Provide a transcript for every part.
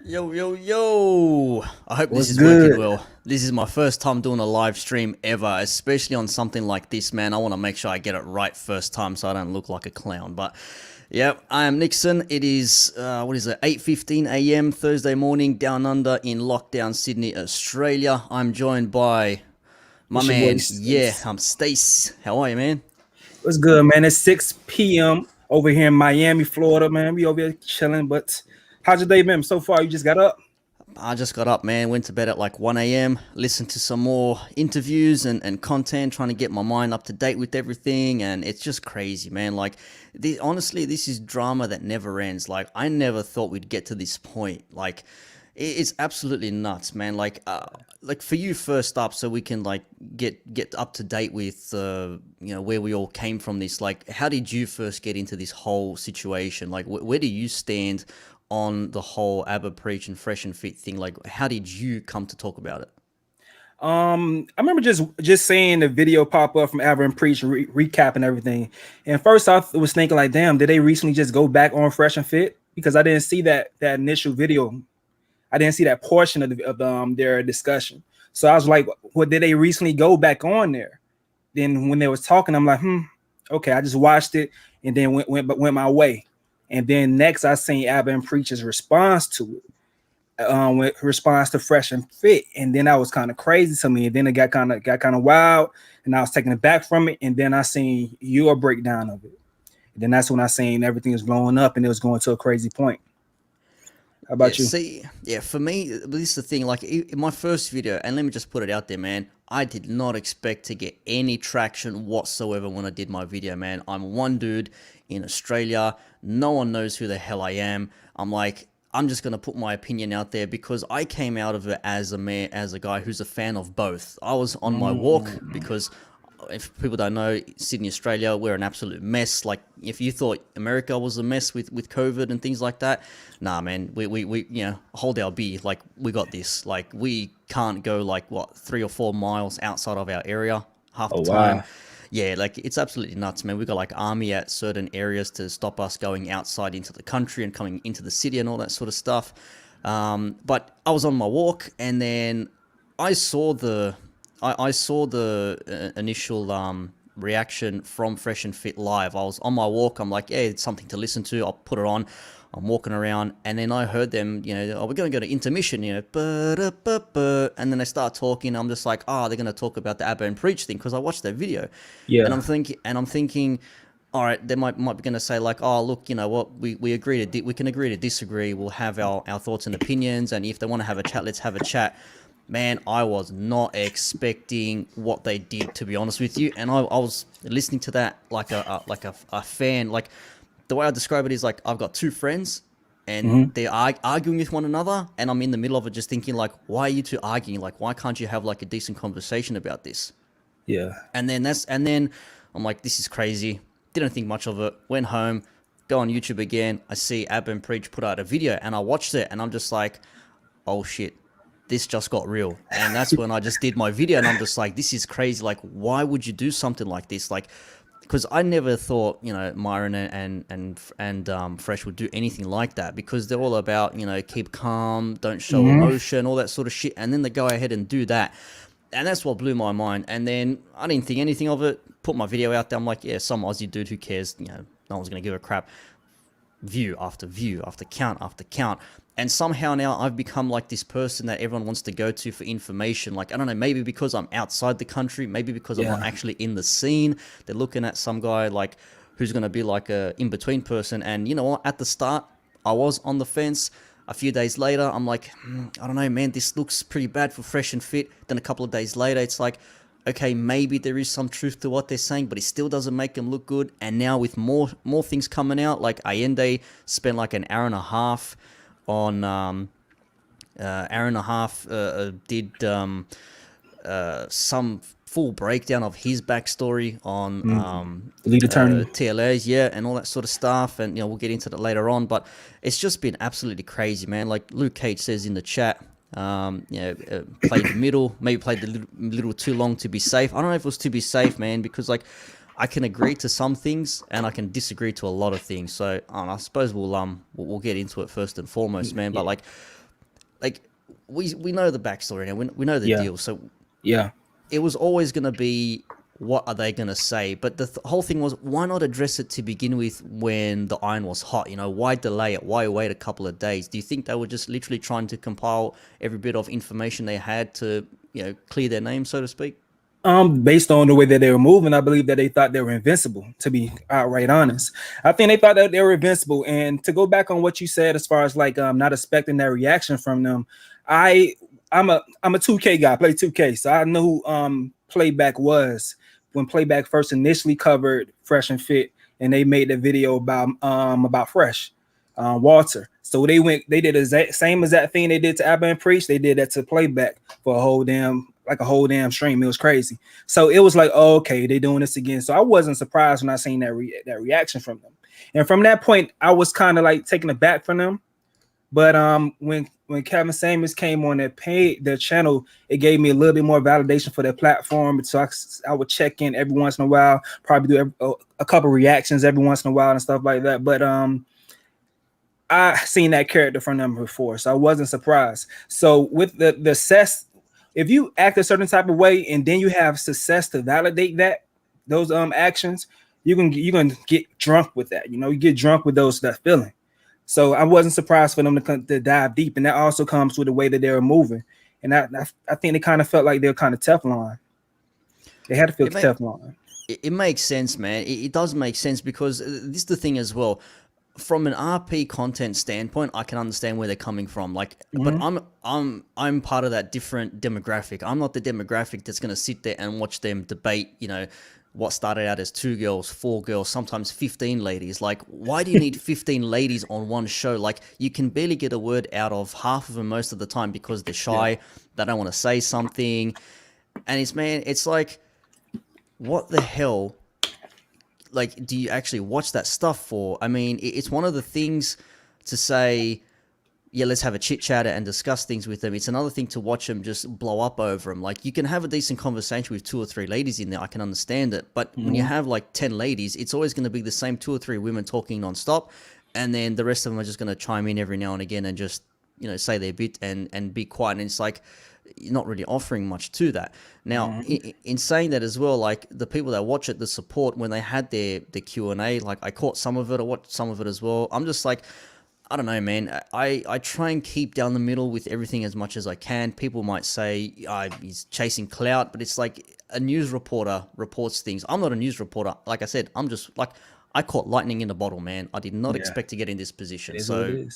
Yo, yo, yo! I hope this What's is working good? well. This is my first time doing a live stream ever, especially on something like this, man. I want to make sure I get it right first time so I don't look like a clown. But, yeah, I am Nixon. It is, 8:15 a.m. Thursday morning down under in lockdown Sydney, Australia. I'm joined by my It's your boy man, yeah, Stace. I'm Stace. How are you, man? What's good, man? It's 6 p.m. over here in Miami, Florida, man. We over here chilling, but how's your day been so far? You just got up? I just got up, man, went to bed at like 1 a.m., listened to some more interviews and content, trying to get my mind up to date with everything, and it's just crazy, man. Like, honestly, this is drama that never ends. Like, I never thought we'd get to this point. Like, it's absolutely nuts, man. Like for you first up, so we can like get up to date with where we all came from. This, like, how did you first get into this whole situation? Like, where do you stand on the whole ABBA Preach and Fresh and Fit thing? Like, how did you come to talk about it? I remember just seeing the video pop up from Aaron Preach recapping everything. And first I was thinking like, damn, did they recently just go back on Fresh and Fit? Because I didn't see that initial video. I didn't see that portion of their discussion. So I was like, what, did they recently go back on there? Then when they was talking, I'm like, okay. I just watched it and then went my way. And then next I seen Abba and Preach's response to it. With response to Fresh and Fit, and then that was kind of crazy to me. And then it got kind of wild, and I was taken aback from it. And then I seen your breakdown of it. And then that's when I seen everything was blowing up, and it was going to a crazy point. How Yeah, about you? see, yeah, for me, this is the thing. Like, in my first video, and let me just put it out there, man, I did not expect to get any traction whatsoever when I did my video, man. I'm one dude in Australia. No one knows who the hell I am. I'm like, I'm just gonna put my opinion out there because I came out of it as a guy who's a fan of both. I was on my walk because if people don't know, Sydney, Australia, we're an absolute mess. Like, if you thought America was a mess with COVID and things like that, nah, man, we hold our beer. Like, we got this. Like, we can't go like, what, 3 or 4 miles outside of our area half the Oh time. wow. Yeah, like, it's absolutely nuts, man. We got like army at certain areas to stop us going outside into the country and coming into the city and all that sort of stuff. But I was on my walk, and then I saw the initial reaction from Fresh and Fit live. I was on my walk. I'm like, yeah, it's something to listen to. I'll put it on. I'm walking around, and then I heard them, oh, we're going to go to intermission, and then they start talking. I'm just like, oh, they're going to talk about the Abba and Preach thing because I watched that video, and Yeah. I'm thinking, all right, they might be going to say like, oh, look, you know what, we we can agree to disagree. We'll have our thoughts and opinions, and if they want to have a chat, let's have a chat. Man, I was not expecting what they did, to be honest with you, and I was listening to that like a fan. Like, the way I describe it is like, I've got two friends and Hmm. they're arguing with one another, and I'm in the middle of it just thinking like, why are you two arguing? Like, why can't you have like a decent conversation about this? Yeah. And then I'm like, this is crazy. Didn't think much of it. Went home, go on YouTube again. I see Ab and Preach put out a video, and I watched it, and I'm just like, oh shit, this just got real. And that's when I just did my video, and I'm just like, this is crazy. Like, why would you do something like this? Like, because I never thought, Myron and Fresh would do anything like that, because they're all about, keep calm, don't show Hmm. emotion, all that sort of shit. And then they go ahead and do that. And that's what blew my mind. And then I didn't think anything of it, put my video out there. I'm like, yeah, some Aussie dude, who cares? No one's going to give a crap. View after count after count. And somehow now I've become like this person that everyone wants to go to for information. Like, I don't know, maybe because I'm outside the country, maybe because I'm not Yeah. actually in the scene. They're looking at some guy like who's going to be like a in-between person. And you know what? At the start, I was on the fence. A few days later, I'm like, I don't know, man, this looks pretty bad for Fresh and Fit. Then a couple of days later, it's like, okay, maybe there is some truth to what they're saying, but it still doesn't make them look good. And now with more things coming out, like Ayindei spent like an hour and a half on did some full breakdown of his backstory on The lead attorney. TLAs, yeah, and all that sort of stuff. And we'll get into that later on. But it's just been absolutely crazy, man. Like Luke Cage says in the chat, played the middle, maybe played the little too long to be safe. I don't know if it was to be safe, man, because like, I can agree to some things and I can disagree to a lot of things. So I suppose we'll get into it first and foremost, man. But Yeah. like, like we know the backstory now. We know the Yeah. deal. So Yeah. it was always going to be, what are they going to say? But the whole thing was, why not address it to begin with when the iron was hot? You know, why delay it? Why wait a couple of days? Do you think they were just literally trying to compile every bit of information they had to, you know, clear their name, so to speak? Based on the way that they were moving, I believe that they thought they were invincible, to be outright honest. I think they thought that they were invincible. And to go back on what you said, as far as like not expecting that reaction from them, I'm a 2K guy, play 2K. So I know who Playback was when Playback first initially covered Fresh and Fit, and they made the video about Fresh, Walter. So they did the same exact thing they did to Abba and Preach. They did that to Playback for a whole damn stream. It was crazy. So it was like, oh, okay, they're doing this again. So I wasn't surprised when I seen that reaction from them. And from that point, I was kind of like taken aback from them. But when Kevin Samuels came on their channel, it gave me a little bit more validation for their platform. So I would check in every once in a while, probably do a couple reactions every once in a while and stuff like that. But I seen that character from them before, so I wasn't surprised. So with the success, if you act a certain type of way and then you have success to validate those actions, you're gonna get drunk with that. You know, you get drunk with that feeling. So I wasn't surprised for them to dive deep, and that also comes with the way that they were moving. And I think they kind of felt like they were kind of Teflon. They had to feel Teflon. It makes sense, man. It does make sense, because this is the thing as well. From an RP content standpoint, I can understand where they're coming from. Like, but I'm part of that different demographic. I'm not the demographic that's going to sit there and watch them debate, you know, what started out as 2 girls, 4 girls, sometimes 15 ladies. Like, why do you need 15 ladies on one show? Like, you can barely get a word out of half of them most of the time because they're shy. They don't want to say something. And it's like, what the hell? Like, do you actually watch that stuff for? I mean, it's one of the things to say, yeah, let's have a chit chat and discuss things with them. It's another thing to watch them just blow up over them. Like, you can have a decent conversation with 2 or 3 ladies in there. I can understand it. But when you have like 10 ladies, it's always going to be the same 2 or 3 women talking nonstop. And then the rest of them are just going to chime in every now and again and just, you know, say their bit and be quiet. And it's like, you're not really offering much to that. Now, in saying that as well, like, the people that watch it, the support, when they had their Q&A, like, I caught some of it, I watched some of it as well. I'm just like, I don't know, man. I try and keep down the middle with everything as much as I can. People might say he's chasing clout, but it's like a news reporter reports things. I'm not a news reporter. Like I said, I'm just like, I caught lightning in a bottle, man. I did not expect to get in this position. So,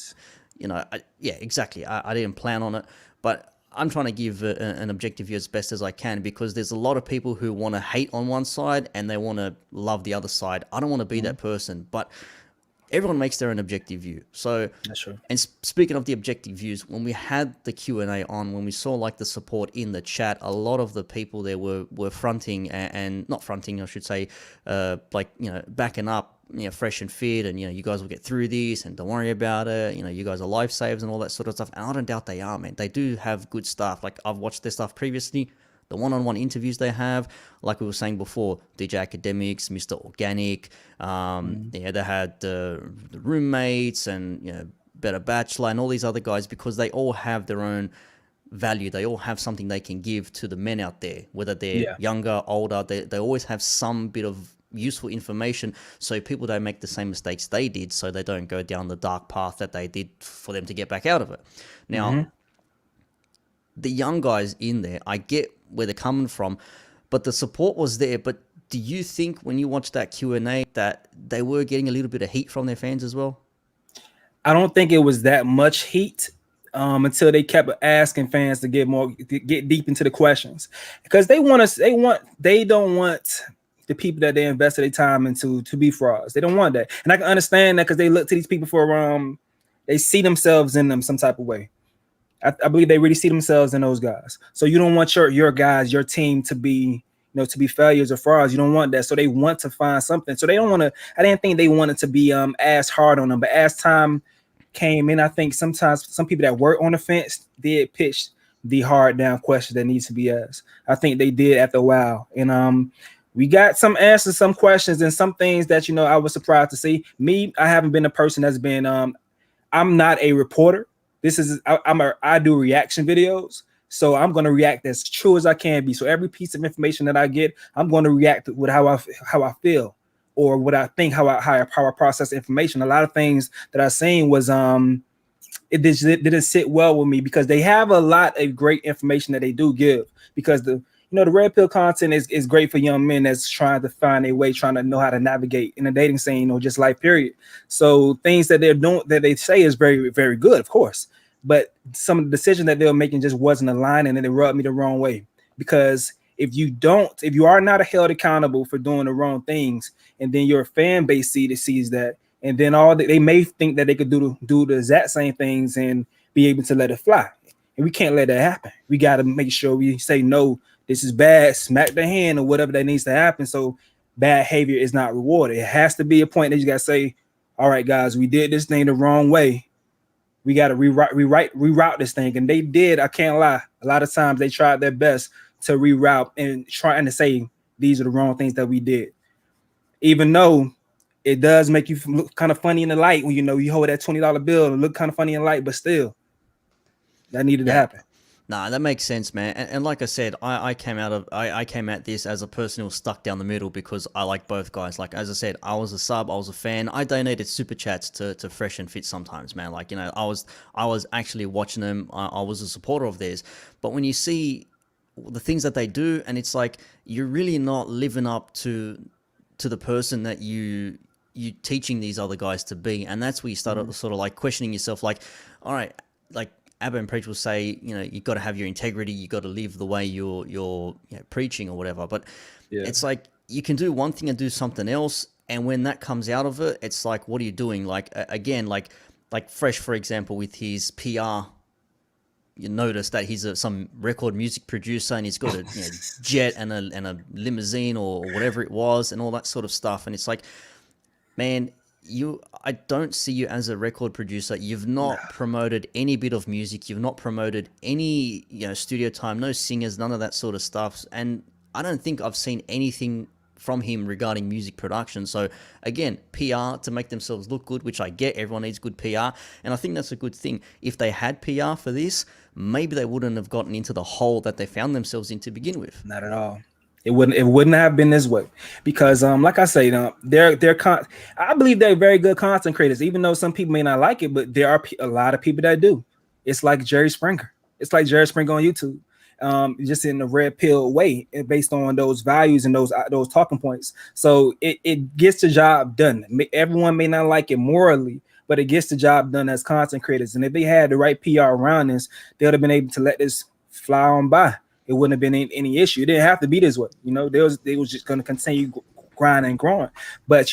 you know, yeah, exactly. I didn't plan on it, but I'm trying to give an objective view as best as I can, because there's a lot of people who want to hate on one side and they want to love the other side. I don't want to be that person, but everyone makes their own objective view. So, that's true. And speaking of the objective views, when we had the Q&A on, when we saw like the support in the chat, a lot of the people there were fronting and not fronting, I should say, like, you know, backing up, you know, Fresh and Fit, and, you know, you guys will get through this and don't worry about it. You know, you guys are lifesavers and all that sort of stuff. And I don't doubt they are, man. They do have good stuff. Like, I've watched their stuff previously. The one-on-one interviews they have, like we were saying before, DJ Academics, Mr. Organic, yeah, they had the roommates and, you know, Better Bachelor and all these other guys, because they all have their own value. They all have something they can give to the men out there, whether they're younger, older. They always have some bit of useful information, so people don't make the same mistakes they did, so they don't go down the dark path that they did, for them to get back out of it. Now, the young guys in there, I get where they're coming from, but the support was there. But do you think when you watched that Q&A that they were getting a little bit of heat from their fans as well? I don't think it was that much heat until they kept asking fans to get deep into the questions, because they don't want the people that they invested their time into to be frauds. They don't want that, and I can understand that, because they look to these people for they see themselves in them some type of way. I believe they really see themselves in those guys. So you don't want your guys, your team, to be, you know, to be failures or frauds. You don't want that. So they want to find something. So they don't want to. I didn't think they wanted to be as hard on them, but as time came in, I think sometimes some people that were on the fence did pitch the hard down questions that need to be asked. I think they did after a while, and we got some answers, some questions, and some things that, you know, I was surprised to see. Me, I haven't been a person that's been. I'm not a reporter. I'm not a this is I do reaction videos. So I'm going to react as true as I can be. So every piece of information that I get, I'm going to react with how I feel, or what I think, how I process information. A lot of things that I seen was it didn't sit well with me, because they have a lot of great information that they do give, because the red pill content is great for young men that's trying to find a way, trying to know how to navigate in the dating scene or just life period. So things that they're doing, that they say is very, very good, of course, but some of the decisions that they were making just wasn't aligning, and it rubbed me the wrong way. Because if you are not held accountable for doing the wrong things, and then your fan base sees that, and then they may think that they could do the exact same things and be able to let it fly. And we can't let that happen. We got to make sure we say, no, this is bad, smack the hand, or whatever that needs to happen, so bad behavior is not rewarded. It has to be a point that you got to say, all right, guys, we did this thing the wrong way. We got to reroute this thing. And they did. I can't lie. A lot of times they tried their best to reroute and trying to say these are the wrong things that we did, even though it does make you look kind of funny in the light when you hold that $20 bill and look kind of funny in the light, but still, that needed to happen. Nah, that makes sense, man. And like I said, I came at this as a person who was stuck down the middle, because I like both guys. Like, as I said, I was a sub, I was a fan. I donated super chats to Fresh and Fit sometimes, man. Like, I was actually watching them. I was a supporter of theirs. But when you see the things that they do, and it's like, you're really not living up to the person that you teaching these other guys to be. And that's where you start sort of like questioning yourself, like, all right, like Abba and Preach will say, you got to have your integrity, you got to live the way you're preaching or whatever. But it's like, you can do one thing and do something else, and when that comes out of it, it's like, what are you doing? Like, again, like Fresh, for example, with his PR, you notice that he's some record music producer, and he's got a jet and a limousine or whatever it was, and all that sort of stuff. And it's like, man, I don't see you as a record producer. You've not promoted any bit of music. You've not promoted any studio time, no singers, none of that sort of stuff. And I don't think I've seen anything from him regarding music production. So again, PR to make themselves look good, which I get, everyone needs good PR, and I think that's a good thing. If they had PR for this, maybe they wouldn't have gotten into the hole that they found themselves in to begin with. Not at all. It wouldn't have been this way, because like I say, I believe they're very good content creators, even though some people may not like it, but there are a lot of people that do. It's like Jerry Springer. It's like Jerry Springer on YouTube. Just in the red pill way, based on those values and those talking points. So it gets the job done. Everyone may not like it morally, but it gets the job done as content creators. And if they had the right PR around this, they would have been able to let this fly on by. It wouldn't have been any issue. It didn't have to be this way. They was just going to continue grinding and growing. But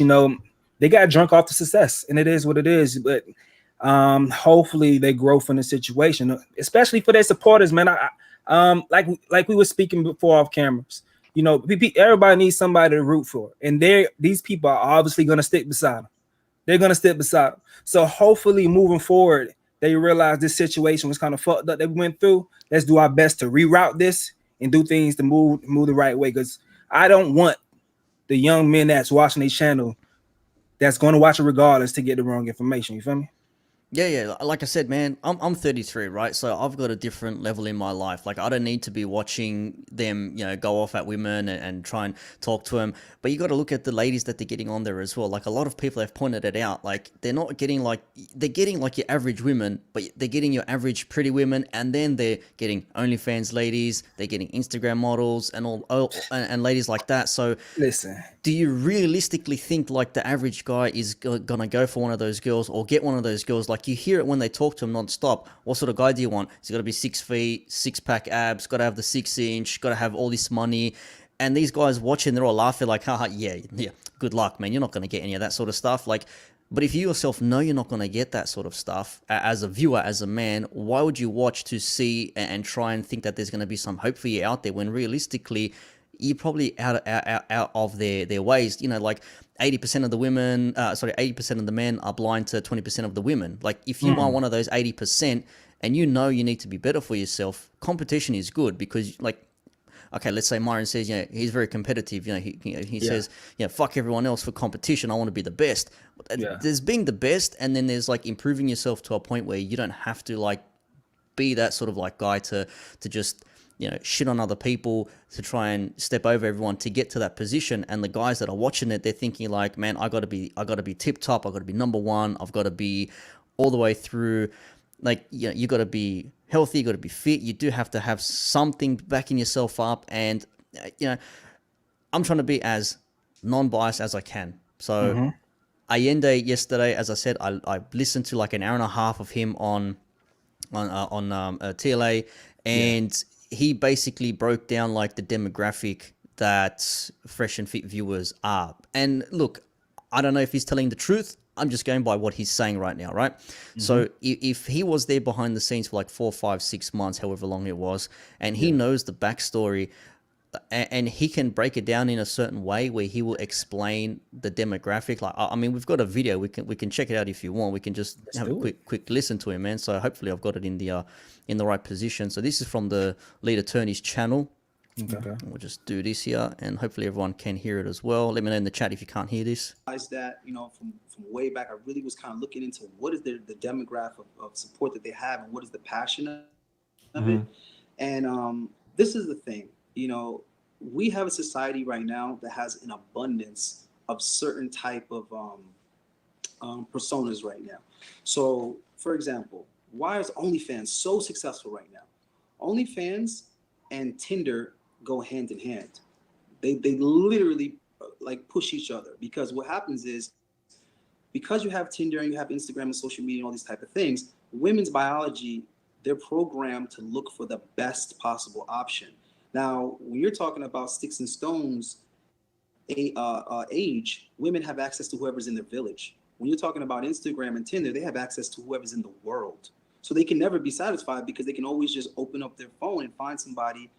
they got drunk off the success, and it is what it is. But hopefully they grow from the situation, especially for their supporters, man. Like we were speaking before off cameras, everybody needs somebody to root for, and these people are obviously going to stick beside them. They're going to stick beside them. So hopefully moving forward, they realize this situation was kind of fucked up that we went through. Let's do our best to reroute this and do things to move the right way, because I don't want the young men that's watching this channel that's going to watch it regardless to get the wrong information. You feel me? Yeah. Like I said, man, I'm 33, right? So I've got a different level in my life. Like, I don't need to be watching them, go off at women and try and talk to them. But you got to look at the ladies that they're getting on there as well. Like, a lot of people have pointed it out. Like, they're getting like your average women, but they're getting your average pretty women, and then they're getting OnlyFans ladies, they're getting Instagram models and and ladies like that. So listen, do you realistically think like the average guy is gonna go for one of those girls or get one of those girls? Like, you hear it when they talk to him non-stop. What sort of guy do you want? He's got to be 6 feet, 6-pack abs, got to have the 6-inch, got to have all this money. And these guys watching, they're all laughing like, haha, yeah, good luck, man. You're not going to get any of that sort of stuff. Like, but if you yourself know you're not going to get that sort of stuff, as a viewer, as a man, why would you watch to see and try and think that there's going to be some hope for you out there, when realistically you're probably out of their ways? Like 80% of the women, 80% of the men are blind to 20% of the women. Like, if you are one of those 80% and you need to be better for yourself, competition is good, because like, okay, let's say Myron says, he's very competitive. He says, fuck everyone else for competition. I want to be the best. There's being the best, and then there's like improving yourself to a point where you don't have to like be that sort of like guy to just, you know, shit on other people, to try and step over everyone to get to that position. And the guys that are watching it, they're thinking like, man, I gotta be tip top, I gotta be number one, I've got to be all the way through. Like, you know, you got to be healthy, you got to be fit, you do have to have something backing yourself up. And you know, I'm trying to be as non-biased as I can. So Ayindei yesterday, as I said, I listened to like an hour and a half of him on TLA, and he basically broke down like the demographic that Fresh and Fit viewers are. And look, I don't know if he's telling the truth. I'm just going by what he's saying right now, right? So if he was there behind the scenes for like 4, 5, 6 months, however long it was, and he knows the backstory, and he can break it down in a certain way where he will explain the demographic. Like, I mean, we've got a video. We can check it out if you want. We can just have a quick listen to him, man. So hopefully I've got it in the right position. So this is from the lead attorney's channel. Okay. We'll just do this here, and hopefully everyone can hear it as well. Let me know in the chat if you can't hear this. That, you know, from way back, I really was kind of looking into what is the demographic of support that they have, and what is the passion of it. And this is the thing, you know, we have a society right now that has an abundance of certain type of personas right now. So, for example, why is OnlyFans so successful right now? OnlyFans and Tinder go hand in hand. They literally like push each other, because what happens is, because you have Tinder and you have Instagram and social media and all these type of things, women's biology, they're programmed to look for the best possible option. Now, when you're talking about sticks and stones age, women have access to whoever's in their village. When you're talking about Instagram and Tinder, they have access to whoever's in the world. So they can never be satisfied, because they can always just open up their phone and find somebody,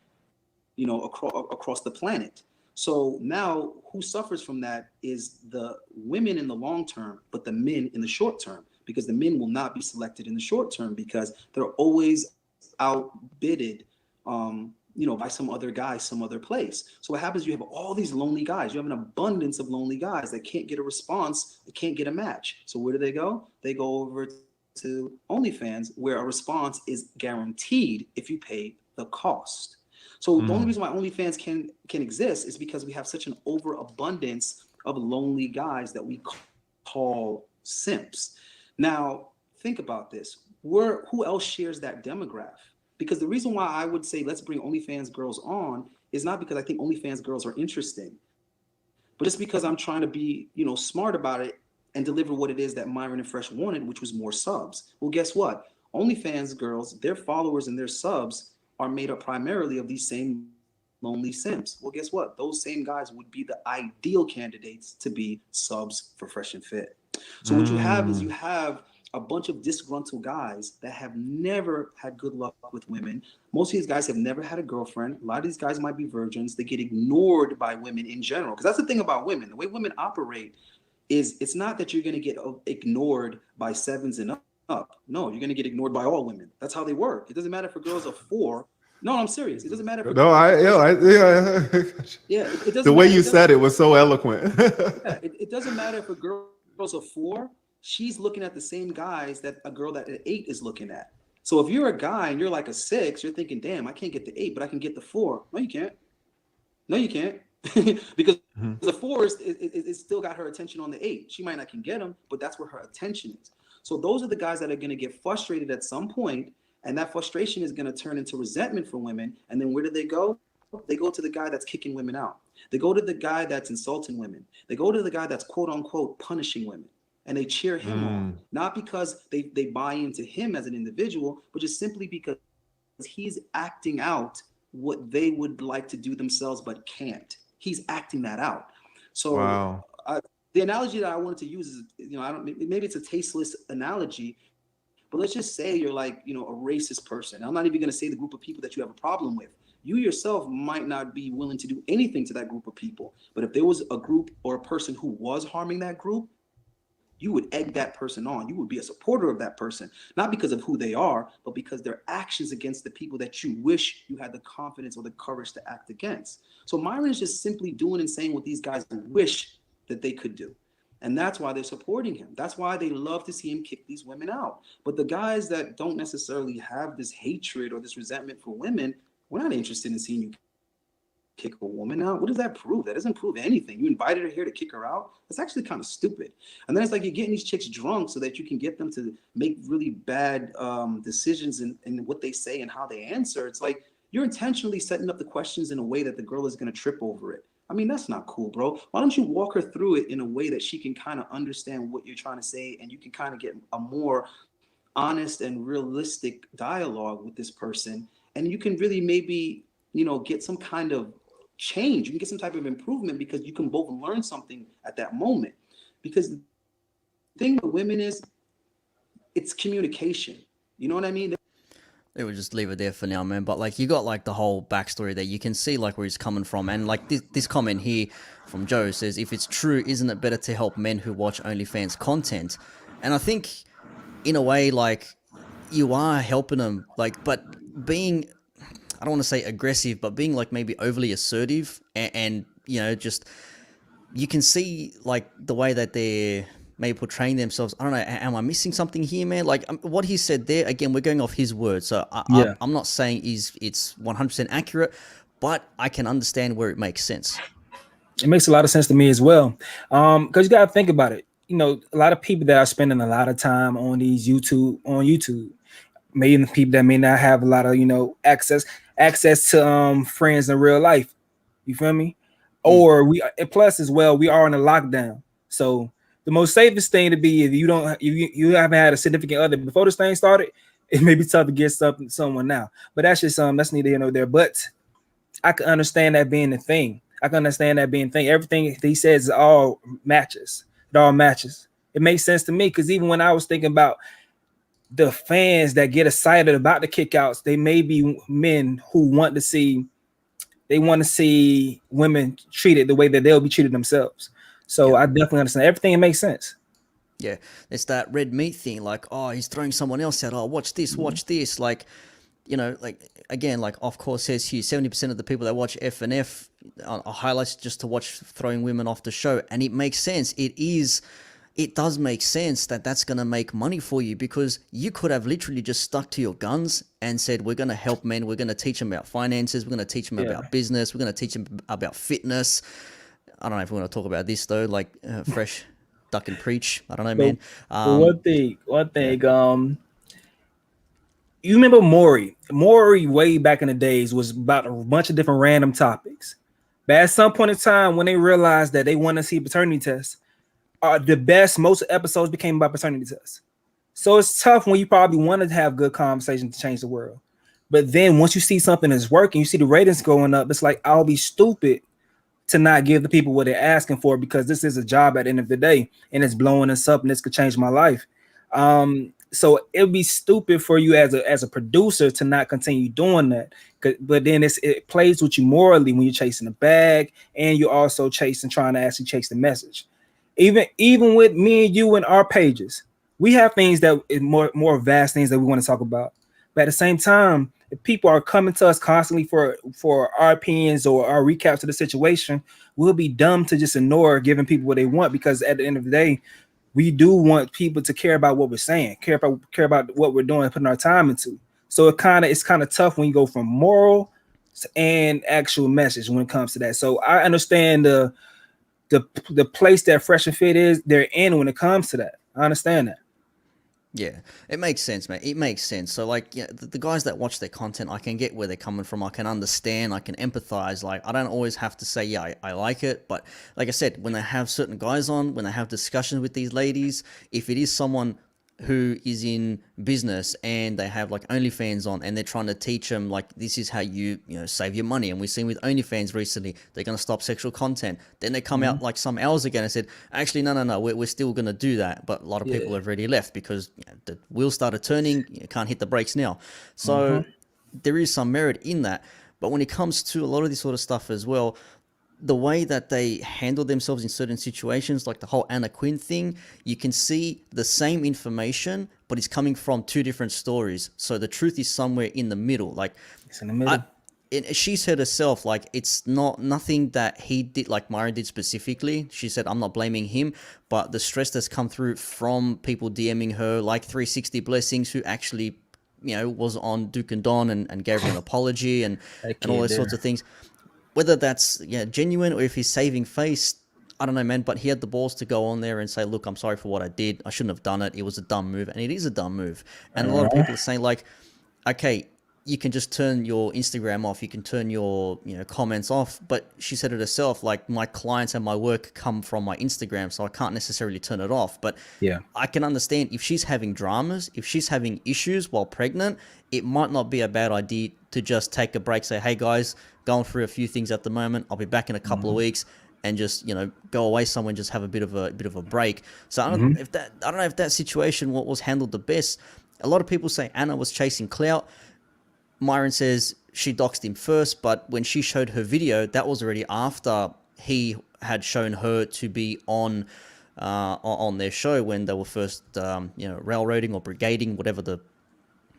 you know, across the planet. So now who suffers from that is the women in the long term, but the men in the short term, because the men will not be selected in the short term because they're always outbidded, you know, by some other guy, some other place. So what happens, you have all these lonely guys. You have an abundance of lonely guys that can't get a response, they can't get a match. So where do they go? They go over to OnlyFans, where a response is guaranteed if you pay the cost. So the only reason why OnlyFans can exist is because we have such an overabundance of lonely guys that we call simps. Now, think about this. Who else shares that demographic? Because the reason why I would say let's bring OnlyFans girls on is not because I think OnlyFans girls are interesting, but it's because I'm trying to be, you know, smart about it and deliver what it is that Myron and Fresh wanted, which was more subs. Well, guess what? OnlyFans girls, their followers and their subs are made up primarily of these same lonely simps. Well, guess what? Those same guys would be the ideal candidates to be subs for Fresh and Fit. So what you have is, you have a bunch of disgruntled guys that have never had good luck with women. Most of these guys have never had a girlfriend. A lot of these guys might be virgins. They get ignored by women in general. Because that's the thing about women. The way women operate is, it's not that you're going to get ignored by 7s and up. No, you're going to get ignored by all women. That's how they work. It doesn't matter if a girl's a 4. No, I'm serious. It doesn't matter. If it doesn't. The way you said it was so eloquent. It doesn't matter if a girl's a 4. She's looking at the same guys that a girl that at 8 is looking at. So if you're a guy and you're like a 6, you're thinking, damn, I can't get the 8, but I can get the 4. No, you can't. No, you can't. Because the 4 is still got her attention on the 8. She might not can get him, but that's where her attention is. So those are the guys that are going to get frustrated at some point, and that frustration is going to turn into resentment for women. And then where do they go? They go to the guy that's kicking women out. They go to the guy that's insulting women. They go to the guy that's quote unquote punishing women. And they cheer him on, not because they buy into him as an individual, but just simply because he's acting out what they would like to do themselves but can't. He's acting that out. So the analogy that I wanted to use is, you know, maybe it's a tasteless analogy, but let's just say you're like, you know, a racist person. I'm not even going to say the group of people that you have a problem with. You yourself might not be willing to do anything to that group of people. But if there was a group or a person who was harming that group, you would egg that person on. You would be a supporter of that person, not because of who they are, but because their actions against the people that you wish you had the confidence or the courage to act against. So Myron is just simply doing and saying what these guys wish that they could do. And that's why they're supporting him. That's why they love to see him kick these women out. But the guys that don't necessarily have this hatred or this resentment for women, we're not interested in seeing you kick a woman out. What does that prove? That doesn't prove anything. You invited her here to kick her out. That's actually kind of stupid. And then it's like you're getting these chicks drunk so that you can get them to make really bad decisions in what they say and how they answer. It's like you're intentionally setting up the questions in a way that the girl is going to trip over it. I mean, that's not cool, bro. Why don't you walk her through it in a way that she can kind of understand what you're trying to say, and you can kind of get a more honest and realistic dialogue with this person, and you can really maybe, get some kind of change. You can get some type of improvement because you can both learn something at that moment. Because the thing with women is it's communication. You know what I mean? They would just leave it there for now, man. But like, you got like the whole backstory there. You can see like where he's coming from, and like this comment here from Joe says, "If it's true, isn't it better to help men who watch OnlyFans content?" And I think, in a way, like you are helping them, like, but being, I don't want to say aggressive, but being like maybe overly assertive, and just you can see like the way that they're maybe portraying themselves. I don't know. Am I missing something here, man? Like what he said there, again, we're going off his words. So I'm not saying it's 100% accurate, but I can understand where it makes sense. It makes a lot of sense to me as well. Because you got to think about it. A lot of people that are spending a lot of time on these YouTube, maybe people that may not have a lot of, access to friends in real life. You feel me? Or plus as well, we are in a lockdown. So the most safest thing to be, if you haven't had a significant other before this thing started, it may be tough to get someone now. But that's just that's neither here nor there. But I can understand that being the thing. Everything he says is all matches. It all matches. It makes sense to me because even when I was thinking about the fans that get excited about the kickouts, they may be men who want to see women treated the way that they'll be treated themselves. So I definitely understand. Everything makes sense. Yeah, it's that red meat thing. Like, oh, he's throwing someone else out. Oh, watch this, watch this. Like, like again, like of course says here, 70% of the people that watch FNF are highlights just to watch throwing women off the show, and it makes sense. It does make sense that that's going to make money for you, because you could have literally just stuck to your guns and said, we're going to help men. We're going to teach them about finances. We're going to teach them about business. We're going to teach them about fitness. I don't know if we want to talk about this though, like fresh duck and preach. I don't know, man. One thing, you remember Maury? Maury way back in the days was about a bunch of different random topics. But at some point in time, when they realized that they want to see paternity tests, most episodes became about paternity tests. So it's tough when you probably want to have good conversation to change the world. But then once you see something is working, you see the ratings going up, it's like, I'll be stupid to not give the people what they're asking for, because this is a job at the end of the day, and it's blowing us up, and this could change my life. So it would be stupid for you as a producer to not continue doing that. But then it plays with you morally when you're chasing the bag, and you're also trying to actually chase the message. Even with me and you and our pages, we have things that is more vast things that we want to talk about. But at the same time, if people are coming to us constantly for our opinions or our recaps of the situation, we'll be dumb to just ignore giving people what they want, because at the end of the day, we do want people to care about what we're saying, care about what we're doing, putting our time into. So it's kind of tough when you go from moral and actual message when it comes to that. So I understand the place that FreshandFit they're in when it comes to that. I understand that. Yeah, it makes sense, mate. It makes sense. So, like, the guys that watch their content, I can get where they're coming from. I can understand. I can empathize. Like, I don't always have to say, yeah, I like it. But like I said, when they have certain guys on, when they have discussions with these ladies, if it is someone who is in business and they have like OnlyFans on, and they're trying to teach them like, this is how you save your money. And we've seen with OnlyFans recently, they're going to stop sexual content. Then they come out like some hours ago and said, actually, no, we're still going to do that. But a lot of people have already left because the wheel started turning. You can't hit the brakes now. So there is some merit in that. But when it comes to a lot of this sort of stuff as well, the way that they handle themselves in certain situations, like the whole Anna Quinn thing, you can see the same information, but it's coming from two different stories. So the truth is somewhere in the middle. Like, it's in the middle. she said herself, like, it's nothing that he did, like Myron did specifically. She said, I'm not blaming him, but the stress that's come through from people DMing her, like 360 Blessings, who actually, was on Duke and Don and gave her an apology and all those sorts of things. Whether that's genuine or if he's saving face, I don't know, man. But he had the balls to go on there and say, look, I'm sorry for what I did. I shouldn't have done it. It was a dumb move. And it is a dumb move. And a lot of people are saying, like, okay, you can just turn your Instagram off. You can turn your comments off. But she said it herself, like, my clients and my work come from my Instagram, so I can't necessarily turn it off. But I can understand if she's having dramas, if she's having issues while pregnant, it might not be a bad idea to just take a break, say, hey guys, going through a few things at the moment. I'll be back in a couple of weeks, and just go away somewhere and just have a bit of a break. So I don't know if that situation was handled the best. A lot of people say Anna was chasing clout. Myron says she doxed him first, but when she showed her video, that was already after he had shown her to be on their show when they were first railroading or brigading, whatever the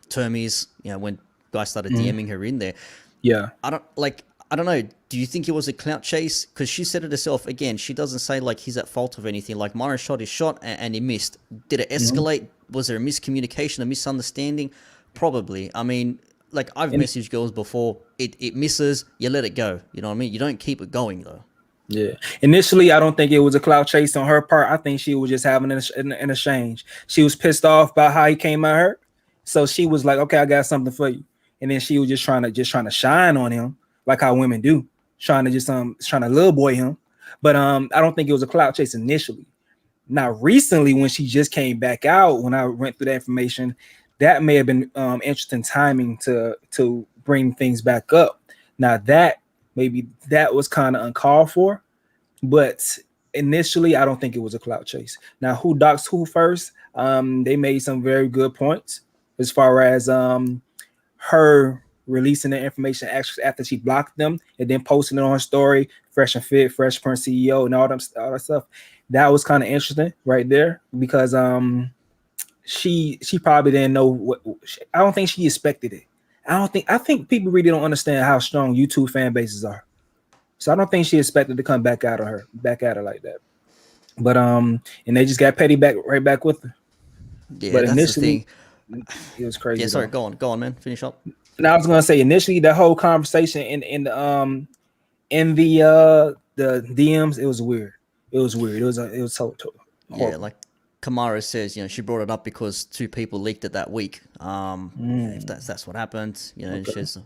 term is. When guys started DMing her in there. Yeah, I don't know. Do you think it was a clout chase? Because she said it herself. Again, she doesn't say like he's at fault of anything. Like Myron shot his shot and he missed. Did it escalate? Was there a miscommunication, a misunderstanding? Probably. I mean, like I've messaged girls before. It misses. You let it go. You know what I mean? You don't keep it going though. Yeah. Initially, I don't think it was a clout chase on her part. I think she was just having an exchange. She was pissed off about how he came at her, so she was like, "Okay, I got something for you." And then she was just trying to shine on him, like how women do, trying to little boy him. But I don't think it was a clout chase initially. Now, recently, when she just came back out, when I went through that information, that may have been interesting timing to bring things back up. Now that was kind of uncalled for, but initially, I don't think it was a clout chase. Now, who doxed who first? They made some very good points as far as her releasing the information after she blocked them and then posting it on her story, FreshandFit, Fresh Print CEO, and all that stuff. That was kind of interesting right there because she probably didn't know what. I don't think she expected it. I think people really don't understand how strong YouTube fan bases are. So I don't think she expected to come back at her like that. But and they just got petty right back with her. Yeah, but that's initially, the thing. It was crazy. Yeah, sorry, go on, man. Finish up. And I was gonna say initially the whole conversation in the DMs, it was weird. It was so yeah, like Kamara says, she brought it up because two people leaked it that week. If that's what happened, okay. She says,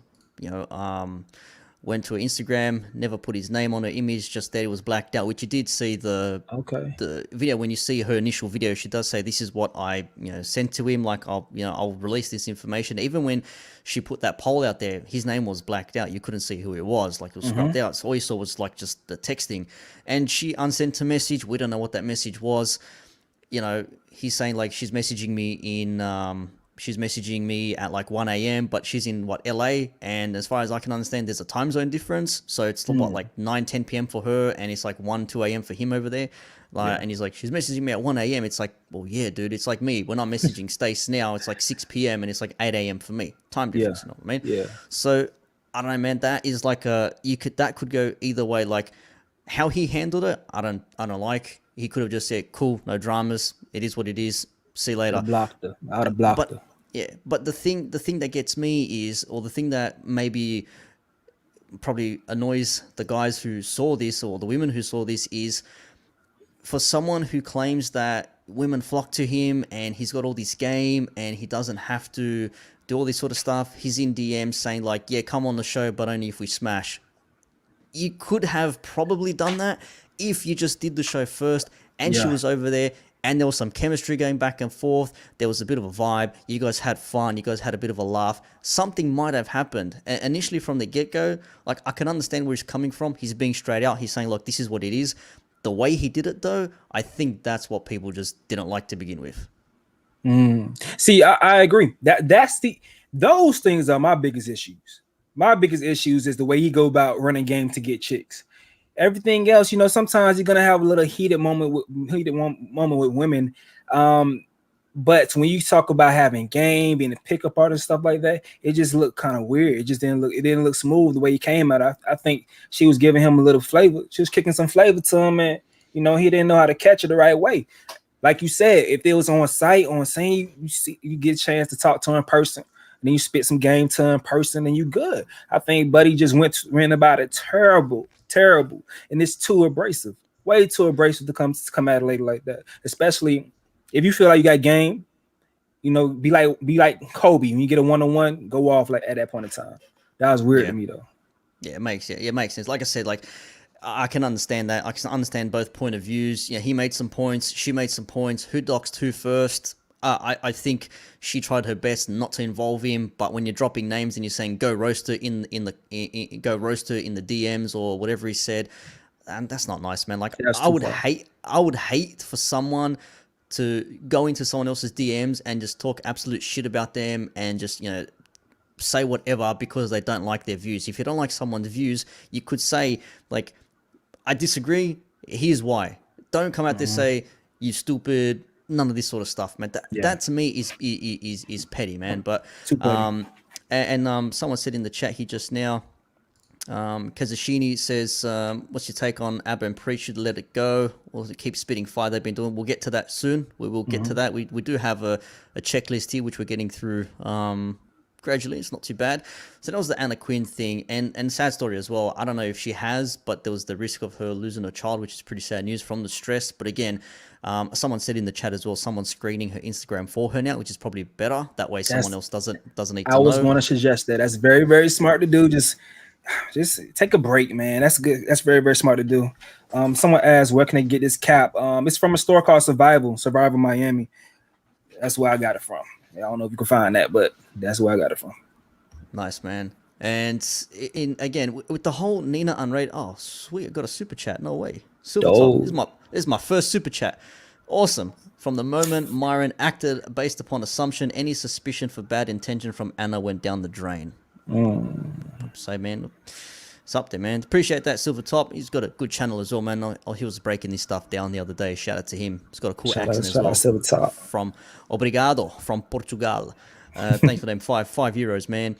went to her Instagram, never put his name on her image, just that it was blacked out, which you did see the video. When you see her initial video, she does say, this is what I sent to him, like I'll release this information. Even when she put that poll out there, his name was blacked out. You couldn't see who it was, like it was scrubbed out. So all you saw was like just the texting. And she unsent a message. We don't know what that message was. He's saying like she's messaging me at like 1 a.m, but she's in LA, and as far as I can understand, there's a time zone difference, so it's like 9-10 p.m. for her, and it's like 1-2 a.m. for him over there. And he's like, she's messaging me at 1 a.m. It's like, well, yeah, dude, it's like me when I'm messaging Stace now, it's like 6 p.m. and it's like 8 a.m. for me. Time difference, you know what I mean? Yeah. So I don't know, man. That is like that could go either way. Like how he handled it, I don't like. He could have just said, cool, no dramas. It is what it is. See you later. I would have blocked her. Yeah, but the thing that gets me is, or the thing that maybe probably annoys the guys who saw this or the women who saw this is, for someone who claims that women flock to him and he's got all this game and he doesn't have to do all this sort of stuff, he's in DMs saying like, yeah, come on the show, but only if we smash. You could have probably done that if you just did the show first and she was over there and there was some chemistry going back and forth. There was a bit of a vibe. You guys had fun. You guys had a bit of a laugh. Something might have happened. And initially from the get-go, like I can understand where he's coming from. He's being straight out. He's saying, look, this is what it is. The way he did it though, I think that's what people just didn't like to begin with. See, I agree. Those things are my biggest issues. My biggest issues is the way he go about running game to get chicks. Everything else, sometimes you're gonna have a little heated moment with women. But when you talk about having game, being a pickup artist, stuff like that, it just looked kind of weird. It just didn't look smooth the way he came out. I think she was giving him a little flavor. She was kicking some flavor to him, and he didn't know how to catch it the right way. Like you said, if it was on site, on scene, you get a chance to talk to him in person, and then you spit some game to him in person, and you good. I think Buddy just went about it terrible, and it's too abrasive, way too abrasive to come at a lady like that, especially if you feel like you got game. Be like Kobe when you get a one-on-one, go off like at that point in time. That was weird to me though. Yeah, it makes sense. Like I said, like I can understand that. I can understand both point of views. He made some points. She made some points. Who doxed who first? I think she tried her best not to involve him. But when you're dropping names and you're saying go roast her in the DMs or whatever he said, and that's not nice, man. Like I would hate for someone to go into someone else's DMs and just talk absolute shit about them and just say whatever because they don't like their views. If you don't like someone's views, you could say like, I disagree, here's why. Don't come out there say you stupid, none of this sort of stuff, man. That to me is petty, man. But and someone said in the chat here just now, Kazushini says, what's your take on Abba and Preach? Should let it go or keep spitting fire they've been doing? We'll get to that soon. We will get to that. We do have a checklist here which we're getting through gradually. It's not too bad. So that was the Anna Quinn thing, and sad story as well. I don't know if she has, but there was the risk of her losing her child, which is pretty sad news from the stress. But again, someone said in the chat as well, someone's screening her Instagram for her now, which is probably better. That way someone else doesn't need to know. I was going to suggest that. That's very, very smart to do. Just take a break, man. That's good. That's very, very smart to do. Someone asked, where can I get this cap? It's from a store called Survival Miami. That's where I got it from. I don't know if you can find that, but that's where I got it from. Nice, man. And again with the whole Nina Unrated. Oh, sweet! I got a super chat. No way. Super top. This is my first super chat. Awesome. From the moment Myron acted based upon assumption, any suspicion for bad intention from Anna went down the drain. Say, man, it's up there, man. Appreciate that, Silver Top. He's got a good channel as well, man. He was breaking this stuff down the other day. Shout out to him. He's got a cool accent as well. Silver Top. From Obrigado, from Portugal. Thanks for them €5, man.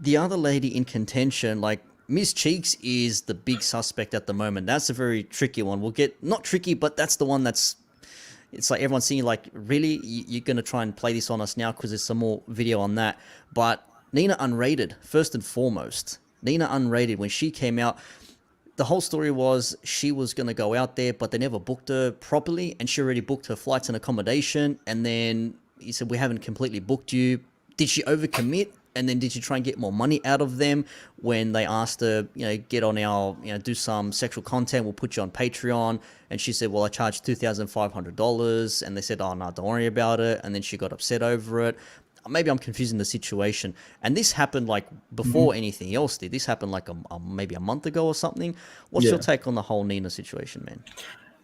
The other lady in contention, like Miss Cheeks, is the big suspect at the moment. That's a very tricky one. We'll get not tricky, but that's the one that's. It's like everyone's seeing, like, really, you're gonna try and play this on us now because there's some more video on that, but. Nina Unrated, first and foremost. Nina Unrated, when she came out, the whole story was she was going to go out there, but they never booked her properly, and she already booked her flights and accommodation, and then he said, we haven't completely booked you. Did she overcommit? And then did she try and get more money out of them when they asked her, get on our, do some sexual content, we'll put you on Patreon? And she said, well, I charged $2,500. And they said, oh, no, don't worry about it. And then she got upset over it. Maybe I'm confusing the situation. And this happened like before anything else did. This happened like maybe a month ago or something. What's your take on the whole Nina situation, man?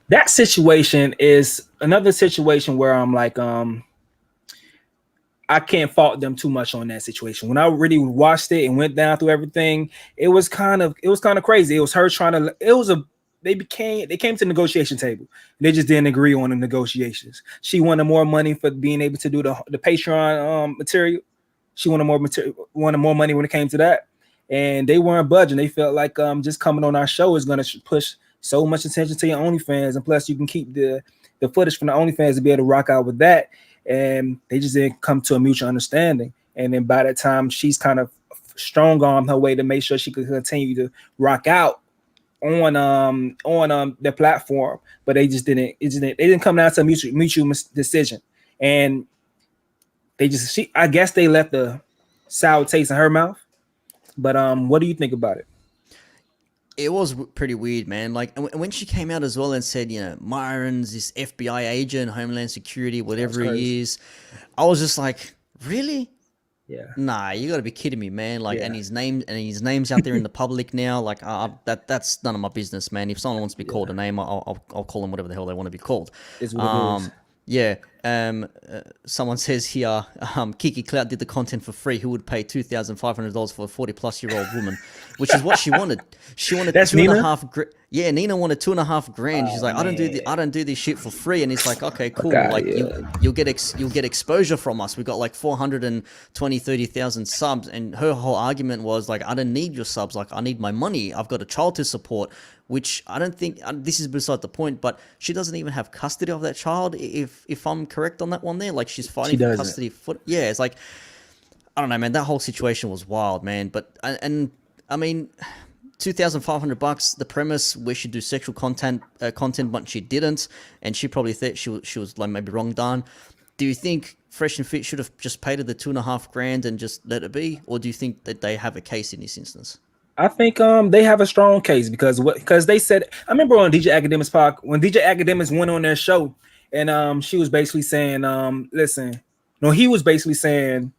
That situation is another situation where I'm like, I can't fault them too much on that situation. When I really watched it and went down through everything, it was kind of crazy. It was her trying to. They came to the negotiation table. They just didn't agree on the negotiations. She wanted more money for being able to do the Patreon material. She wanted more money when it came to that, and they weren't budging. They felt like just coming on our show is going to push so much attention to your OnlyFans, and plus you can keep the footage from the OnlyFans to be able to rock out with that. And they just didn't come to a mutual understanding. And then by that time, she's kind of strong on her way to make sure she could continue to rock out on the platform, but they just didn't. They didn't come down to a mutual decision, and I guess they left the sour taste in her mouth. But what do you think about it? It was pretty weird, man. Like when she came out as well and said, Myron's this FBI agent, Homeland Security, whatever he is, I was just like, really? Yeah. Nah, you got to be kidding me, man. Like, and his name's out there in the public now. Like, that's none of my business, man. If someone wants to be called a name, I'll call them whatever the hell they want to be called. It's what it is. Yeah. Someone says here, Kiki Clout did the content for free. Who would pay $2,500 for a 40-plus-year-old woman? Which is what she wanted. She wanted That's two and a Nina? half. Yeah, Nina wanted $2,500. She's like, I don't do this shit for free. And it's like, okay, cool. Okay, Like yeah. you'll get exposure from us. We got like 30,000 subs, and her whole argument was like, I don't need your subs. Like, I need my money. I've got a child to support. Which I don't think, this is beside the point, but she doesn't even have custody of that child, if I'm correct on that one there. Like, she's fighting for custody. Yeah, it's like, I don't know, man. That whole situation was wild, man. But, and I mean, $2,500, the premise where she do sexual content, but she didn't, and she probably thought she was like maybe wrong done. Do you think Fresh and Fit should have just paid her the $2,500 and just let it be, or do you think that they have a case in this instance? I think they have a strong case because they said, I remember on DJ Academics podcast when DJ Academics went on their show, and she was basically saying, he was basically saying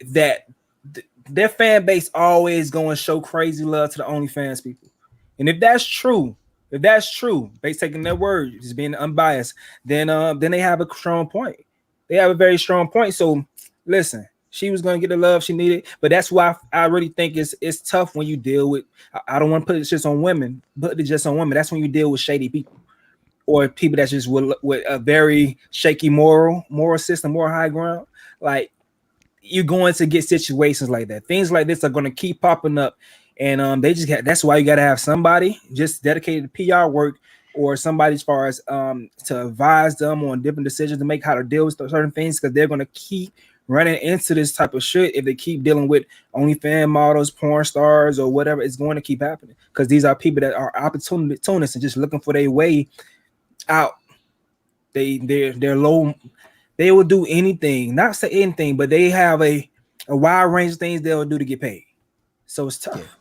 that their fan base always going to show crazy love to the OnlyFans people. And if that's true, based taking their word, just being unbiased, then they have a strong point. They have a very strong point. So listen, she was going to get the love she needed, but that's why I really think it's tough when you deal with, I don't want to put it just on women, but just on women. That's when you deal with shady people or people that's just with a very shaky moral system, moral high ground. Like, you're going to get situations like that. Things like this are going to keep popping up, and that's why you got to have somebody just dedicated to PR work, or somebody as far as to advise them on different decisions to make, how to deal with certain things, because they're going to keep running into this type of shit if they keep dealing with OnlyFans models, porn stars, or whatever. It's going to keep happening because these are people that are opportunists and just looking for their way out. They're low. They will do anything, not say anything, but they have a wide range of things they'll do to get paid. So it's tough.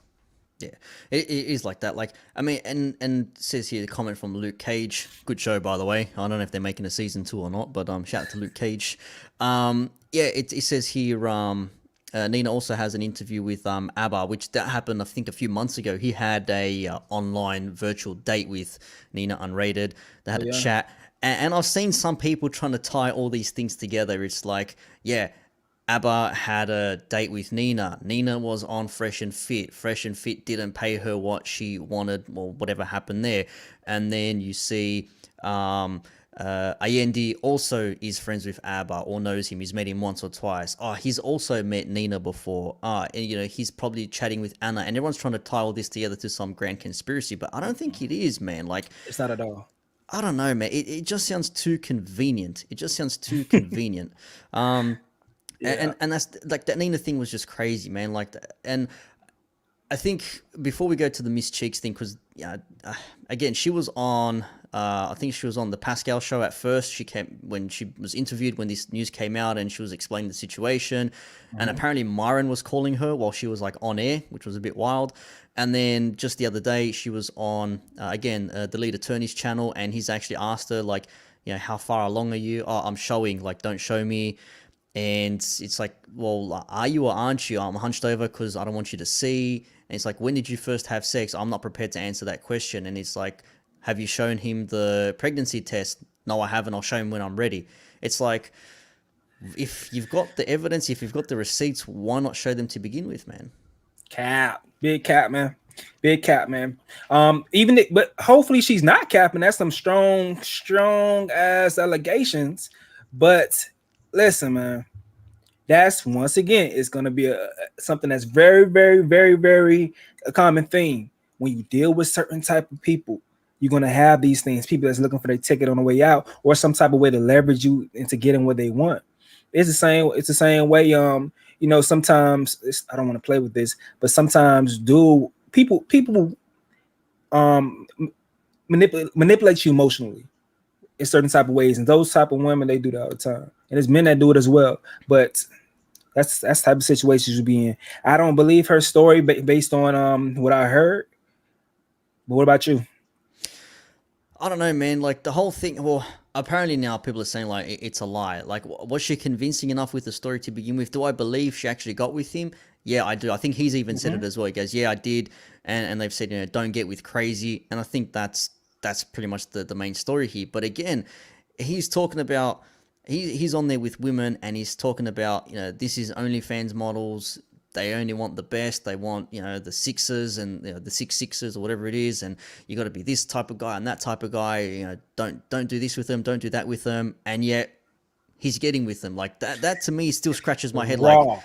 Yeah, it is like that. Like, I mean, and says here the comment from Luke Cage. Good show, by the way. I don't know if they're making a season 2 or not, but shout out to Luke Cage. Yeah, it says here, Nina also has an interview with ABBA, which that happened, I think, a few months ago. He had a online virtual date with Nina Unrated. They had a chat. And I've seen some people trying to tie all these things together. It's like, yeah, ABBA had a date with Nina. Nina was on Fresh and Fit. Fresh and Fit didn't pay her what she wanted, or whatever happened there. And then you see Ayindei also is friends with ABBA or knows him. He's met him once or twice. Oh, he's also met Nina before. And he's probably chatting with Anna. And everyone's trying to tie all this together to some grand conspiracy. But I don't think it is, man. Like, it's not at all. I don't know, man. It just sounds too convenient. And that's like, that Nina thing was just crazy, man. Like, and I think before we go to the Miss Cheeks thing, because again, she was on. I think she was on the Pascal show at first. She came when she was interviewed when this news came out, and she was explaining the situation. And apparently Myron was calling her while she was like on air, which was a bit wild. And then just the other day, she was on the lead attorney's channel, and he's actually asked her like, how far along are you? Oh, I'm showing. Like, don't show me. And it's like, well, are you or aren't you? I'm hunched over because I don't want you to see. And it's like, when did you first have sex? I'm not prepared to answer that question. And it's like, have you shown him the pregnancy test? No, I haven't. I'll show him when I'm ready. It's like, if you've got the evidence, if you've got the receipts, why not show them to begin with, man? Big cap, man. But hopefully she's not capping. That's some strong ass allegations. But listen, man, that's once again, it's gonna be something that's very, very, very, very a common theme when you deal with certain type of people. You're gonna have these things, people that's looking for their ticket on the way out, or some type of way to leverage you into getting what they want. It's the same way. Sometimes I don't want to play with this, but sometimes people manipulate you emotionally in certain type of ways, and those type of women, they do that all the time, and there's men that do it as well. But that's the type of situations you be in. I don't believe her story based on what I heard. But what about you? I don't know, man. Like, the whole thing, well, apparently now people are saying like it's a lie. Like, was she convincing enough with the story to begin with? Do I believe she actually got with him? Yeah, I do. I think he's even said it as well. He goes, yeah, I did. And they've said, don't get with crazy. And I think that's pretty much the main story here. But again, he's talking about he's on there with women, and he's talking about, this is OnlyFans models. They only want the best. They want, the sixes and the 6 6s or whatever it is, and you got to be this type of guy and that type of guy. Don't do this with them, don't do that with them, and yet he's getting with them. Like that to me still scratches my head. Raw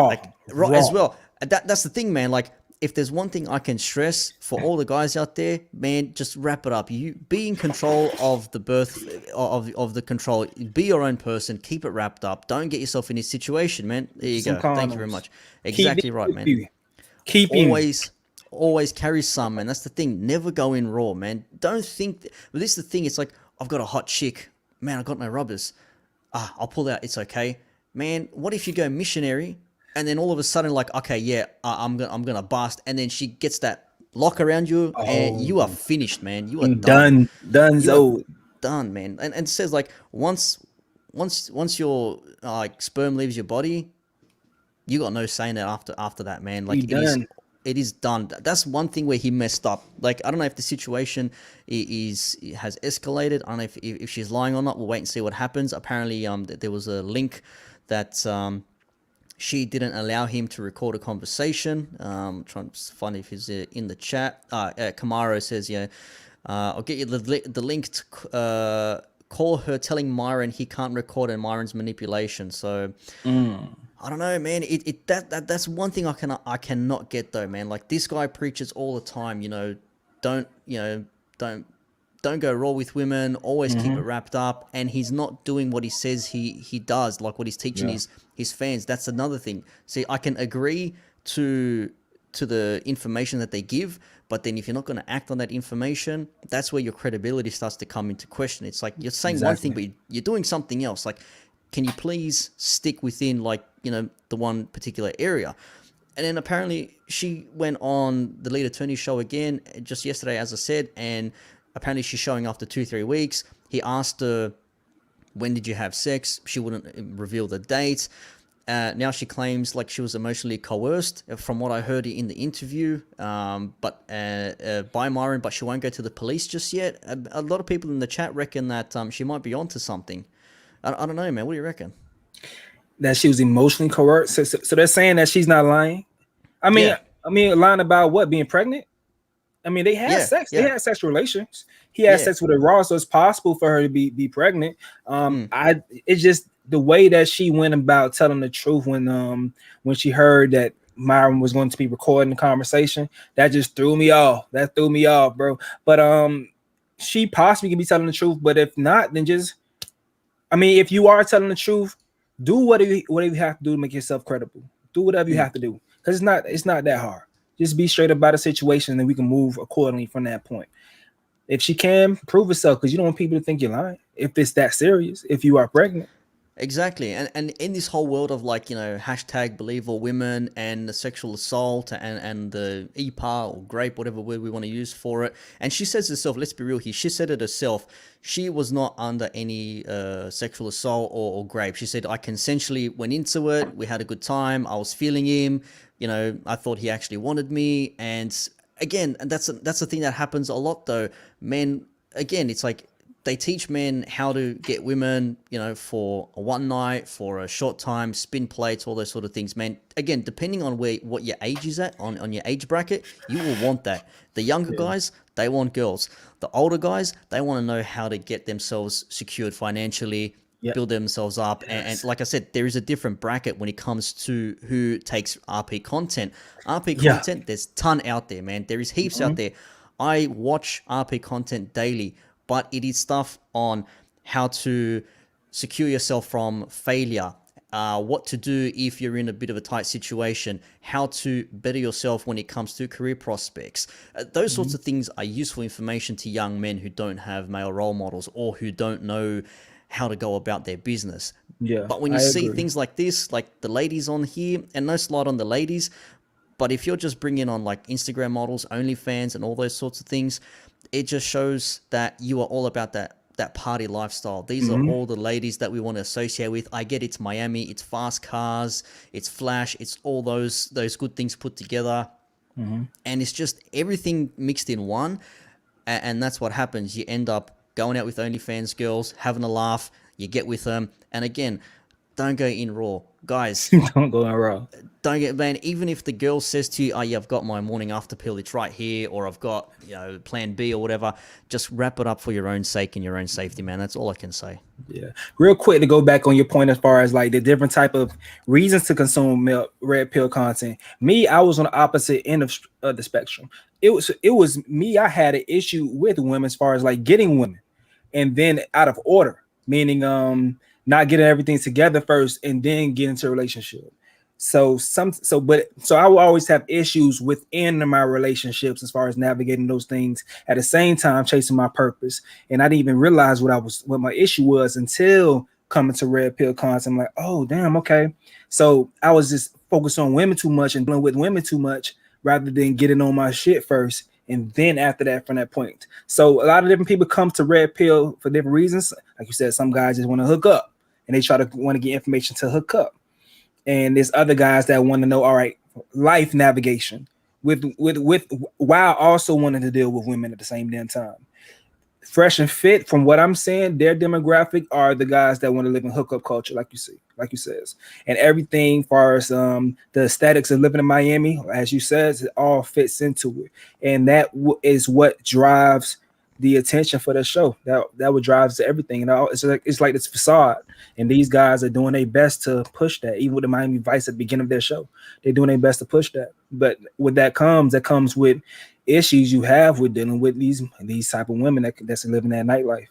As well. That's the thing, man. Like, if there's one thing I can stress for all the guys out there, man, just wrap it up. You be in control of the birth of the control. Be your own person. Keep it wrapped up. Don't get yourself in this situation, man. There you go. Thank you very much. Exactly right, man. Always carry some, man. That's the thing. Never go in raw, man. Don't think. But this is the thing. It's like, I've got a hot chick, man. I got no rubbers. I'll pull out. It's okay, man. What if you go missionary? And then all of a sudden, like, okay, yeah, I'm gonna bust, and then she gets that lock around you, and you are finished, man. You are done. Done, man. And it says, like, once your sperm leaves your body, you got no say in it after that, man. Like, it is done. That's one thing where he messed up. Like, I don't know if the situation has escalated. I don't know if she's lying or not. We'll wait and see what happens. Apparently, there was a link that she didn't allow him to record a conversation. Trying to find if he's in the chat. Camaro says, I'll get you the link to call her telling Myron he can't record, and Myron's manipulation. So I don't know, man. That's one thing I cannot get though, man. Like, this guy preaches all the time. Don't go raw with women. Always keep it wrapped up. And he's not doing what he says he does, like what he's teaching his fans. That's another thing. See, I can agree to the information that they give, but then if you're not going to act on that information, that's where your credibility starts to come into question. It's like, you're saying one thing, but you're doing something else. Like, can you please stick within, like, the one particular area? And then apparently she went on the lead attorney show again just yesterday, as I said, and apparently she's showing after 2-3 weeks. He asked her, when did you have sex? She wouldn't reveal the date. Now she claims like she was emotionally coerced, from what I heard in the interview, but by Myron, but she won't go to the police just yet. A lot of people in the chat reckon that she might be onto something. I don't know, man. What do you reckon? That she was emotionally coerced. So they're saying that she's not lying. I mean, lying about what? Being pregnant? I mean, they had sex. They had sexual relations. He had sex with her raw, so it's possible for her to be pregnant. It's just the way that she went about telling the truth when she heard that Myron was going to be recording the conversation. That just threw me off. That threw me off, bro. But she possibly can be telling the truth. But if not, then just, I mean, if you are telling the truth, do whatever you have to do to make yourself credible. Do whatever you have to do, because it's not that hard. Just be straight about a situation, and then we can move accordingly from that point. If she can, prove herself, because you don't want people to think you're lying. If it's that serious, if you are pregnant. Exactly. And in this whole world of, like, hashtag believe all women and the sexual assault and the EPA or grape, whatever word we want to use for it. And she says herself, let's be real here, she said it herself, she was not under any sexual assault or grape. She said, I consensually went into it. We had a good time. I was feeling him. I thought he actually wanted me. And again, that's the thing that happens a lot though. Men, again, it's like, they teach men how to get women, for a one night, for a short time, spin plates, all those sort of things, man. Again, depending on what your age is at, on your age bracket, you will want that. The younger guys, they want girls. The older guys, they want to know how to get themselves secured financially, build themselves up. And like I said, there is a different bracket when it comes to who takes RP content. RP content, there's a ton out there, man. There is heaps out there. I watch RP content daily, but it is stuff on how to secure yourself from failure, what to do if you're in a bit of a tight situation, how to better yourself when it comes to career prospects. Those sorts of things are useful information to young men who don't have male role models or who don't know how to go about their business. But when you see things like this, like the ladies on here, and no slight on the ladies, but if you're just bringing on like Instagram models, OnlyFans, and all those sorts of things, it just shows that you are all about that party lifestyle. These are all the ladies that we want to associate with. I get it's Miami, it's fast cars, it's flash, it's all those good things put together. And it's just everything mixed in one. And that's what happens. You end up going out with OnlyFans girls, having a laugh, you get with them, and again, don't go in raw, guys. Don't go in raw. Don't get, man, even if the girl says to you, oh yeah, I've got my morning after pill, it's right here, or I've got, plan B or whatever, just wrap it up for your own sake and your own safety, man. That's all I can say. Yeah. Real quick to go back on your point as far as like the different type of reasons to consume red pill content. Me, I was on the opposite end of the spectrum. It was me. I had an issue with women as far as like getting women, and then out of order, meaning not getting everything together first and then get into a relationship. So I will always have issues within my relationships as far as navigating those things at the same time chasing my purpose. And I didn't even realize what my issue was until coming to red pill content. I'm like, oh damn, okay. So I was just focused on women too much and dealing with women too much rather than getting on my shit first. And then after that, from that point. So a lot of different people come to red pill for different reasons. Like you said, some guys just want to hook up and they want to get information to hook up. And there's other guys that want to know, all right, life navigation with while also wanting to deal with women at the same damn time. Fresh and Fit, from what I'm saying, their demographic are the guys that want to live in hookup culture, like you says, and everything far as the aesthetics of living in Miami, as you says, it all fits into it, and that is what drives the attention for the show. That what drives everything, and it's like this facade, and these guys are doing their best to push that. Even with the Miami Vice at the beginning of their show, they're doing their best to push that. But with that comes with issues you have with dealing with these type of women that's living that nightlife.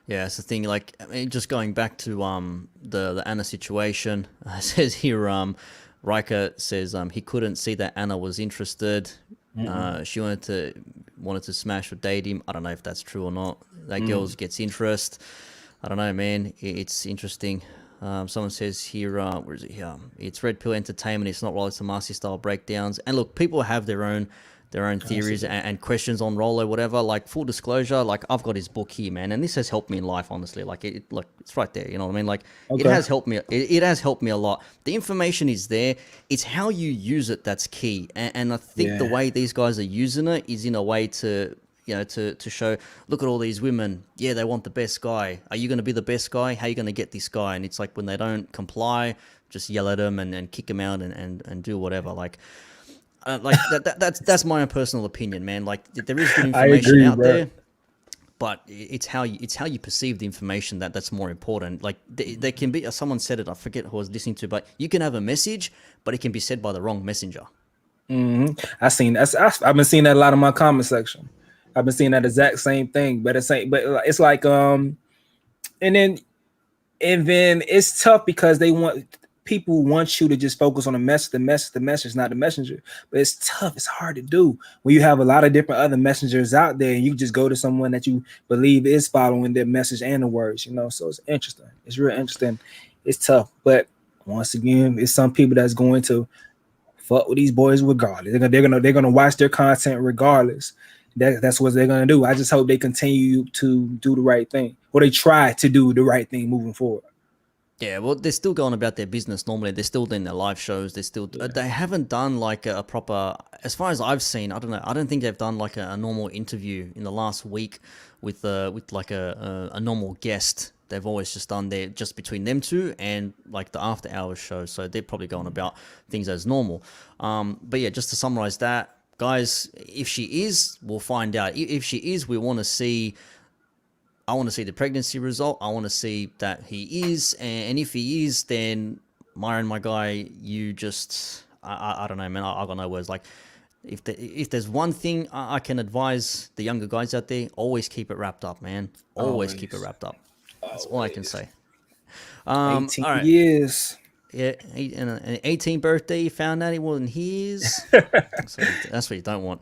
Yeah, it's the thing. Like, I mean, just going back to the Anna situation, it says here, Riker says he couldn't see that Anna was interested. She wanted to smash or date him. I don't know if that's true or not. That girl gets interest. I don't know, man. It's interesting. Someone says here, where is it here? It's Red Pill Entertainment. It's not Rollo Tomassi style breakdowns. And look, people have their own theories and questions on Rollo, whatever. Like, full disclosure, like, I've got his book here, man, and this has helped me in life, honestly. Like, it's right there. You know what I mean? Like, It has helped me. It has helped me a lot. The information is there. It's how you use it that's key. And I think the way these guys are using it is in a way to, to show, look at all these women. Yeah, they want the best guy. Are you going to be the best guy? How are you going to get this guy? And it's like, when they don't comply, just yell at them and kick them out and do whatever. Like that's my own personal opinion, man. Like, there is good information out there, but it's how you perceive the information that's more important. Like, there can be, someone said it, I forget who I was listening to, but you can have a message, but it can be said by the wrong messenger. I've been seeing that a lot in my comment section. I've been seeing that exact same thing, but it's like and then it's tough because people want you to just focus on the message, not the messenger. But it's tough. It's hard to do when you have a lot of different other messengers out there, and you just go to someone that you believe is following their message and the words, So it's interesting. It's real interesting. It's tough, but once again, it's some people that's going to fuck with these boys regardless. They're gonna watch their content regardless. That's what they're gonna do. I just hope they continue to do the right thing, or they try to do the right thing moving forward. Yeah, well, they're still going about their business normally. They're still doing their live shows. They haven't done like a proper, as far as I've seen, I don't know. I don't think they've done like a normal interview in the last week with like a normal guest. They've always just done just between them two and like the after hours show. So they're probably going about things as normal. But yeah, just to summarize that, guys, if she is, we'll find out. If she is, I want to see the pregnancy result. I want to see that he is. And if he is, then Myron, my guy, you just, I don't know, man. I got no words. Like, if there's one thing I can advise the younger guys out there, always keep it wrapped up, man. Always keep it wrapped up. That's all I can say. 18 all right. years. Yeah, and an 18th birthday, you found out it wasn't his. That's what you don't want.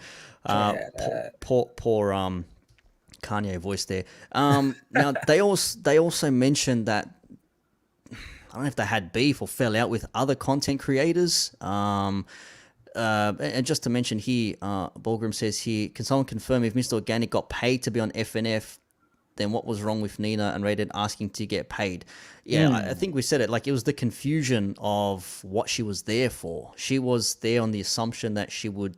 Poor Kanye voice there. Now they also mentioned that, I don't know if they had beef or fell out with other content creators. And just to mention here, Bulgram says here, can someone confirm if Mr. Organic got paid to be on FNF? Then what was wrong with Nina and Rated asking to get paid? Yeah, I think we said it. Like, it was the confusion of what she was there for. She was there on the assumption that she would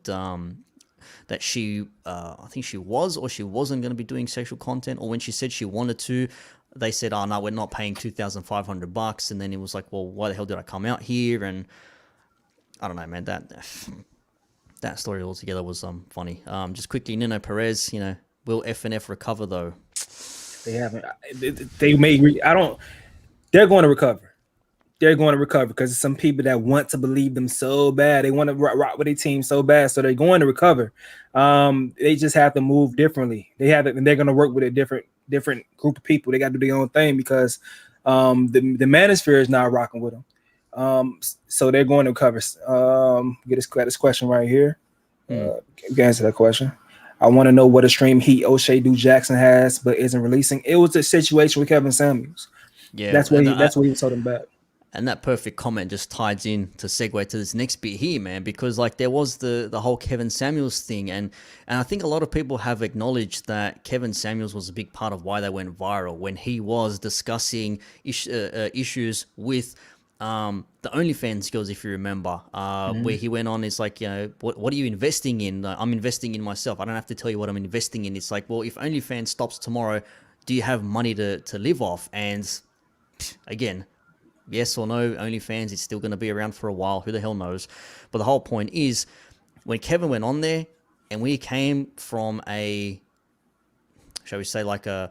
that she, I think she was or she wasn't going to be doing sexual content, or when she said she wanted to, they said, "Oh no, we're not paying $2,500." And then it was like, "Well, why the hell did I come out here?" And I don't know, man. That story altogether was funny. Just quickly, Nino Perez, will FNF recover though? They haven't. They may. I don't. They're going to recover. They're going to recover because there's some people that want to believe them so bad. They want to rock with their team so bad, so they're going to recover. They just have to move differently. They have it, and they're going to work with a different group of people. They got to do their own thing because the manosphere is not rocking with them. So they're going to recover. Get this question right here. You can answer that question. I want to know what extreme heat O'Shea Do Jackson has, but isn't releasing. It was a situation with Kevin Samuels. Yeah, that's what he was holding back. And that perfect comment just ties in to segue to this next bit here, man, because like there was the whole Kevin Samuels thing, and I think a lot of people have acknowledged that Kevin Samuels was a big part of why they went viral when he was discussing issues with the OnlyFans girls, if you remember, where he went on, it's like, what are you investing in? I'm investing in myself. I don't have to tell you what I'm investing in. It's like, well, if OnlyFans stops tomorrow, do you have money to live off? And again, yes or no, OnlyFans is still going to be around for a while. Who the hell knows? But the whole point is, when Kevin went on there, and we came from shall we say, like a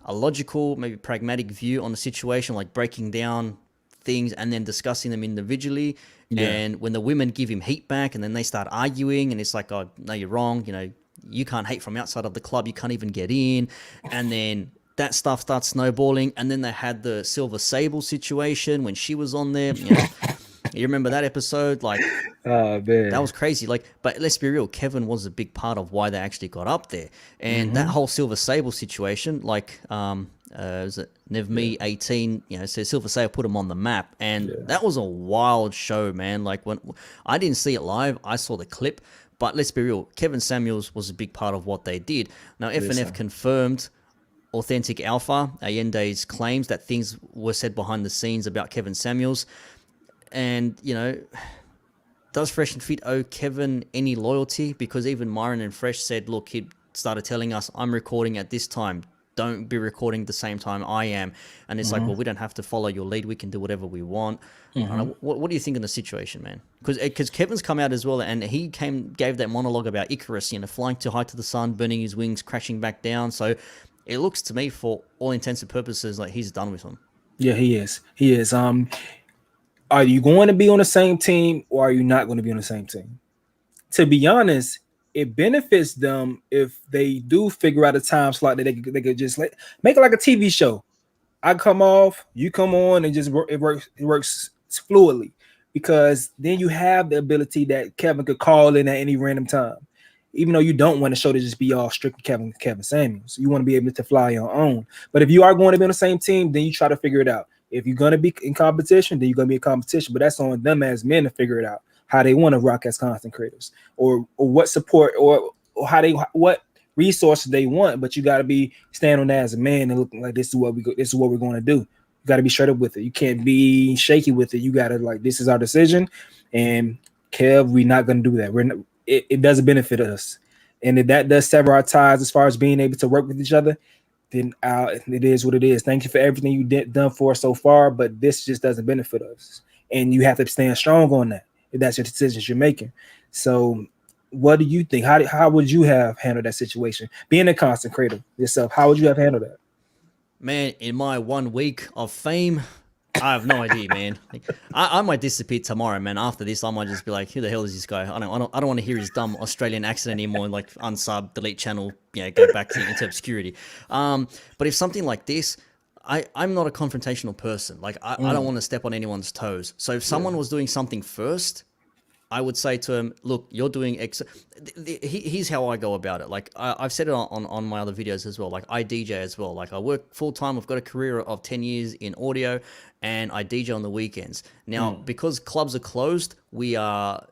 logical, maybe pragmatic view on the situation, like breaking down things and then discussing them individually. Yeah. And when the women give him heat back, and then they start arguing, and it's like, oh, no, you're wrong. You can't hate from outside of the club. You can't even get in. And then that stuff starts snowballing, and then they had the Silver Sable situation when she was on there. You remember that episode? Like, oh man, that was crazy. Like, but let's be real, Kevin was a big part of why they actually got up there. And that whole Silver Sable situation, like, was it Nevme 18? So Silver Sable put him on the map, and that was a wild show, man. Like, when I didn't see it live, I saw the clip. But let's be real, Kevin Samuels was a big part of what they did. Now, FNF confirmed Authentic Alpha, Ayindei's claims that things were said behind the scenes about Kevin Samuels. And, does Fresh and Fit owe Kevin any loyalty? Because even Myron and Fresh said, look, he started telling us, I'm recording at this time. Don't be recording the same time I am. And it's like, well, we don't have to follow your lead. We can do whatever we want. I don't know. What do you think in the situation, man? Because Kevin's come out as well, and he gave that monologue about Icarus, flying too high to the sun, burning his wings, crashing back down. So it looks to me, for all intents and purposes, like he's done with him. Yeah, he is. He is. Are you going to be on the same team, or are you not going to be on the same team? To be honest, it benefits them if they do figure out a time slot that they could just make it like a TV show. I come off, you come on, and just it works fluidly, because then you have the ability that Kevin could call in at any random time. Even though you don't want the show to just be all strict Kevin Samuels, you want to be able to fly your own. But if you are going to be on the same team, then you try to figure it out. If you're going to be in competition, then you're going to be in competition. But that's on them as men to figure it out, how they want to rock as content creators, or what support or what resources they want. But you got to be standing on that as a man and looking like this is what we're going to do. You got to be straight up with it. You can't be shaky with it. You got to this is our decision, and Kev, we're not going to do that. It doesn't benefit us, and if that does sever our ties as far as being able to work with each other, then it is what it is. Thank you for everything you done for us so far, but this just doesn't benefit us, and you have to stand strong on that if that's your decisions you're making. So, what do you think? How would you have handled that situation? Being a content creator yourself, how would you have handled that? Man, in my 1 week of fame, I have no idea, man. I might disappear tomorrow, man. After this, I might just be like, who the hell is this guy? I don't want to hear his dumb Australian accent anymore, and like unsub, delete channel, go back into obscurity. But if something like this, I'm not a confrontational person. Like I don't want to step on anyone's toes. So if someone was doing something first, I would say to him, look, you're doing X. Here's how I go about it. Like I've said it on my other videos as well. Like I DJ as well. Like I work full time. I've got a career of 10 years in audio, and I DJ on the weekends. Now, because clubs are closed, we are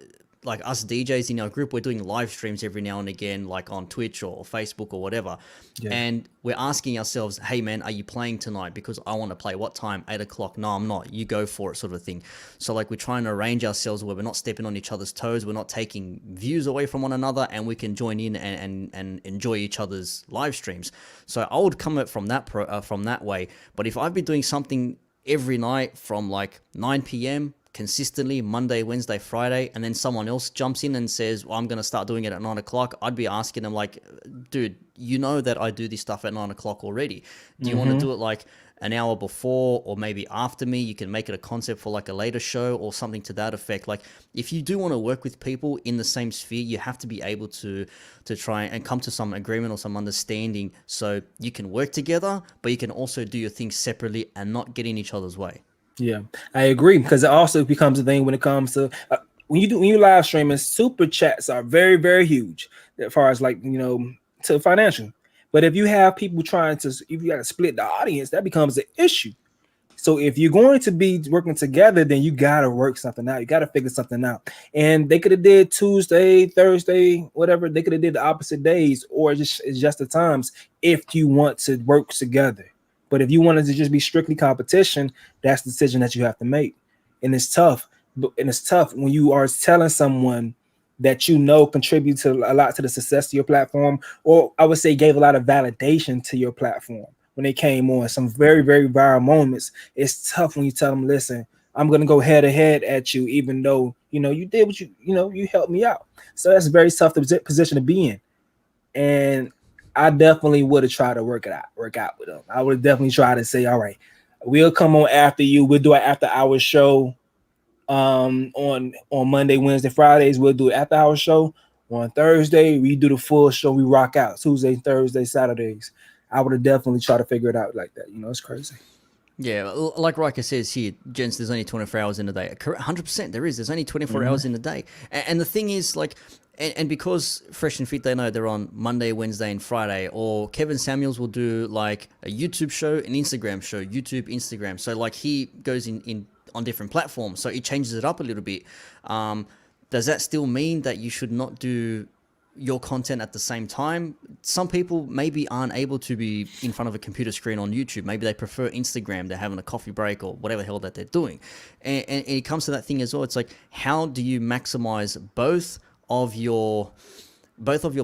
like us DJs in our group, we're doing live streams every now and again, like on Twitch or Facebook or whatever. Yeah. And we're asking ourselves, hey man, are you playing tonight? Because I want to play. What time? 8 o'clock. No, I'm not. You go for it, sort of thing. So like we're trying to arrange ourselves where we're not stepping on each other's toes. We're not taking views away from one another, and we can join in and enjoy each other's live streams. So I would come at from that way. But if I've been doing something every night from like 9 p.m. consistently, Monday, Wednesday, Friday, and then someone else jumps in and says, well, I'm going to start doing it at 9 o'clock, I'd be asking them like, dude, you know that I do this stuff at 9 o'clock already. Do you want to do it like an hour before or maybe after me? You can make it a concept for like a later show or something to that effect. Like if you do want to work with people in the same sphere, you have to be able to try and come to some agreement or some understanding so you can work together, but you can also do your things separately and not get in each other's way. Yeah, I agree, because it also becomes a thing when it comes to when you live streaming. Super chats are very, very huge as far as like, you know, to financial. But if you have people trying to, if you got to split the audience, that becomes an issue. So if you're going to be working together, then you got to work something out. You got to figure something out. And they could have did Tuesday, Thursday, whatever. They could have did the opposite days, or it's just the times if you want to work together. But if you wanted to just be strictly competition, that's the decision that you have to make. And it's tough. And it's tough when you are telling someone that you know contribute to a lot to the success of your platform, or I would say gave a lot of validation to your platform when they came on some very, very viral moments. It's tough when you tell them, listen, I'm going to go head to head at you, even though, you know, you did what you helped me out. So that's a very tough position to be in. And I definitely would have tried to work out with them. I would definitely try to say, all right, we'll come on after you. We'll do an after hour show on Monday, Wednesday, Fridays. We'll do an after hour show. On Thursday, we do the full show. We rock out Tuesday, Thursday, Saturdays. I would have definitely tried to figure it out like that. You know, it's crazy. Yeah, like Riker says here, gents, there's only 24 hours in a day. 100% there is. There's only 24 hours in a day. And the thing is, like, and because Fresh and Fit, they know they're on Monday, Wednesday, and Friday, or Kevin Samuels will do like a YouTube show, an Instagram show, YouTube, Instagram. So like he goes in on different platforms, so he changes it up a little bit. Does that still mean that you should not do your content at the same time? Some people maybe aren't able to be in front of a computer screen on YouTube. Maybe they prefer Instagram. They're having a coffee break or whatever the hell that they're doing. And it comes to that thing as well. It's like, how do you maximize both of your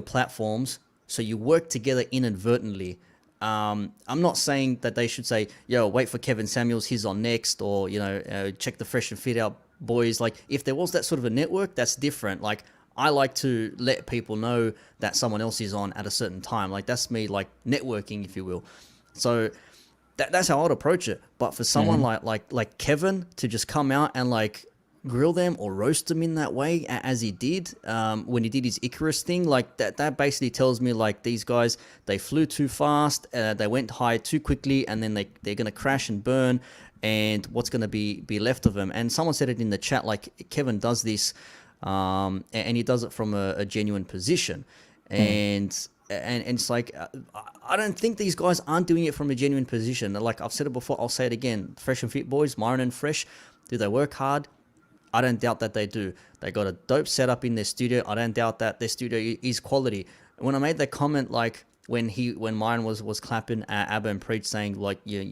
platforms so you work together inadvertently? I'm not saying that they should say, yo, wait for Kevin Samuels, he's on next, or, you know, check the Fresh and Fit out boys. Like, if there was that sort of a network, that's different. Like, I like to let people know that someone else is on at a certain time. Like, that's me, like, networking, if you will. So that's how I would approach it. But for someone like Kevin to just come out and, like, grill them or roast them in that way, as he did when he did his Icarus thing, like that basically tells me, like, these guys, they flew too fast, they went high too quickly, and then they're going to crash and burn, and what's going to be left of them. And someone said it in the chat, like, Kevin does this and he does it from a genuine position, and it's like, I don't think these guys aren't doing it from a genuine position. Like I've said it before, I'll say it again. Fresh and Fit boys, Myron and Fresh, do they work hard? I don't doubt that they do. They got a dope setup in their studio. I don't doubt that their studio is quality. When I made that comment, like when Myron was clapping at Abba and Preach, saying like, you're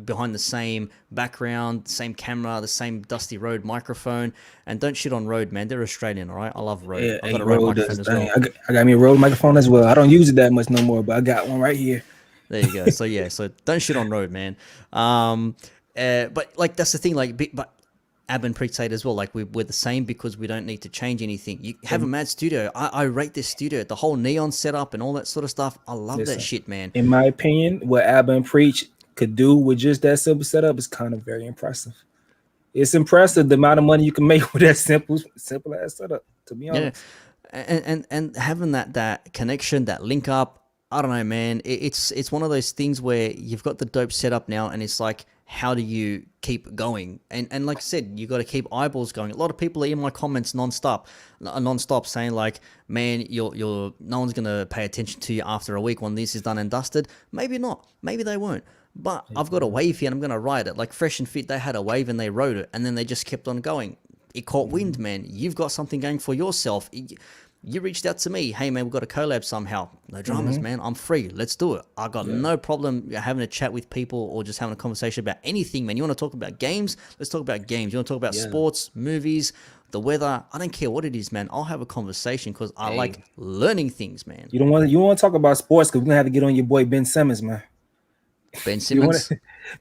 behind the same background, same camera, the same dusty Rode microphone, and don't shit on Rode, man. They're Australian, all right? I love Rode. Yeah, I've got a Rode microphone as well. I got me a Rode microphone as well. I don't use it that much no more, but I got one right here. There you go. So yeah, so don't shit on Rode, man. But like that's the thing, like, but Ab and Preach say it as well, like we're the same because we don't need to change anything. You have a mad studio. I rate this studio, the whole neon setup and all that sort of stuff. I love that shit, man. In my opinion, what Ab and Preach could do with just that simple setup is kind of very impressive. It's impressive the amount of money you can make with that simple ass setup, to be honest. Yeah. And having that connection, that link up, I don't know, man. It's one of those things where you've got the dope setup now, and it's like, how do you keep going? And like I said, you got to keep eyeballs going. A lot of people are in my comments nonstop saying like, man, you're no one's gonna pay attention to you after a week when this is done and dusted. Maybe not. Maybe they won't. But I've got a wave here and I'm gonna ride it. Like Fresh and Fit, they had a wave and they rode it, and then they just kept on going. it caught wind, man. You've got something going for yourself. You reached out to me. Hey, man, we've got a collab somehow. No dramas, man. I'm free. Let's do it. I got no problem having a chat with people or just having a conversation about anything, man. You want to talk about games? Let's talk about games. You want to talk about sports, movies, the weather? I don't care what it is, man. I'll have a conversation because I like learning things, man. You want to talk about sports because we're going to have to get on your boy Ben Simmons, man. Ben Simmons?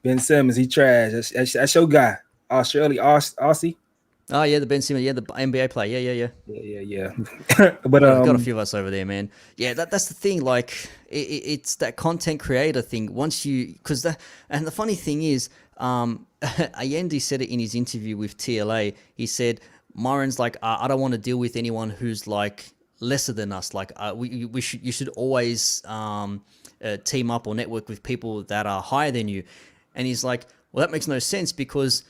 Ben Simmons, he trash. That's your guy. Aussie. Oh, yeah, the Ben Simmons. Yeah, the NBA player. Yeah. But We've got a few of us over there, man. Yeah, that's the thing. Like, it's that content creator thing. Once you, and the funny thing is, Ayindei said it in his interview with TLA. He said, Myron's like, I don't want to deal with anyone who's like lesser than us. Like, you should always team up or network with people that are higher than you. And he's like, well, that makes no sense because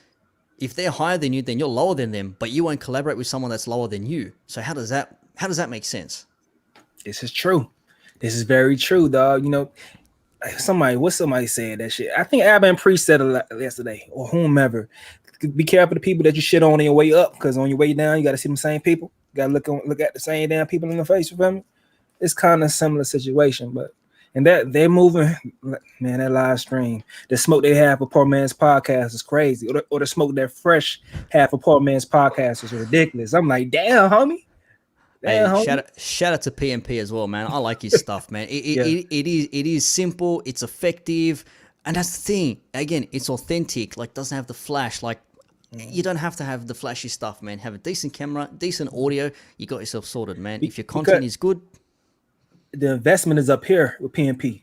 if they're higher than you, then you're lower than them, but you won't collaborate with someone that's lower than you. So how does that make sense? This is true. This is very true, dog. You know, somebody said that shit. I think Abba and Priest said it yesterday, or whomever. Be careful the people that you shit on your way up, because on your way down, you got to see them same people. You got to look at the same damn people in the face. You feel me? It's kind of a similar situation, but. And that they're moving, man, that live stream. The smoke they have for Poor Man's Podcast is crazy. Or the smoke that Fresh have for Poor Man's Podcast is ridiculous. I'm like, damn, homie. Shout out to PMP as well, man. I like his stuff, man. It is simple, it's effective, and that's the thing. Again, it's authentic, like doesn't have the flash. Like you don't have to have the flashy stuff, man. Have a decent camera, decent audio, you got yourself sorted, man. If your content is good. The investment is up here with PNP.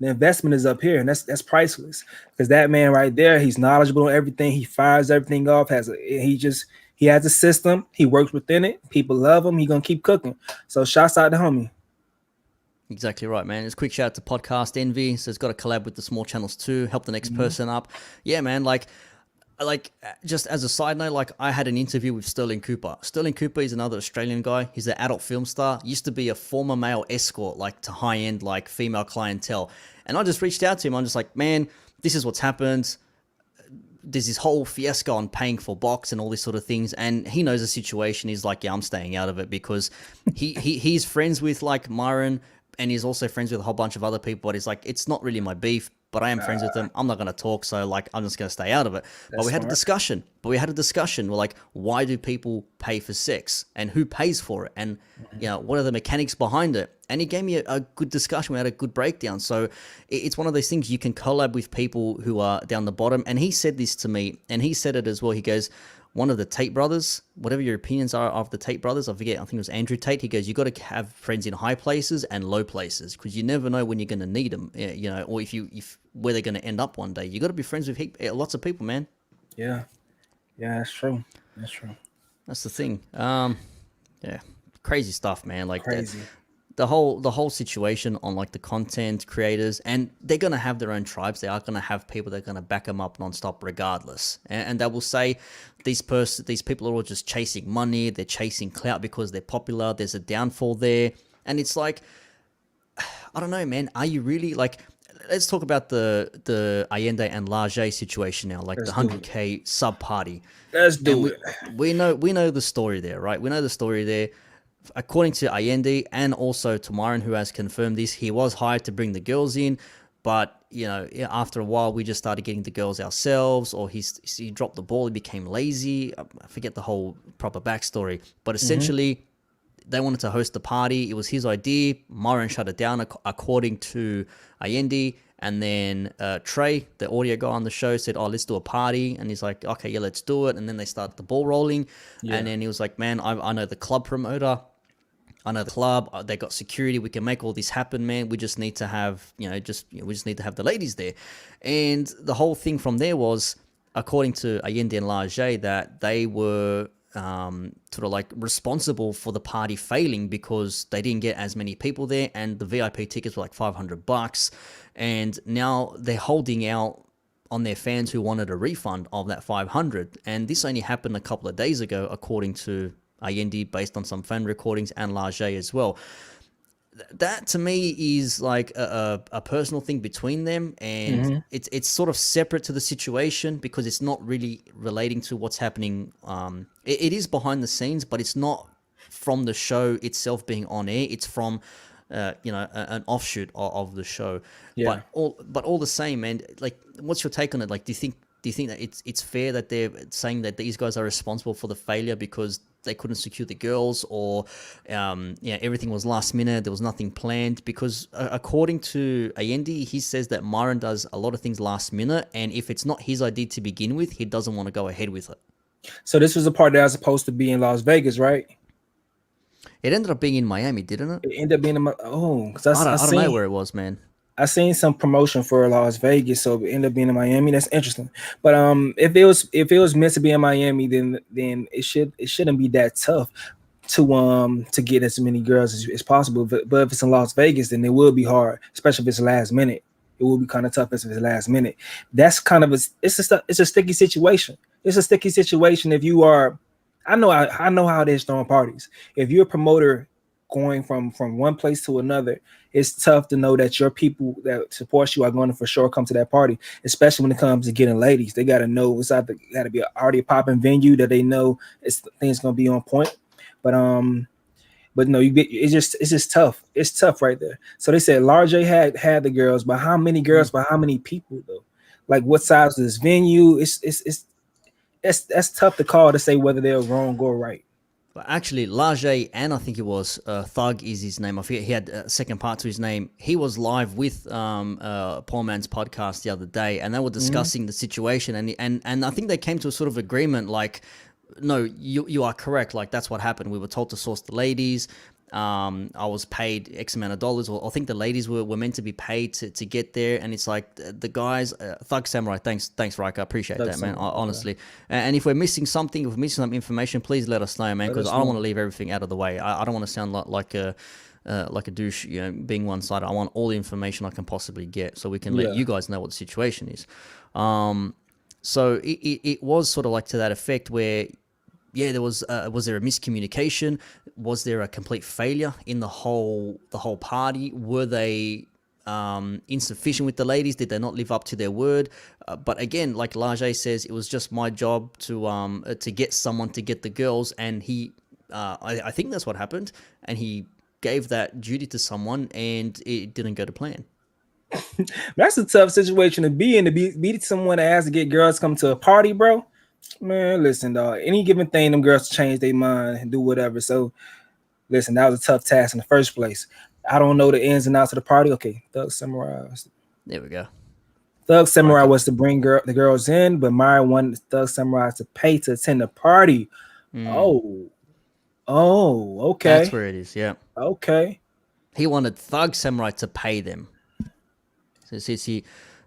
The investment is up here, and that's priceless. Because that man right there, he's knowledgeable on everything. He fires everything off. He has a system. He works within it. People love him. He gonna keep cooking. So shouts out to homie. Exactly right, man. Just a quick shout out to Podcast Envy. So it's got a collab with the small channels too. Help the next person up. Yeah, man. Like just as a side note, like I had an interview with Sterling Cooper. Sterling Cooper is another Australian guy. He's an adult film star. Used to be a former male escort, like to high-end, like female clientele. And I just reached out to him. I'm just like, man, this is what's happened. There's this whole fiasco on paying for box and all these sort of things. And he knows the situation. He's like, yeah, I'm staying out of it because he's friends with like Myron and he's also friends with a whole bunch of other people. But he's like, it's not really my beef. But I am friends with them. I'm not going to talk, so like I'm just going to stay out of it. But we had a discussion. We're like, why do people pay for sex, and who pays for it, and you know what are the mechanics behind it? And he gave me a good discussion. We had a good breakdown. So it's one of those things you can collab with people who are down the bottom. And he said this to me, and he said it as well. He goes, one of the Tate brothers, whatever your opinions are of the Tate brothers, I forget, I think it was Andrew Tate. He goes, you got to have friends in high places and low places because you never know when you're going to need them, you know, or if where they're going to end up one day. You got to be friends with lots of people, man. Yeah, that's true. That's the thing. Yeah, crazy stuff, man. Like crazy. The whole situation on like the content creators, and they're going to have their own tribes. They are going to have people that are going to back them up nonstop regardless. And they will say these people are all just chasing money. They're chasing clout because they're popular. There's a downfall there. And it's like, I don't know, man. Are you really like, let's talk about the Ayindei and Large situation now, like the 100K sub party. Let's do it. We know the story there, right? We know the story there. According to Ayindei and also to Myron, who has confirmed this, he was hired to bring the girls in, but you know, after a while, we just started getting the girls ourselves, or he dropped the ball, he became lazy. I forget the whole proper backstory, but essentially, they wanted to host the party. It was his idea. Myron shut it down, according to Ayindei. And then Trey, the audio guy on the show, said, oh, let's do a party. And he's like, okay, yeah, let's do it. And then they started the ball rolling. Yeah. And then he was like, man, I know the club promoter. I know the club. They got security. We can make all this happen, man. We just need to have, we just need to have the ladies there. And the whole thing from there was, according to Ayindei and Large, that they were sort of like responsible for the party failing because they didn't get as many people there, and the VIP tickets were like $500, and now they're holding out on their fans who wanted a refund of that 500. And this only happened a couple of days ago, according to Ayindei, based on some fan recordings, and Large as well. that to me is like a personal thing between them, and it's sort of separate to the situation because it's not really relating to what's happening. It is behind the scenes, but it's not from the show itself being on air. It's from an offshoot of the show. Yeah. But all the same, man. Like, what's your take on it? Like, do you think that it's fair that they're saying that these guys are responsible for the failure because they couldn't secure the girls, or everything was last minute, there was nothing planned? Because according to Ayindei, he says that Myron does a lot of things last minute, and if it's not his idea to begin with, he doesn't want to go ahead with it. So this was a part that was supposed to be in Las Vegas, right? It ended up being in Miami, didn't it? It ended up being in because I don't know where it was, man. I seen some promotion for Las Vegas, so it ended up being in Miami. That's interesting. But if it was meant to be in Miami, then it shouldn't be that tough to get as many girls as possible. But if it's in Las Vegas, then it will be hard, especially if it's last minute. It will be kind of tough if it's last minute. That's kind of it's a sticky situation. It's a sticky situation if you are. I know how it is throwing parties. If you're a promoter going from one place to another, it's tough to know that your people that support you are going to for sure come to that party, especially when it comes to getting ladies. They got to know it's got to be already a popping venue that they know things going to be on point. But no, it's just tough. It's tough right there. So they said Large had the girls, but how many girls? But how many people though? Like, what size is this venue? That's tough to call to say whether they're wrong or right. But actually, Large, and I think it was Thug is his name. I forget. He had a second part to his name. He was live with Poor Man's podcast the other day, and they were discussing the situation. And I think they came to a sort of agreement. Like, no, you are correct. Like, that's what happened. We were told to source the ladies. I was paid X amount of dollars, or I think the ladies were meant to be paid to get there, and it's like the guys, Thug Samurai, thanks Riker, I appreciate that, man, honestly. And if we're missing something, if we're missing some information, please let us know, man, because I don't want to leave everything out of the way. I don't want to sound like a douche, being one-sided. I want all the information I can possibly get so we can let you guys know what the situation is. So it was sort of like to that effect where, there was there a miscommunication? Was there a complete failure in the whole party? Were they insufficient with the ladies? Did they not live up to their word? But again, like Large says, it was just my job to get someone to get the girls, and he, I think that's what happened, and he gave that duty to someone, and it didn't go to plan. That's a tough situation to be in, to be someone that has to get girls come to a party, bro. Man, listen, dog. Any given thing, them girls change their mind and do whatever. So, listen, that was a tough task in the first place. I don't know the ins and outs of the party. Okay, Thug Samurai. There we go. Thug Samurai was to bring the girls in, but Myron wanted Thug Samurai to pay to attend the party. Oh, okay. That's where it is. Yeah. Okay. He wanted Thug Samurai to pay them. So see,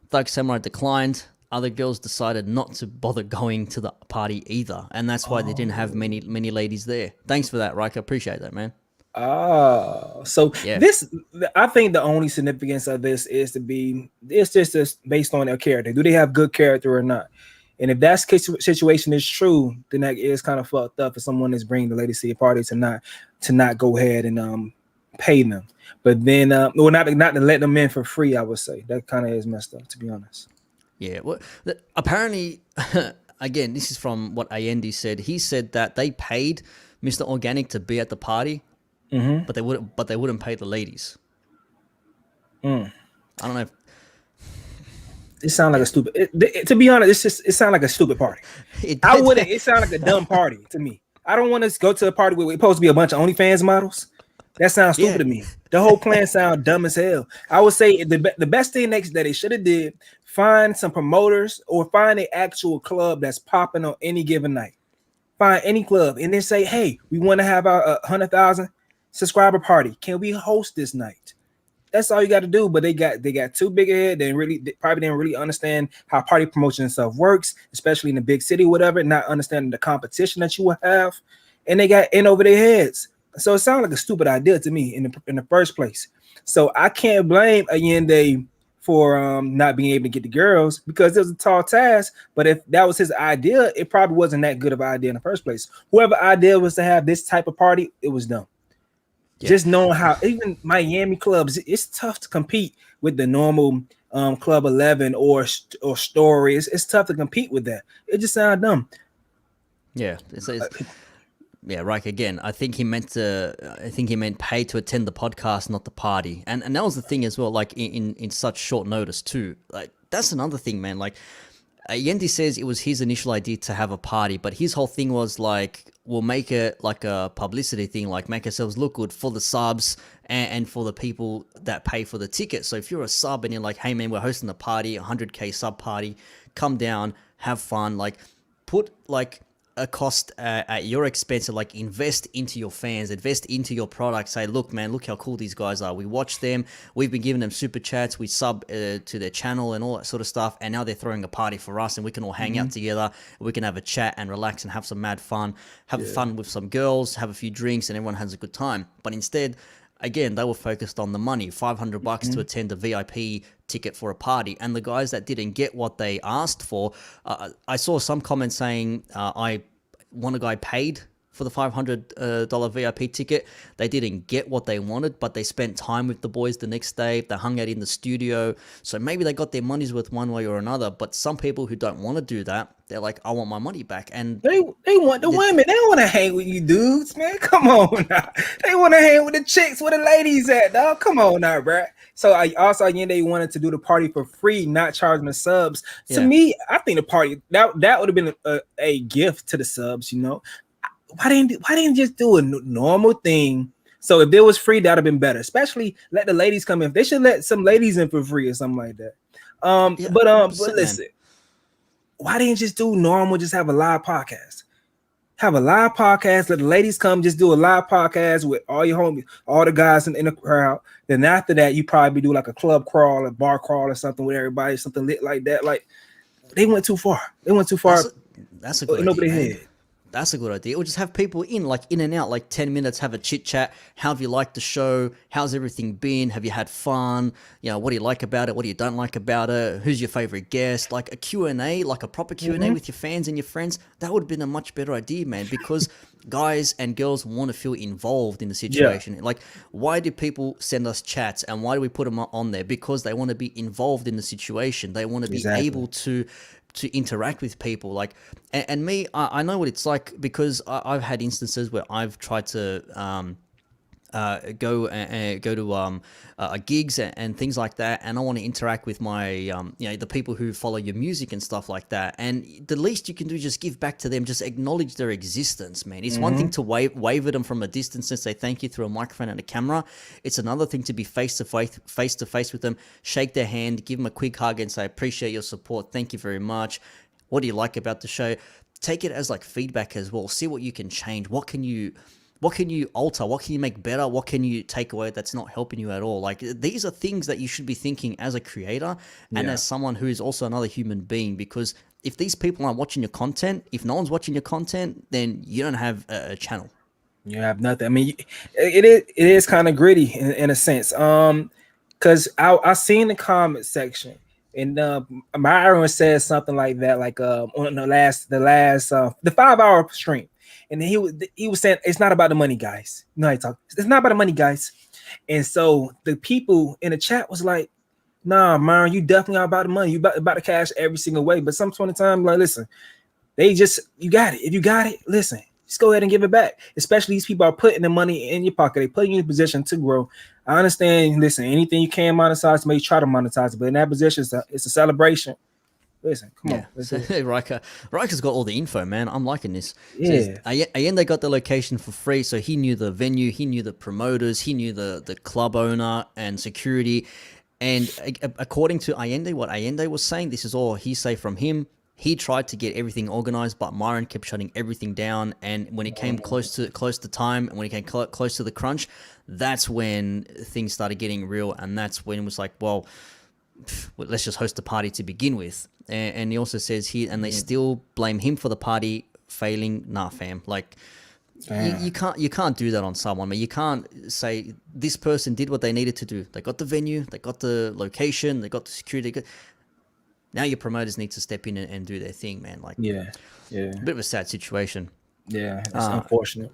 Thug Samurai declined. Other girls decided not to bother going to the party either, and that's why they didn't have many ladies there. Thanks for that, Riker. Appreciate that, man. So this, I think the only significance of this is it's just based on their character. Do they have good character or not? And if that situation is true, then that is kind of fucked up if someone is bringing the ladies to a party to not go ahead and pay them. But then, not to let them in for free, I would say that kind of is messed up, to be honest. Yeah, well, apparently, again, this is from what Ayindei said. He said that they paid Mr. Organic to be at the party, but they wouldn't pay the ladies. I don't know. It sounds like a stupid. To be honest, it sounds like a stupid party. It sounds like a dumb party to me. I don't want to go to a party where we're supposed to be a bunch of OnlyFans models. That sounds stupid to me. The whole plan sounds dumb as hell. I would say the best thing that they should have did, find some promoters or find an actual club that's popping on any given night. Find any club and then say, hey, we want to have our 100,000 subscriber party. Can we host this night? That's all you got to do. But they got too big ahead. They probably didn't really understand how party promotion and stuff works, especially in the big city, whatever, not understanding the competition that you will have. And they got in over their heads. So it sounds like a stupid idea to me in the first place. So I can't blame Ayindei for not being able to get the girls because it was a tall task. But if that was his idea, it probably wasn't that good of an idea in the first place. Whoever idea was to have this type of party, it was dumb. Just knowing how even Miami clubs, it's tough to compete with the normal Club 11 or Story. It's tough to compete with that. It just sounds dumb. Yeah, yeah, right. Again, I think he meant pay to attend the podcast, not the party. And that was the thing as well. Like in such short notice too. Like that's another thing, man. Like Ayindei says it was his initial idea to have a party, but his whole thing was like, we'll make it like a publicity thing, like make ourselves look good for the subs and for the people that pay for the ticket. So if you're a sub and you're like, hey man, we're hosting a party, 100K sub party, come down, have fun, like put like a cost at your expense, like invest into your fans, invest into your product. Say, look, man, look how cool these guys are. We watch them. We've been giving them super chats. We sub to their channel and all that sort of stuff. And now they're throwing a party for us, and we can all hang out together. We can have a chat and relax and have some mad fun. Have fun with some girls. Have a few drinks, and everyone has a good time. But instead, again, they were focused on the money, $500 to attend a VIP ticket for a party. And the guys that didn't get what they asked for, I saw some comments saying, one guy paid for the $500 VIP ticket. They didn't get what they wanted, but they spent time with the boys the next day. They hung out in the studio. So maybe they got their money's worth one way or another. But some people who don't want to do that, they're like, I want my money back. And they want the women. They don't want to hang with you dudes, man. Come on now. They want to hang with the chicks, where the ladies at, dog. Come on now, bro. So Ayindei wanted to do the party for free, not charging the subs. To me, I think the party that would have been a gift to the subs, you know. Why didn't just do a normal thing? So if it was free, that'd have been better. Especially let the ladies come in. They should let some ladies in for free or something like that. But listen, why didn't you just do normal? Just have a live podcast. Have a live podcast. Let the ladies come. Just do a live podcast with all your homies, all the guys in the crowd. Then after that, you probably do like a club crawl, a bar crawl, or something with everybody, something lit like that. Like they went too far. They went too far. That's a good idea, man. That's a good idea. Or just have people in and out, like 10 minutes, have a chit chat. How have you liked the show? How's everything been? Have you had fun? You know, what do you like about it? What do you don't like about it? Who's your favorite guest? Like a Q&A, like a proper Q&A with your fans and your friends. That would have been a much better idea, man, because guys and girls want to feel involved in the situation. Like, why do people send us chats and why do we put them on there? Because they want to be involved in the situation. They want to be able to interact with people. Like, and me, I know what it's like, because I've had instances where I've tried to go to gigs and things like that, and I want to interact with my the people who follow your music and stuff like that, and the least you can do is just give back to them, just acknowledge their existence, man. It's one thing to wave at them from a distance and say thank you through a microphone and a camera. It's another thing to be face to face with them, shake their hand, give them a quick hug and say appreciate your support, thank you very much, what do you like about the show. Take it as like feedback as well. See what you can change. What can you alter? What can you make better? What can you take away that's not helping you at all? Like, these are things that you should be thinking as a creator and as someone who is also another human being, because if these people aren't watching your content, if no one's watching your content, then you don't have a channel. You have nothing. I mean, it is kind of gritty in a sense. Because I seen the comment section, and Myron said something like that, like on the 5-hour stream. And then he was saying it's not about the money, guys. You know how he talk. It's not about the money, guys. And so the people in the chat was like, nah, Myron, you definitely are about the money. You about the cash every single way. But some point in time, like, listen, you got it. If you got it, listen, just go ahead and give it back. Especially these people are putting the money in your pocket. They put you in a position to grow. I understand, listen, anything you can monetize, maybe try to monetize it. But in that position, it's a celebration. Listen, come on. Riker's got all the info, man. I'm liking this. Yeah. Ayindei got the location for free, so he knew the venue, he knew the promoters, he knew the club owner and security. And according to Ayindei, what Ayindei was saying, this is all hearsay from him. He tried to get everything organized, but Myron kept shutting everything down. And when it came close to time, and when it came close to the crunch, that's when things started getting real. And that's when it was like, well, let's just host a party to begin with. And he also says here, and they still blame him for the party failing. Nah, fam. Like, you can't do that on someone, man. You can't say this person did what they needed to do. They got the venue, they got the location, they got the security. Now your promoters need to step in and do their thing, man. Like, yeah, a bit of a sad situation. Yeah, it's unfortunate.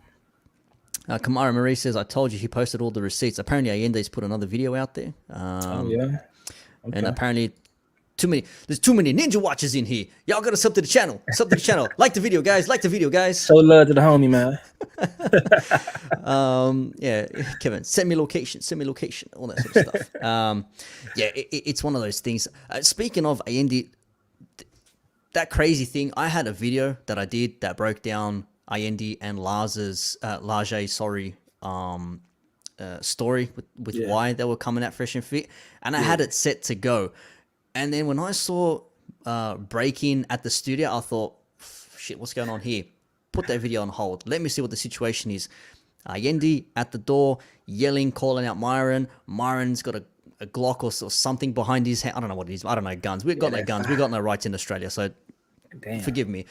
Kamara Marie says, I told you he posted all the receipts. Apparently, Ayindei's put another video out there. Oh yeah. Okay. And apparently, there's too many ninja watchers in here. Y'all gotta sub to the channel. Sub to the channel. Like the video, guys. Like the video, guys. Show love to the homie, man. Yeah, Kevin, send me location, all that sort of stuff. Yeah, it's one of those things. Speaking of Ayindei, that crazy thing, I had a video that I did that broke down Ayindei and Laj's story with why they were coming at Fresh and Fit, and I had it set to go. And then when I saw break-in at the studio, I thought, shit, what's going on here? Put that video on hold. Let me see what the situation is. Ayindei at the door, yelling, calling out Myron. Myron's got a Glock or something behind his head. I don't know what it is. I don't know guns. We've got no guns. We've got no rights in Australia, so forgive me.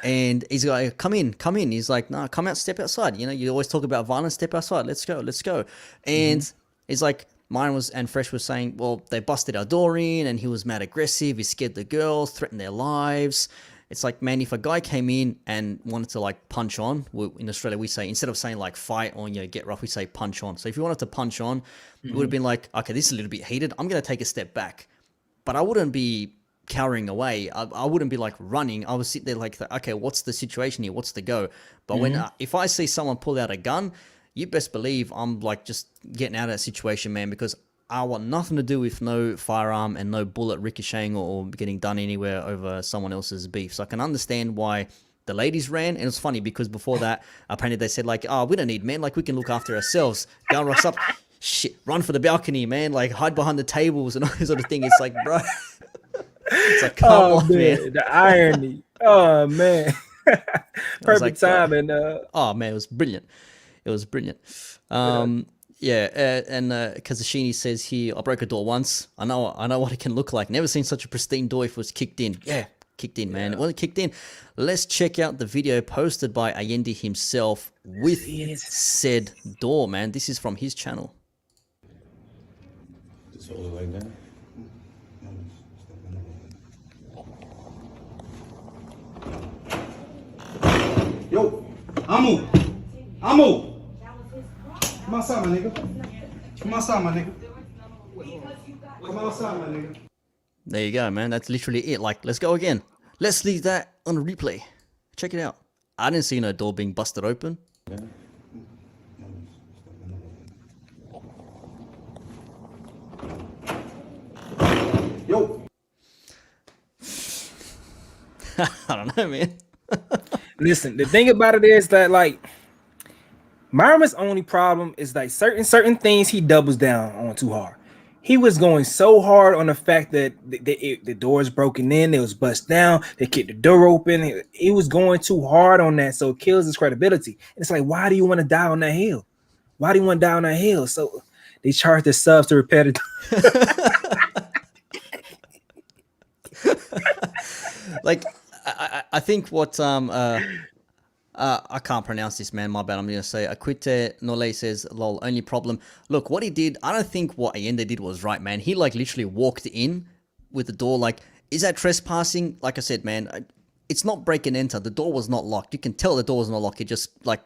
And he's like, come in. He's like, no, come out, step outside. You know, you always talk about violence, step outside. Let's go. And he's like, Myron and Fresh was saying, well, they busted our door in and he was mad aggressive. He scared the girls, threatened their lives. It's like, man, if a guy came in and wanted to like punch on, in Australia, we say, instead of saying like fight or, get rough, we say punch on. So if you wanted to punch on, it would have been like, okay, this is a little bit heated. I'm going to take a step back. But I wouldn't be cowering away. I wouldn't be like running. I would sit there like, okay, what's the situation here? What's the go? But if I see someone pull out a gun, you best believe I'm like just getting out of that situation, man, because I want nothing to do with no firearm and no bullet ricocheting or getting done anywhere over someone else's beef. So I can understand why the ladies ran. And it was funny because before that, apparently they said like, oh, we don't need men. Like we can look after ourselves. Gun rocks up. Shit, run for the balcony, man. Like hide behind the tables and all this sort of thing. It's like, bro. It's like, come on, man. The irony. Oh, man. Perfect like, timing. Oh, man, it was brilliant. It was brilliant. And Kazashini says here, I broke a door once. I know what it can look like. Never seen such a pristine door if it was kicked in. Yeah, kicked in, man. It wasn't kicked in. Let's check out the video posted by Ayindei himself with said door, man. This is from his channel. Just hold it like that. Yo, Amu. Come outside, my nigga. Come outside, my nigga. There you go, man. That's literally it. Like, let's go again. Let's leave that on a replay. Check it out. I didn't see no door being busted open. Yo. I don't know, man. Listen, the thing about it is that like Myron's only problem is like certain things he doubles down on too hard. He was going so hard on the fact that the door is broken in, it was bust down, they kicked the door open. He was going too hard on that, so it kills his credibility. And it's like, why do you want to die on that hill? Why do you want to die on that hill? So they charge the subs to repair the Like, I think what I can't pronounce this, man. My bad. I'm going to say Aquite Nole says, lol, only problem. Look, what he did, I don't think what Ayindei did was right, man. He like literally walked in with the door. Like, is that trespassing? Like I said, man, it's not break and enter. The door was not locked. You can tell the door was not locked. It just like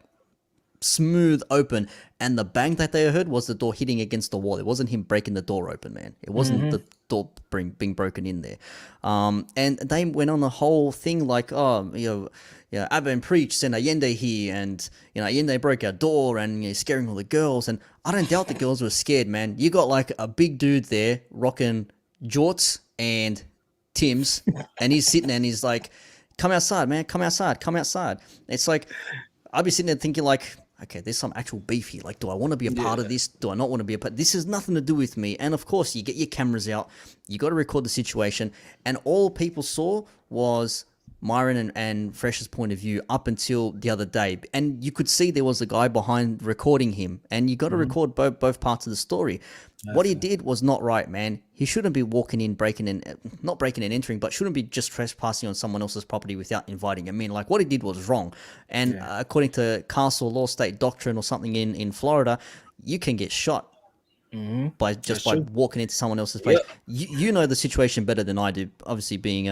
smooth open. And the bang that they heard was the door hitting against the wall. It wasn't him breaking the door open, man. It wasn't the door being broken in there. And they went on the whole thing like, oh, Abba and Preach sent Ayindei here, and Ayindei broke our door and scaring all the girls. And I don't doubt the girls were scared, man. You got like a big dude there rocking jorts and Tims, and he's sitting there and he's like, come outside, man, come outside. It's like, I'd be sitting there thinking like, okay, there's some actual beef here. Like, do I want to be a part of this? Do I not want to be a part? This has nothing to do with me. And of course, you get your cameras out. You got to record the situation. And all people saw was Myron and Fresh's point of view up until the other day. And you could see there was a guy behind recording him. And you got to record both parts of the story. What he did was not right, man. He shouldn't be walking in, not breaking and entering, but shouldn't be just trespassing on someone else's property without inviting him in. Like, what he did was wrong. And according to castle law, state doctrine or something in Florida, you can get shot by walking into someone else's place. You know the situation better than I do, obviously being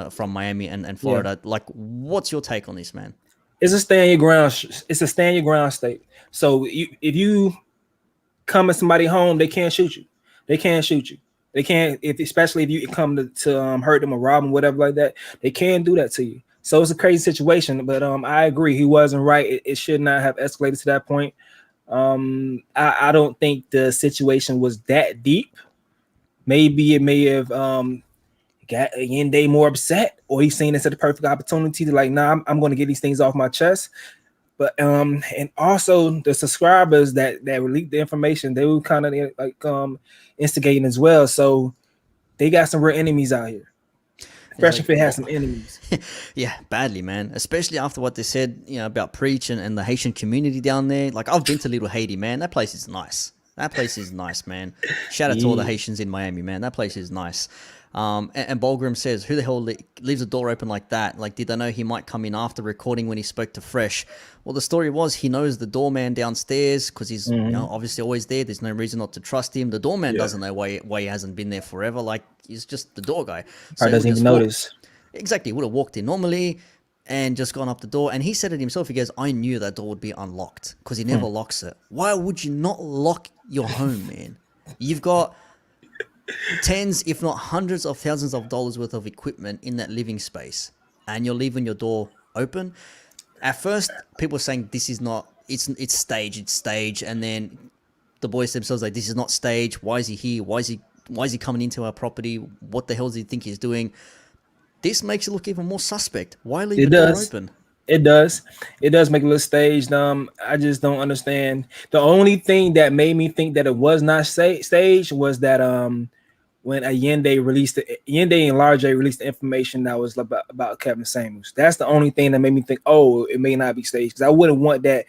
from Miami and Florida. Like, what's your take on this, man? It's a stand your ground. It's a stand your ground state. So if you come in somebody's home, they can't shoot you. They can't shoot you. They can't, especially if you come to hurt them or rob them, whatever like that. They can't do that to you. So it's a crazy situation. But I agree, he wasn't right. It should not have escalated to that point. I don't think the situation was that deep. Maybe it may have got Ayindei more upset, or he's seen this as a perfect opportunity to like, nah, I'm going to get these things off my chest. But and also the subscribers that released the information, they were kind of like instigating as well. So they got some real enemies out here. FreshandFit has some enemies. Yeah, badly, man. Especially after what they said, about Preach and the Haitian community down there. Like, I've been to Little Haiti, man. That place is nice. That place is nice, man. Shout out to all the Haitians in Miami, man. That place is nice. And Bolgrim says, who the hell leaves the door open like that? Like, did they know he might come in after recording when he spoke to Fresh? Well, the story was he knows the doorman downstairs because he's obviously always there. There's no reason not to trust him. The doorman doesn't know why he hasn't been there forever. Like, he's just the door guy. So doesn't even notice. Exactly. He would have walked in normally and just gone up the door. And he said it himself. He goes, I knew that door would be unlocked because he never locks it. Why would you not lock your home, man? You've got tens, if not hundreds of thousands of dollars worth of equipment in that living space, and you're leaving your door open. At first, people were saying this is not, it's stage, and then the boys themselves like, this is not stage. Why is he here? Why is he coming into our property? What the hell does he think he's doing? This makes it look even more suspect. Why leave the door open? It does make it look staged. I just don't understand. The only thing that made me think that it was not staged was that when Ayindei and Large released the information that was about Kevin Samuels. That's the only thing that made me think, oh, it may not be staged, because I wouldn't want that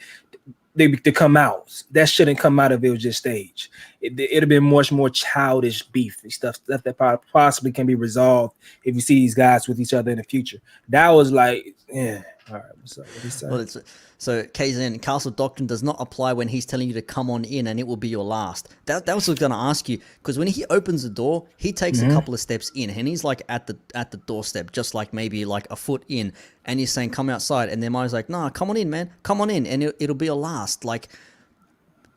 to come out. That shouldn't come out if it was just staged. It'd have been much more childish beef and stuff that possibly can be resolved if you see these guys with each other in the future. That was like, yeah. All right, what's up? Well, so KZN, Castle Doctrine does not apply when he's telling you to come on in and it will be your last. That was what I was going to ask you, because when he opens the door, he takes a couple of steps in and he's like at the doorstep, just like maybe like a foot in, and he's saying come outside, and then Myron's like, nah, come on in, man, come on in, and it'll be your last. Like,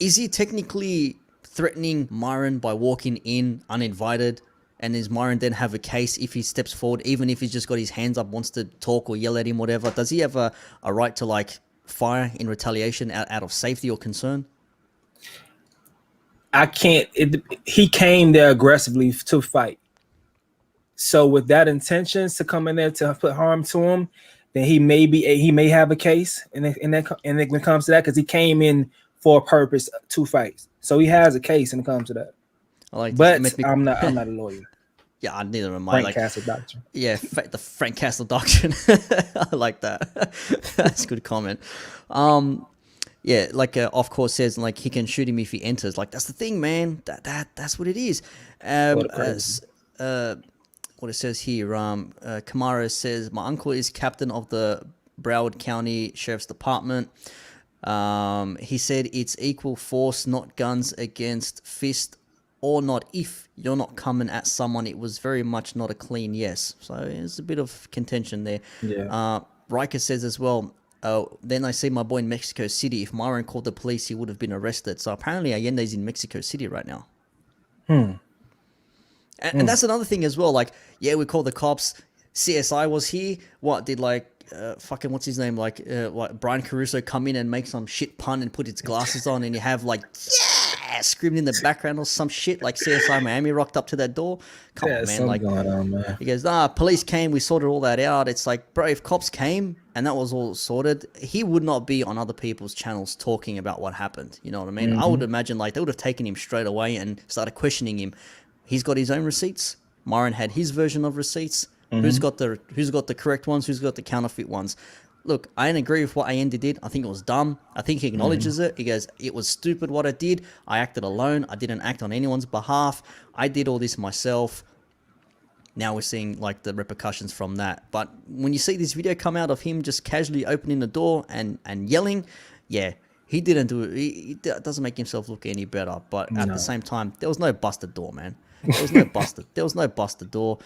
is he technically threatening Myron by walking in uninvited? And does Myron then have a case if he steps forward, even if he's just got his hands up, wants to talk or yell at him, whatever? Does he have a right to like fire in retaliation out of safety or concern? I can't. He came there aggressively to fight. So with that intentions to come in there to put harm to him, then he may have a case, and when it comes to that, because he came in for a purpose to fight, so he has a case when it comes to that. I like but I'm not a lawyer. Yeah, neither am I. Frank Castle Doctrine. Yeah, the Frank Castle Doctrine. I like that. That's a good comment. Yeah, like of course says like he can shoot him if he enters. Like that's the thing, man. That's what it is. What it says here. Kamara says my uncle is captain of the Broward County Sheriff's Department. He said it's equal force, not guns against fist. Or not, if you're not coming at someone. It was very much not a clean yes. So there's a bit of contention there. Yeah. Riker says as well, then I see my boy in Mexico City. If Myron called the police, he would have been arrested. So apparently Allendei's in Mexico City right now. And that's another thing as well. Like, yeah, we called the cops. CSI was here. What did fucking what's his name? What Brian Caruso come in and make some shit pun and put his glasses on, and you have like screaming in the background or some shit like CSI Miami rocked up to that door. Come on, man. Like going on, man. He goes, police came, we sorted all that out. It's like, bro, if cops came and that was all sorted, he would not be on other people's channels talking about what happened. You know what I mean? I would imagine like they would have taken him straight away and started questioning him. He's got his own receipts. Myron had his version of receipts. Who's got the correct ones? Who's got the counterfeit ones? Look, I didn't agree with what Ayindei did. I think it was dumb. I think he acknowledges it. He goes, it was stupid what I did. I acted alone. I didn't act on anyone's behalf. I did all this myself. Now we're seeing like the repercussions from that. But when you see this video come out of him just casually opening the door and yelling, yeah, he didn't do it. He doesn't make himself look any better. But at the same time, there was no busted door, man. There was no busted door.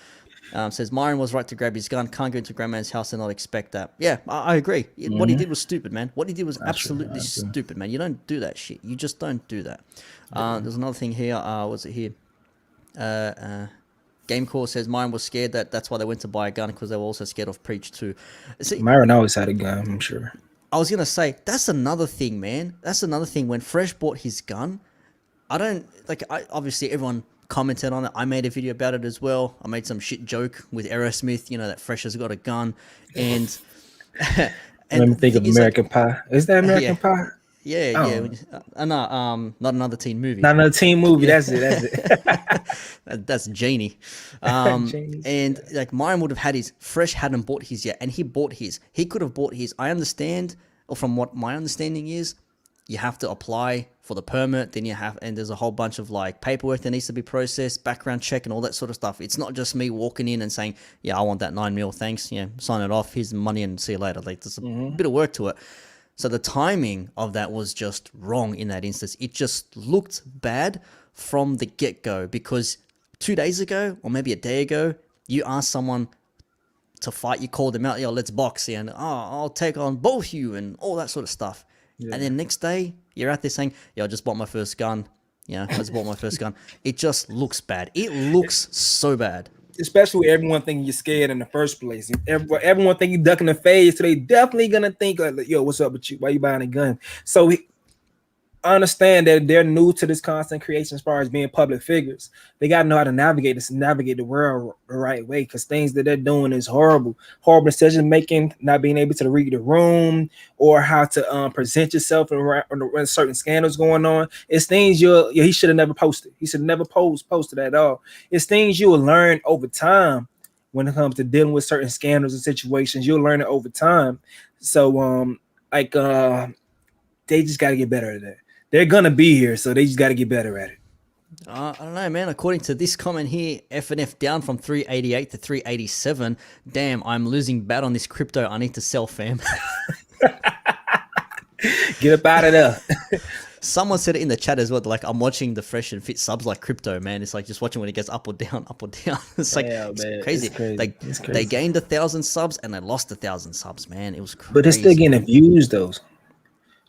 Says Myron was right to grab his gun. Can't go into grandma's house and not expect that. Yeah, I agree. What he did was stupid, man. What he did was absolutely stupid, man. You don't do that shit. You just don't do that. There's another thing here. What's it here? Gamecore says Myron was scared that's why they went to buy a gun, because they were also scared of Preach too. See, Myron always had a gun, I'm sure. I was gonna say that's another thing, man. That's another thing. When Fresh bought his gun, obviously everyone commented on it. I made a video about it as well. I made some shit joke with Aerosmith, that Fresh has got a gun, and let me think of American Pie. Is that American Pie? Yeah. Not another teen movie. Not another teen movie. That's it. That's Genie. And like Myron would have had his. Fresh hadn't bought his yet, and he bought his. He could have bought his. I understand, or from what my understanding is, you have to apply for the permit. Then and there's a whole bunch of like paperwork that needs to be processed, background check, and all that sort of stuff. It's not just me walking in and saying, "Yeah, I want that 9 mil. Thanks. Sign it off. Here's the money, and see you later." Like there's a bit of work to it. So the timing of that was just wrong in that instance. It just looked bad from the get-go, because 2 days ago, or maybe a day ago, you asked someone to fight, you called them out, let's box, and I'll take on both you, and all that sort of stuff. Yeah. And then next day, you're out there saying, I just bought my first gun. I just bought my first gun. It just looks bad. It looks so bad. Especially with everyone thinking you're scared in the first place. Everyone think you're ducking the face, so they definitely gonna think like, yo, what's up with you? Why you buying a gun? So I understand that they're new to this content creation as far as being public figures. They gotta know how to navigate the world the right way, because things that they're doing is horrible decision making, not being able to read the room or how to present yourself when certain scandals going on. It's things he should have never posted. He should have never posted at all. It's things you will learn over time when it comes to dealing with certain scandals and situations. You'll learn it over time. So they just got to get better at that. They're going to be here, so they just got to get better at it. I don't know, man. According to this comment here, F&F down from 388 to 387. Damn, I'm losing bad on this crypto. I need to sell, fam. Get up out of there. Someone said it in the chat as well. Like, I'm watching the Fresh and Fit subs like crypto, man. It's like just watching when it gets up or down, up or down. It's like it's crazy. They gained 1,000 subs and they lost 1,000 subs, man. It was crazy. But they're still getting views, though.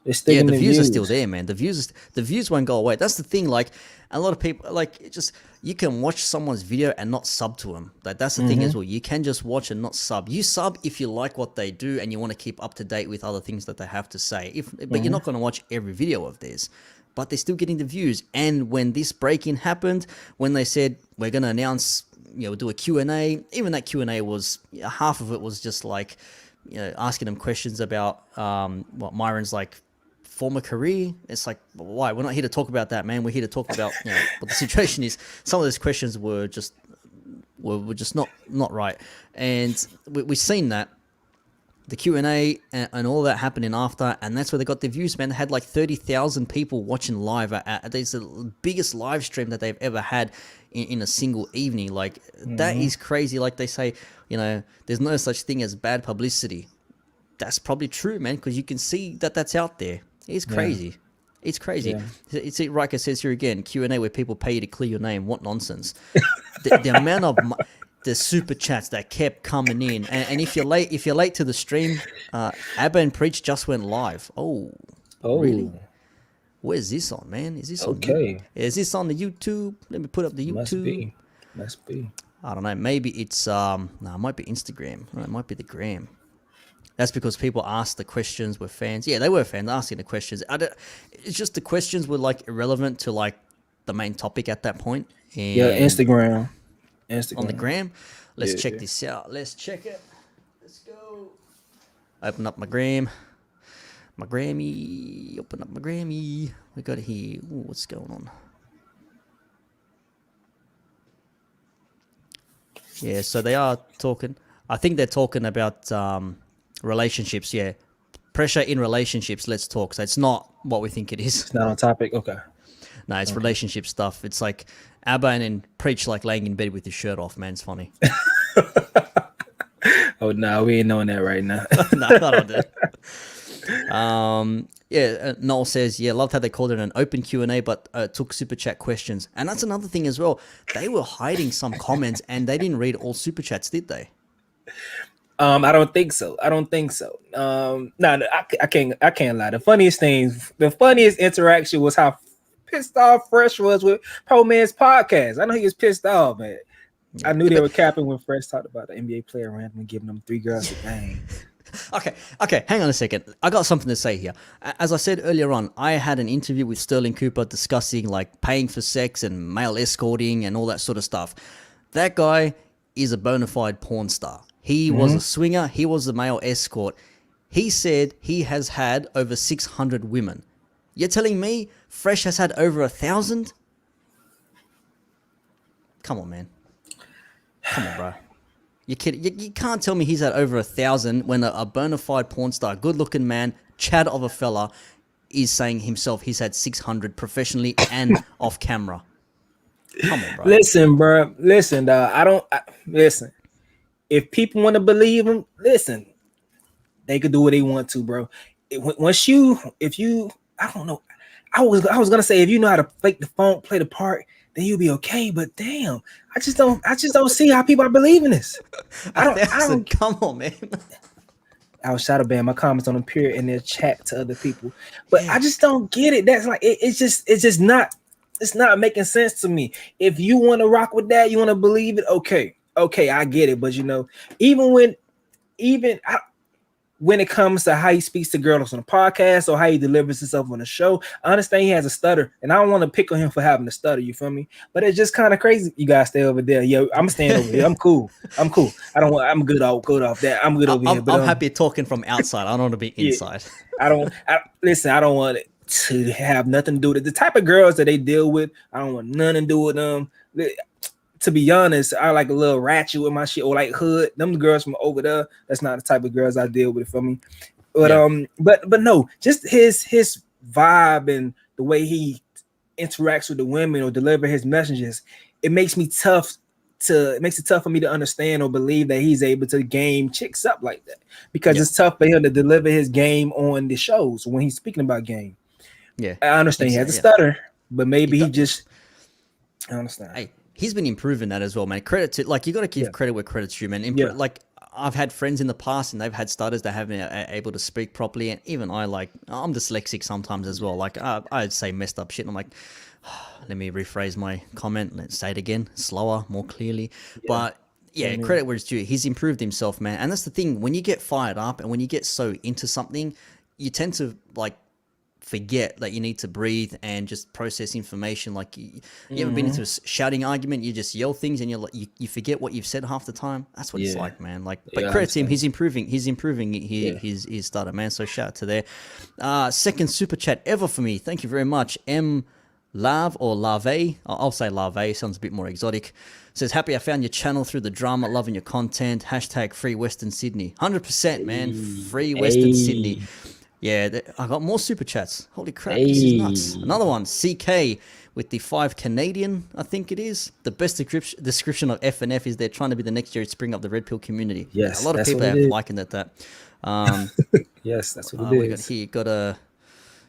The views are still there, man. The views won't go away. That's the thing. Like, a lot of people, you can watch someone's video and not sub to them. That's the thing as well. You can just watch and not sub. You sub if you like what they do and you want to keep up to date with other things that they have to say. But you're not going to watch every video of theirs. But they're still getting the views. And when this break-in happened, when they said we're going to announce, do a Q&A, even that Q&A was half of it was just like, asking them questions about what Myron's former career. It's like, why? We're not here to talk about that, man. We're here to talk about what the situation is. Some of those questions were just not right, and we've seen that the Q&A and all that happening after, and that's where they got their views, man. They had 30,000 people watching live at it's the biggest live stream that they've ever had in a single evening. That is crazy. Like they say, there's no such thing as bad publicity. That's probably true, man, because you can see that that's out there. It's crazy. Yeah. It's crazy. Yeah. It's Riker says here again, Q&A where people pay you to clear your name. What nonsense. the amount of the super chats that kept coming in, and if you're late to the stream, Abba and Preach just went live. Oh, really? Where's this on, man? Is this okay? Is this on the YouTube? Let me put up the YouTube. Must be. I don't know. Maybe it's it might be Instagram. No, it might be the gram. That's because people asked the questions, were fans. Yeah, they were fans asking the questions. It's just the questions were irrelevant to the main topic at that point. And Instagram. On the gram. Let's check this out. Let's check it. Let's go. Open up my gram. My Grammy. Open up my Grammy. We got it here. Ooh, what's going on? Yeah, so they are talking. I think they're talking about relationships. Yeah, pressure in relationships. Let's talk. So it's not what we think it is. It's not on topic. Okay. No, it's relationship stuff. It's like Abba and Preach laying in bed with his shirt off. Man, it's funny. Oh no, we ain't knowing that right now. No, I don't do. Noel says, yeah, loved how they called it an open Q&A, but took super chat questions. And that's another thing as well. They were hiding some comments and they didn't read all super chats, did they? I don't think so. No, I can't lie. The funniest interaction was how pissed off Fresh was with Pro Man's podcast. I know he was pissed off, man. I knew they were capping when Fresh talked about the NBA player randomly giving them 3 girls a bang. Okay, hang on a second. I got something to say here. As I said earlier on, I had an interview with Sterling Cooper discussing like paying for sex and male escorting and all that sort of stuff. That guy is a bona fide porn star. He was a swinger. He was a male escort. He said he has had over 600 women. You're telling me Fresh has had over 1,000? Come on, man. Come on, bro. You kidding? You can't tell me he's had over 1,000 when a bona fide porn star, good-looking man, Chad of a fella, is saying himself he's had 600 professionally and off camera. Come on, bro. Listen, bro. Listen, dog. Listen. If people want to believe him, listen. They could do what they want to, bro. I don't know. I was gonna say if you know how to fake the phone, play the part, then you'll be okay. But damn, I just don't see how people are believing this. I don't. Come on, man. I was shadow ban. My comments don't appear in their chat to other people, but I just don't get it. That's like it's just not. It's not making sense to me. If you want to rock with that, you want to believe it. Okay, I get it. But you know, when it comes to how he speaks to girls on a podcast or how he delivers himself on a show, I understand he has a stutter, and I don't want to pick on him for having a stutter. You feel me? But it's just kind of crazy. You guys stay over there. Yo, I'm staying over here. I'm cool. I'm good off that. I'm good over here. But I'm happy talking from outside. I don't want to be inside. I don't want it to have nothing to do with it. The type of girls that they deal with, I don't want nothing to do with them. To be honest, I like a little ratchet with my shit, or like hood. Them girls from over there, that's not the type of girls I deal with, for me. But but no, just his vibe and the way he interacts with the women or deliver his messages, it makes it tough for me to understand or believe that he's able to game chicks up like that, because it's tough for him to deliver his game on the shows when he's speaking about game. Yeah, I understand he has a stutter, but maybe I understand. Hey, he's been improving that as well, man. Credit to, like, you got to give credit where credit's due, man. Like, I've had friends in the past and they've had stutters that haven't been able to speak properly, and even I'm dyslexic sometimes as well. Like, I'd say messed up shit, and I'm like, let me rephrase my comment. Let's say it again, slower, more clearly. But yeah, credit where it's due. He's improved himself, man. And that's the thing. When you get fired up and when you get so into something, you tend to like forget that you need to breathe and just process information. Like, you ever been into a shouting argument? You just yell things and you forget what you've said half the time. That's what it's like, man. Like, but credit to him, he's improving his stutter, man. So shout out to there. Second super chat ever for me. Thank you very much. Lav or Lave, I'll say Lave, sounds a bit more exotic. Says, happy I found your channel through the drama, loving your content. # free Western Sydney. 100%, man. Free Western Sydney. Yeah, I got more super chats. Holy crap, this is nuts. Another one, CK with the 5 Canadian, I think it is. The best description of FNF is they're trying to be the next Jerry Springer of the Red Pill community. Yes, a lot of people have likened it that. Yes, that's what it is. We got a,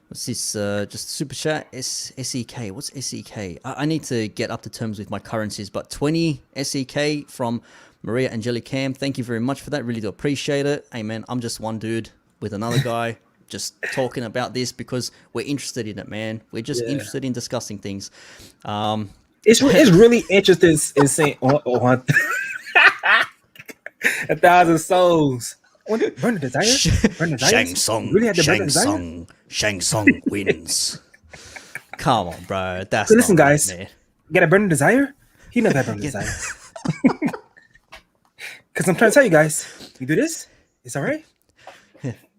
what's this, just super chat, SEK. What's SEK? I need to get up to terms with my currencies, but 20 SEK from Maria Angelicam. Thank you very much for that. Really do appreciate it. Hey, man, I'm just one dude with another guy. Just talking about this because we're interested in it, man. We're just interested in discussing things. It's really interesting in saying 1,000 souls. Burn the desire. Shang Tsung. Really had to burn the Shang desire? Tsung. Shang Tsung wins. Come on, bro. That's so listen, not guys. right, man. You gotta burn the desire. He never had burn the desire. Because I'm trying to tell you guys, you do this, it's all right.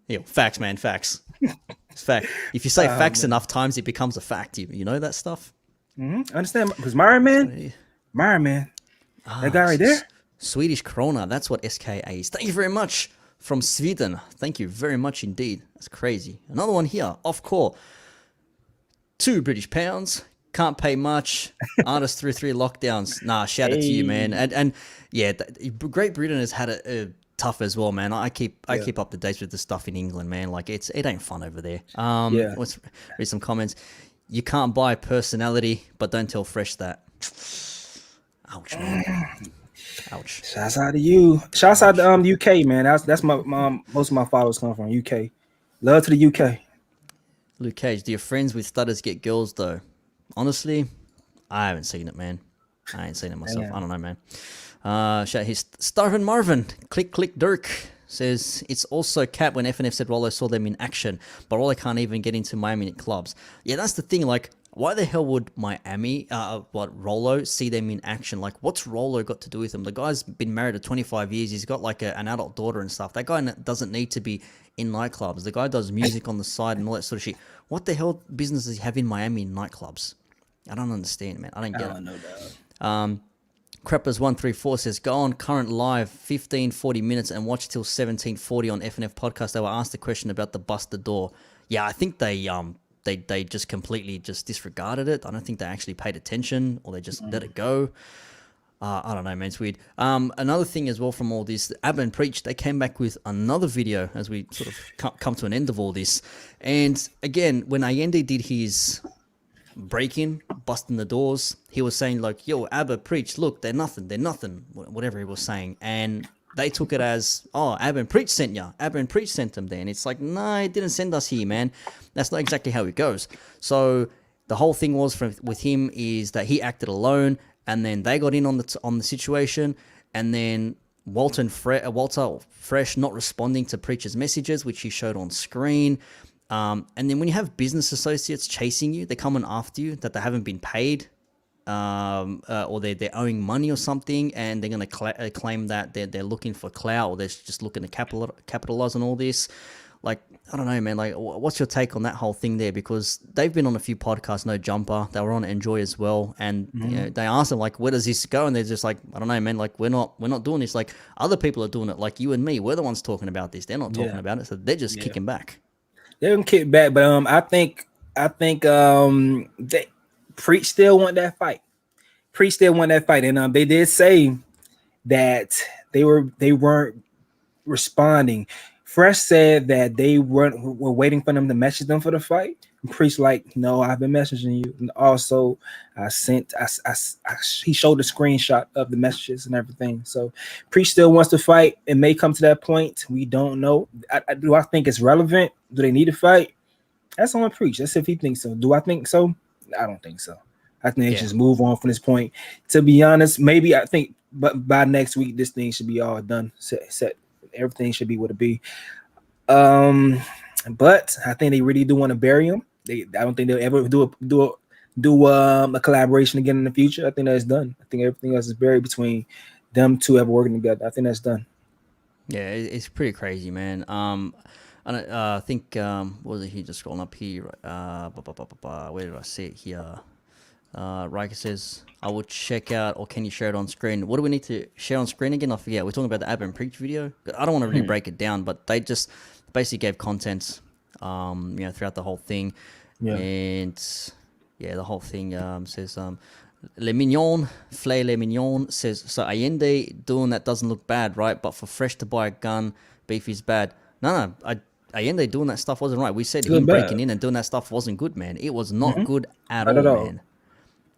Yeah, facts, man. Facts. It's fact. If you say facts enough times, it becomes a fact. You know that stuff? I understand. Because Myron, man. That guy right there. Swedish krona. That's what SKA is. Thank you very much from Sweden. Thank you very much indeed. That's crazy. Another one here. Off core. 2 British pounds. Can't pay much. Artist through 3 lockdowns. Nah, shout out to you, man. And yeah, Great Britain has had a tough as well, man. I keep up to date with the stuff in England, man. Like it ain't fun over there. Yeah. Let's read some comments. You can't buy personality, but don't tell Fresh that. Ouch, man. Ouch. Shouts out to you. Shouts out to UK, man. That's my most of my followers come from UK. Love to the UK. Luke Cage, do your friends with stutters get girls though? Honestly, I haven't seen it, man. I ain't seen it myself. Damn. I don't know, man. Shout his Starvin Marvin. Click Dirk says it's also cap when FNF said Rollo saw them in action, but Rollo can't even get into Miami clubs. Yeah, that's the thing. Like, why the hell would Rollo see them in action? Like, what's Rollo got to do with them? The guy's been married for 25 years. He's got like an adult daughter and stuff. That guy doesn't need to be in nightclubs. The guy does music on the side and all that sort of shit. What the hell business does he have in Miami in nightclubs? I don't understand, man. I don't get it. No doubt. Creppers134 says, go on current live 15-40 minutes and watch till 17:40 on FNF podcast. They were asked the question about the busted door. Yeah, I think they just completely just disregarded it. I don't think they actually paid attention, or they just let it go. I don't know, man. It's weird. Another thing as well from all this, Abba and Preach, they came back with another video as we sort of come to an end of all this. And again, when Ayindei did his break-in, busting the doors, he was saying like, yo, Abba, Preach, look, they're nothing, whatever he was saying. And they took it as, oh, Abba and Preach sent ya. Abba and Preach sent them there. And it's like, no, it didn't send us here, man. That's not exactly how it goes. So the whole thing was with him is that he acted alone, and then they got in on the situation, and then Walter Fresh not responding to Preach's messages, which he showed on screen. And then when you have business associates chasing you, they're coming after you that they haven't been paid, or they're owing money or something, and they're going to claim that they're looking for clout, or they're just looking to capitalize on all this. Like, I don't know, man. Like, what's your take on that whole thing there? Because they've been on a few podcasts, No Jumper. They were on Enjoy as well, and you know, they asked them like, where does this go? And they're just like, I don't know, man. Like, we're not doing this. Like, other people are doing it. Like you and me, we're the ones talking about this. They're not talking about it, so they're just kicking back. They can kick back, but I think they Preach still want that fight. Preach still want that fight, and they did say that they weren't responding. Fresh said that they were waiting for them to message them for the fight. And Preach like, no, I've been messaging you, and also he showed a screenshot of the messages and everything. So Preach still wants to fight. It may come to that point. We don't know. Do I think it's relevant? Do they need to fight? That's on Preach. That's if he thinks so. Do I think so? I don't think so. I think they just move on from this point. To be honest, maybe I think, but by next week, this thing should be all done. Set. Everything should be what it be. But I think they really do want to bury him. I don't think they'll ever do a collaboration again in the future. I think that's done. I think everything else is buried between them two ever working together. I think that's done. Yeah, it's pretty crazy, man. I think what was it here? Just scrolling up here. Where did I see it here? Riker says, I will check out, or can you share it on screen? What do we need to share on screen again? I forget. We're talking about the Abba and Preach video. I don't want to really break it down, but they just basically gave content, throughout the whole thing. Yeah. And the whole thing says, Le Mignon, Flay Le Mignon says, so Ayindei doing that doesn't look bad, right? But for Fresh to buy a gun, beef is bad. No, Ayindei doing that stuff wasn't right. We said him breaking in and doing that stuff wasn't good, man. It was not good at all, man.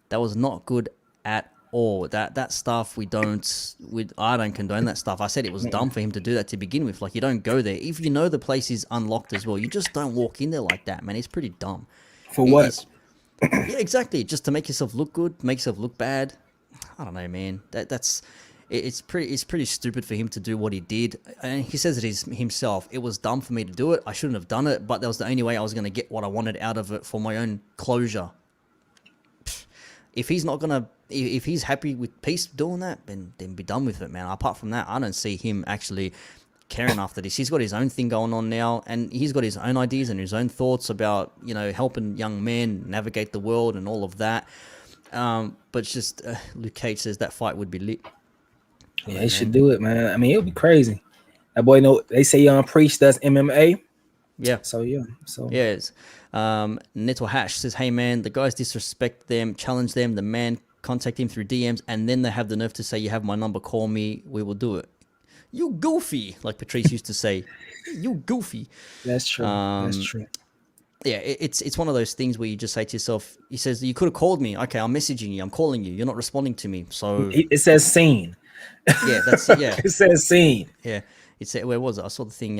That was not good at all. That stuff I don't condone that stuff. I said it was dumb for him to do that to begin with. Like, you don't go there. If you know the place is unlocked as well, you just don't walk in there like that, man. It's pretty dumb. For what? Yeah, exactly. Just to make yourself look good, make yourself look bad. I don't know, man. It's pretty stupid for him to do what he did. And he says it is himself. It was dumb for me to do it. I shouldn't have done it, but that was the only way I was going to get what I wanted out of it for my own closure. If he's happy with peace doing that, then be done with it, man. Apart from that, I don't see him actually caring after this. He's got his own thing going on now, and he's got his own ideas and his own thoughts about, helping young men navigate the world and all of that. But it's just, Luke Cage says that fight would be lit. Yeah, he should do it, man. I mean, it would be crazy. That boy, they say Priest does MMA. Yeah. So yeah. Yes. Neto Hash says, hey man, the guys disrespect them, challenge them, the man contact him through DMs, and then they have the nerve to say, you have my number, call me, we will do it. You goofy, like Patrice used to say. You goofy. That's true. That's true. Yeah, it's one of those things where you just say to yourself, he says, you could have called me. Okay, I'm messaging you. I'm calling you. You're not responding to me. So It says seen. yeah, that's it. Yeah. It says seen. Yeah. It's where was it? I saw the thing.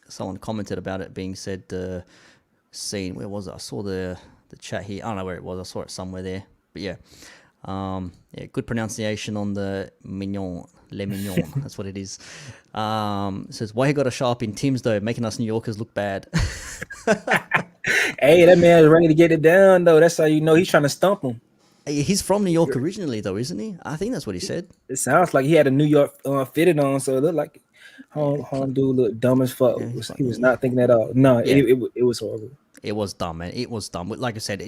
Someone commented about it being said. Seen. Where was it? I saw the chat here. I don't know where it was. I saw it somewhere there. But yeah. Yeah. Good pronunciation on the mignon. Le mignon. That's what it is. It says, why he got to show up in Tim's though, making us New Yorkers look bad. Hey, that man is ready to get it down though. That's how you know he's trying to stump him. He's from New York originally though, isn't he? I think that's what he said. It sounds like he had a New York fitted on, so it looked like home dude looked dumb as fuck. Yeah, He was not thinking at all. No, Yeah. it was horrible. It was dumb, man. It was dumb. Like I said,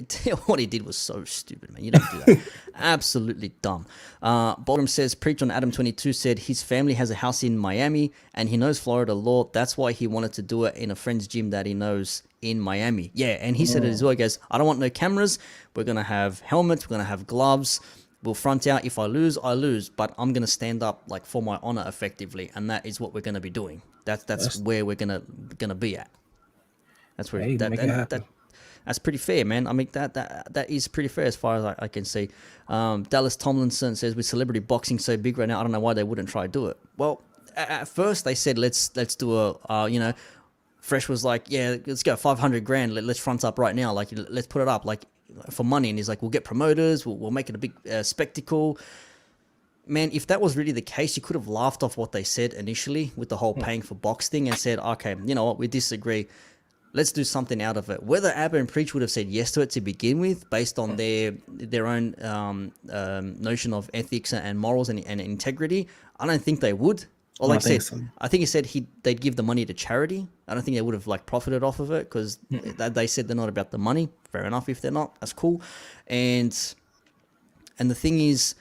what he did was so stupid, man. You don't do that. Absolutely dumb. Bottom says, Preach on Adam 22 said his family has a house in Miami and he knows Florida law. That's why he wanted to do it in a friend's gym that he knows in Miami. Yeah, and he said it as well. He goes, I don't want no cameras. We're going to have helmets. We're going to have gloves. We'll front out. If I lose, I lose. But I'm going to stand up like for my honor effectively. And that is what we're going to be doing. That's where we're going to be at. That's where that's pretty fair, man. I mean, that is pretty fair as far as I can see. Dallas Tomlinson says, with celebrity boxing so big right now, I don't know why they wouldn't try to do it. Well, at first they said let's do a Fresh was like, yeah, let's go 500 grand. Let's front up right now. Like, let's put it up like for money. And he's like, we'll get promoters. We'll make it a big spectacle. Man, if that was really the case, you could have laughed off what they said initially with the whole paying for box thing and said, okay, you know what, we disagree. Let's do something out of it. Whether Abba and Preach would have said yes to it to begin with, based on their own notion of ethics and morals and integrity, I don't think they would. Or like I said, so. I think he said they'd give the money to charity. I don't think they would have like profited off of it because they said they're not about the money. Fair enough if they're not. That's cool. And the thing is,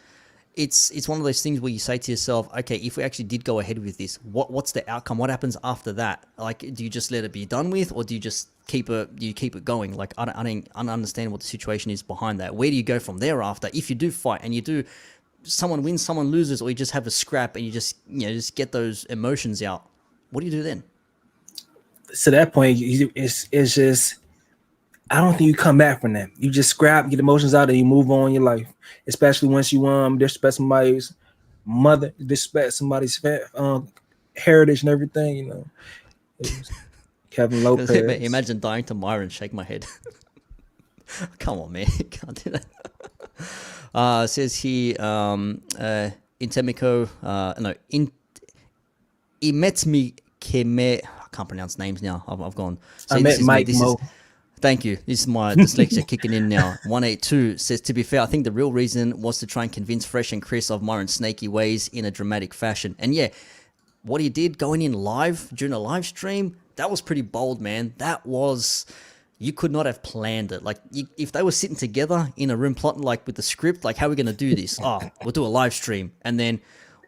it's one of those things where you say to yourself, okay, if we actually did go ahead with this, what's the outcome? What happens after that? Like, do you just let it be done with, or do you just keep it going? Like, I don't understand what the situation is behind that. Where do you go from there after? If you do fight and you do, someone wins, someone loses, or you just have a scrap and you just get those emotions out, what do you do then? To that point, it's just, I don't think you come back from that. You just scrap, get emotions out, and you move on in your life. Especially once you disrespect somebody's mother, disrespect somebody's heritage and everything. You know, Kevin Lopez. Imagine dying to Myron. Shake my head. Come on, man, can't do that. Says he Intemico. No, Imetmi Keme. I can't pronounce names now. I've gone. I met Mike Mo. Thank you. This is my dyslexia kicking in now. 182 says, to be fair, I think the real reason was to try and convince Fresh and Chris of Myron's snaky ways in a dramatic fashion. And yeah, what he did going in live during a live stream, that was pretty bold, man. That was, you could not have planned it. Like, if they were sitting together in a room plotting, like with the script, like, how are we going to do this? Oh, we'll do a live stream. And then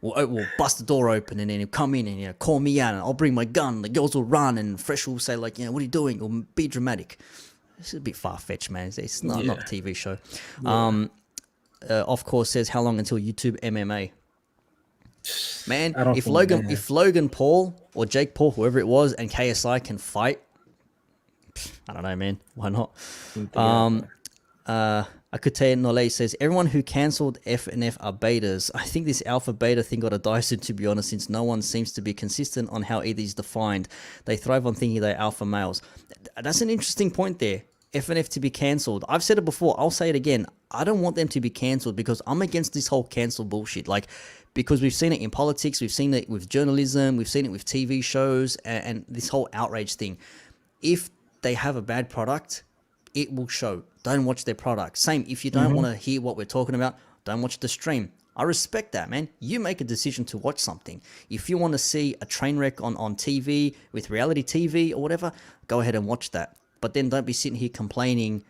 we'll bust the door open, and then he'll come in and call me out, and I'll bring my gun. The girls will run, and Fresh will say like, what are you doing? It'll be dramatic. This is a bit far-fetched, man. It's not a TV show. Yeah. Of course, says how long until YouTube MMA? Man, if Logan Paul or Jake Paul, whoever it was, and KSI can fight, I don't know, man. Why not? Akute Nole says, everyone who cancelled FNF are betas. I think this alpha beta thing got a die soon, to be honest, since no one seems to be consistent on how either is defined. They thrive on thinking they're alpha males. That's an interesting point there. FNF to be cancelled. I've said it before. I'll say it again. I don't want them to be cancelled because I'm against this whole cancel bullshit. Like, because we've seen it in politics, we've seen it with journalism, we've seen it with TV shows, and this whole outrage thing. If they have a bad product, it will show. Don't watch their product. Same, if you don't want to hear what we're talking about, don't watch the stream. I respect that, man. You make a decision to watch something. If you want to see a train wreck on TV with reality TV or whatever, go ahead and watch that. But then don't be sitting here complaining,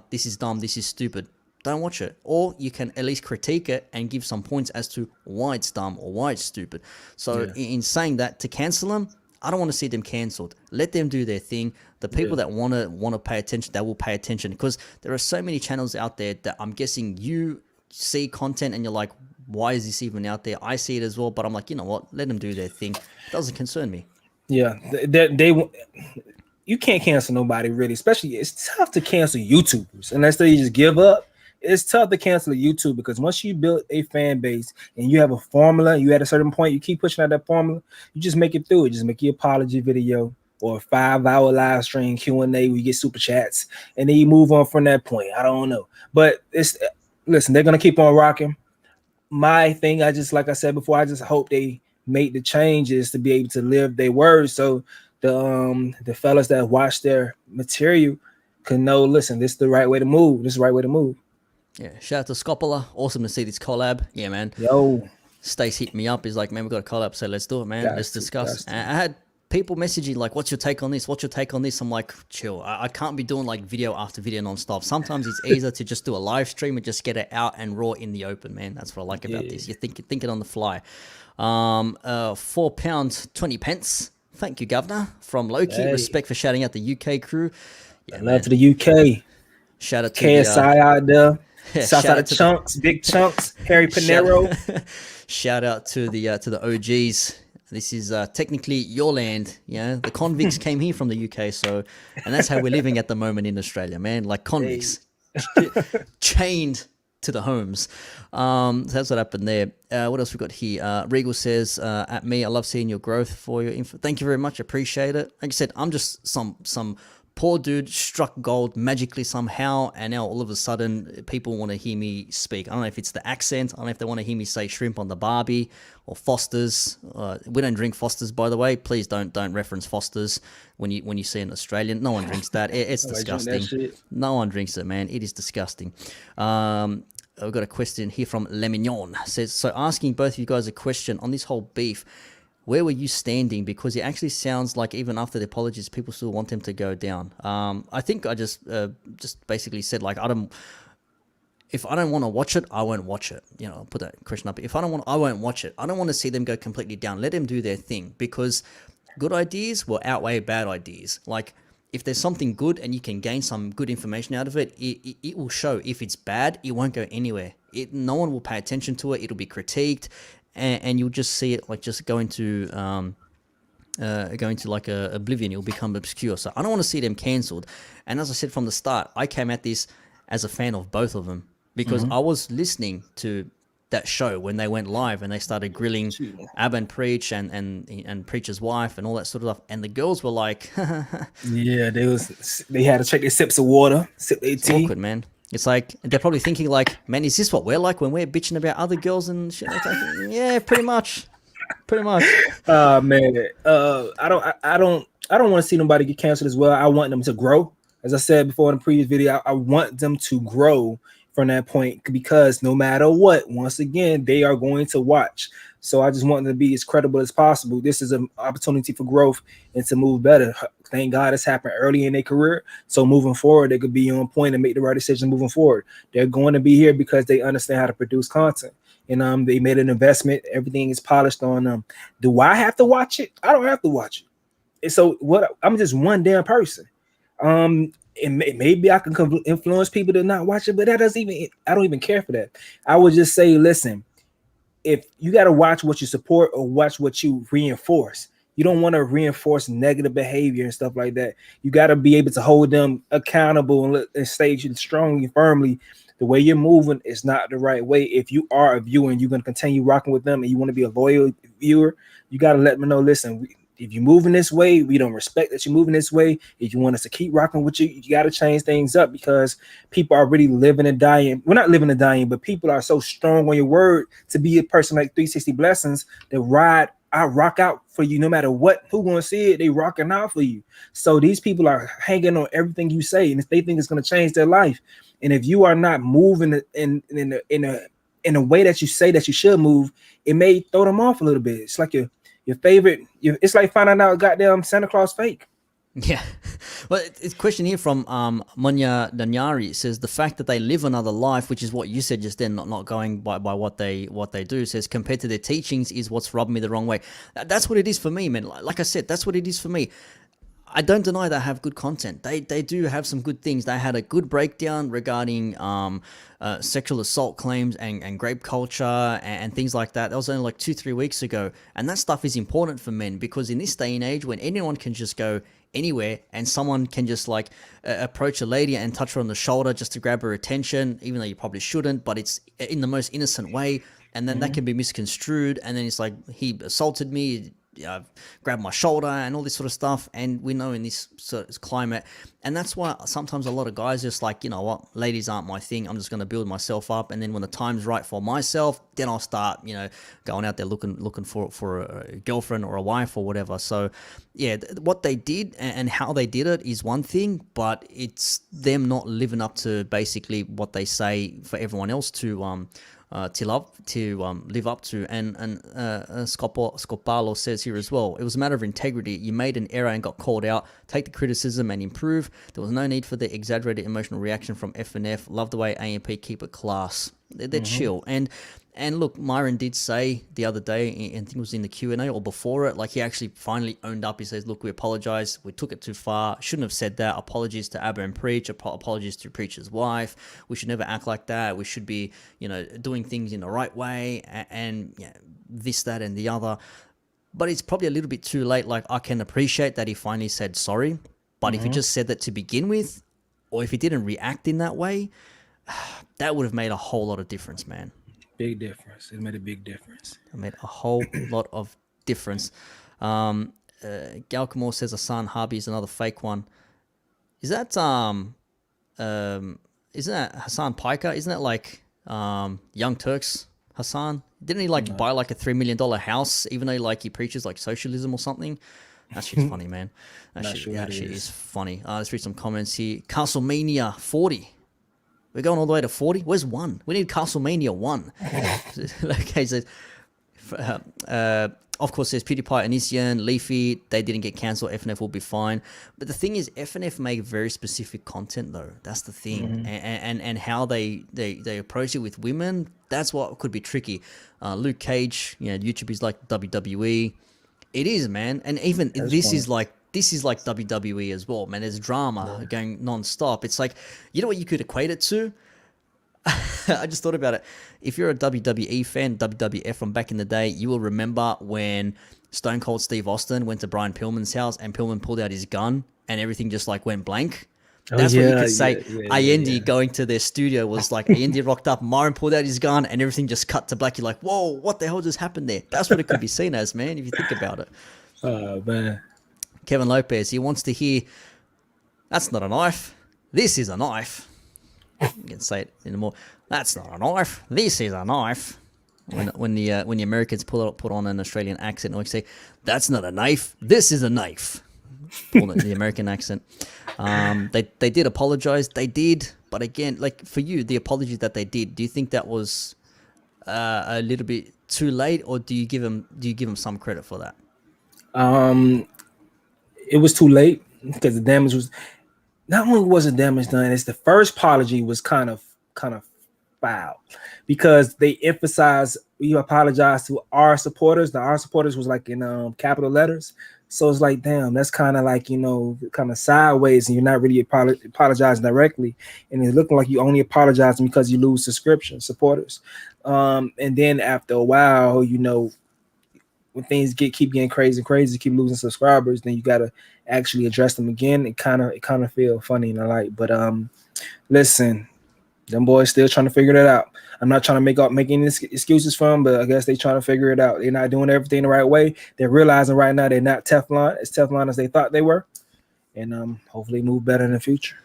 this is dumb, this is stupid. Don't watch it. Or you can at least critique it and give some points as to why it's dumb or why it's stupid. So in saying that, to cancel them, I don't want to see them cancelled. Let them do their thing. The people that want to pay attention, they will pay attention, because there are so many channels out there that I'm guessing you see content and you're like, why is this even out there? I see it as well, but I'm like, you know what? Let them do their thing. It doesn't concern me. Yeah, you can't cancel nobody really, especially it's tough to cancel YouTubers unless they just give up. It's tough to cancel a YouTube because once you build a fan base and you have a formula, you at a certain point, you keep pushing out that formula, you just make it through it. Just make your apology video or a 5-hour live stream Q&A where you get super chats, and then you move on from that point. I don't know, but listen, they're gonna keep on rocking. My thing, like I said before, I just hope they make the changes to be able to live their words, so the fellas that watch their material can know, listen, this is the right way to move. This is the right way to move. Yeah, shout out to Scopola. Awesome to see this collab. Yeah, man. Yo, Stace hit me up. He's like, man, we got a collab, so let's do it, man. Let's discuss. I had people messaging like, what's your take on this? What's your take on this? I'm like, chill. I can't be doing like video after video nonstop. Sometimes it's easier to just do a live stream and just get it out and raw in the open, man. That's what I like about this. You're thinking on the fly. £4.20. Thank you, Governor. From Loki. Hey. Respect for shouting out the UK crew. Yeah, love to the UK. Shout out to KSI out there. Shout out to Chunks, Big Chunks, Harry Panero. Shout out to the OGs. This is technically your land. Yeah, the convicts came here from the UK, so, and that's how we're living at the moment in Australia, man. Like convicts, chained to the homes. So that's what happened there. What else we got here? Regal says, at me, I love seeing your growth for your info. Thank you very much. Appreciate it. Like I said, I'm just some poor dude struck gold magically somehow, and now all of a sudden people want to hear me speak. I don't know if it's the accent. I don't know if they want to hear me say shrimp on the barbie or Foster's. We don't drink Foster's, by the way. Please don't reference Foster's when you see an Australian. No one drinks that. It's disgusting. No one drinks it, man. It is disgusting. I've got a question here from Le Mignon. Says, so asking both of you guys a question on this whole beef. Where were you standing? Because it actually sounds like even after the apologies, people still want him to go down. I think I just basically said, like, if I don't want to watch it, I won't watch it. You know, I'll put that question up. If I don't want, I won't watch it. I don't want to see them go completely down. Let them do their thing, because good ideas will outweigh bad ideas. Like, if there's something good and you can gain some good information out of it, it will show. If it's bad, it won't go anywhere. No one will pay attention to it. It'll be critiqued. And you'll just see it like just go into like a oblivion. It'll become obscure. So I don't want to see them cancelled. And as I said from the start, I came at this as a fan of both of them, because I was listening to that show when they went live and they started grilling Ab and Preach and Preacher's wife and all that sort of stuff. And the girls were like, yeah, they had to take their sips of water, sip their tea. Awkward, man. It's like they're probably thinking like, man, is this what we're like when we're bitching about other girls and shit? Like, yeah, pretty much. Man, I don't want to see nobody get canceled as well. I want them to grow. As I said before in the previous video, I want them to grow from that point, because no matter what, once again, they are going to watch. So I just want them to be as credible as possible. This is an opportunity for growth and to move better. Thank God it's happened early in their career. So moving forward, they could be on point and make the right decision moving forward. They're going to be here because they understand how to produce content. And they made an investment. Everything is polished on them. Do I have to watch it? I don't have to watch it. And so what? I'm just one damn person. And maybe I can influence people to not watch it, but I don't even care for that. I would just say, listen, if you got to watch what you support or watch what you reinforce. You don't want to reinforce negative behavior and stuff like that. You got to be able to hold them accountable and stay strongly, firmly. The way you're moving is not the right way. If you are a viewer and you're going to continue rocking with them and you want to be a loyal viewer, you got to let them know, listen, if you're moving this way, we don't respect that you're moving this way. If you want us to keep rocking with you, you got to change things up, because people are really living and dying. We're not living and dying, but people are so strong on your word to be a person like 360 Blessings that I rock out for you no matter what. Who gonna see it? They rocking out for you. So these people are hanging on everything you say, and if they think it's gonna change their life, and if you are not moving in a way that you say that you should move, it may throw them off a little bit. It's like your favorite. It's like finding out goddamn Santa Claus fake. Yeah. Well, it's a question here from Munya Danyari. It says the fact that they live another life, which is what you said just then, not going by what they do, says compared to their teachings is what's rubbed me the wrong way. That's what it is for me, man. Like I said, that's what it is for me. I don't deny they have good content. They do have some good things. They had a good breakdown regarding sexual assault claims and rape culture and things like that. That was only like 2-3 weeks ago. And that stuff is important for men, because in this day and age when anyone can just go anywhere and someone can just like approach a lady and touch her on the shoulder just to grab her attention, even though you probably shouldn't, but it's in the most innocent way. And then that can be misconstrued. And then it's like, he assaulted me, grabbed my shoulder and all this sort of stuff. And we know in this sort of climate, and that's why sometimes a lot of guys just like, you know what, ladies aren't my thing, I'm just going to build myself up, and then when the time's right for myself, then I'll start, you know, going out there looking for a girlfriend or a wife or whatever. So yeah, what they did and how they did it is one thing, but it's them not living up to basically what they say for everyone else to live up to. And Scopalo says here as well, it was a matter of integrity. You made an error and got called out. Take the criticism and improve. There was no need for the exaggerated emotional reaction from FNF. Love the way AMP keep it class. They're chill. And look, Myron did say the other day, I think it was in the Q&A or before it, like he actually finally owned up. He says, look, we apologize. We took it too far. Shouldn't have said that. Apologies to Abba and Preach. Apologies to Preacher's wife. We should never act like that. We should be, you know, doing things in the right way and yeah, this, that, and the other. But it's probably a little bit too late. Like, I can appreciate that he finally said sorry. But if he just said that to begin with, or if he didn't react in that way, that would have made a whole lot of difference, man. Big difference. It made a big difference. It made a whole lot of difference. Galkamore says Hassan Harbi is another fake one. Is that isn't that Hassan Piker? Isn't that like Young Turks Hassan? Didn't he like buy like a $3 million house, even though like he preaches like socialism or something? That shit's funny, man. That shit is funny. Let's read some comments here. Castlemania 40. We're going all the way to 40? Where's 1? We need Castlemania 1. Okay, so of course there's PewDiePie, Anisian, Leafy. They didn't get cancelled. FNF will be fine. But the thing is, FNF make very specific content though. That's the thing. And how they approach it with women, that's what could be tricky. Luke Cage, you know, YouTube is like WWE. It is, man. And even this is like WWE as well, man. There's drama going non-stop. It's like, you know what you could equate it to? I just thought about it. If you're a WWE fan, WWF from back in the day, you will remember when Stone Cold Steve Austin went to Brian Pillman's house and Pillman pulled out his gun and everything just like went blank. That's what you could say. Ayindei going to their studio was like, Ayindei rocked up, Myron pulled out his gun, and everything just cut to black. You're like, whoa, what the hell just happened there? That's what it could be seen as, man, if you think about it. Oh, man. Kevin Lopez, he wants to hear, that's not a knife. This is a knife. You can say it anymore. That's not a knife. This is a knife. When the Americans put on an Australian accent, or say, that's not a knife. This is a knife. The American accent. They did apologize. They did, but again, like for you, the apology that they did, do you think that was a little bit too late, or do you give them some credit for that? It was too late because the damage was not only was the damage done, it's the first apology was kind of foul because they emphasized we apologize to our supporters. The our supporters was like in capital letters. So it's like, damn, that's kind of like, you know, kind of sideways, and you're not really apologizing directly. And it's looking like you only apologizing because you lose supporters. And then after a while, you know, when things keep getting crazy, keep losing subscribers, then you got to actually address them again. It kind of feel funny and I like, but listen, them boys still trying to figure that out. I'm not trying to make any excuses for them, but I guess they trying to figure it out. They're not doing everything the right way. They're realizing right now they're not as Teflon as they thought they were, and hopefully move better in the future.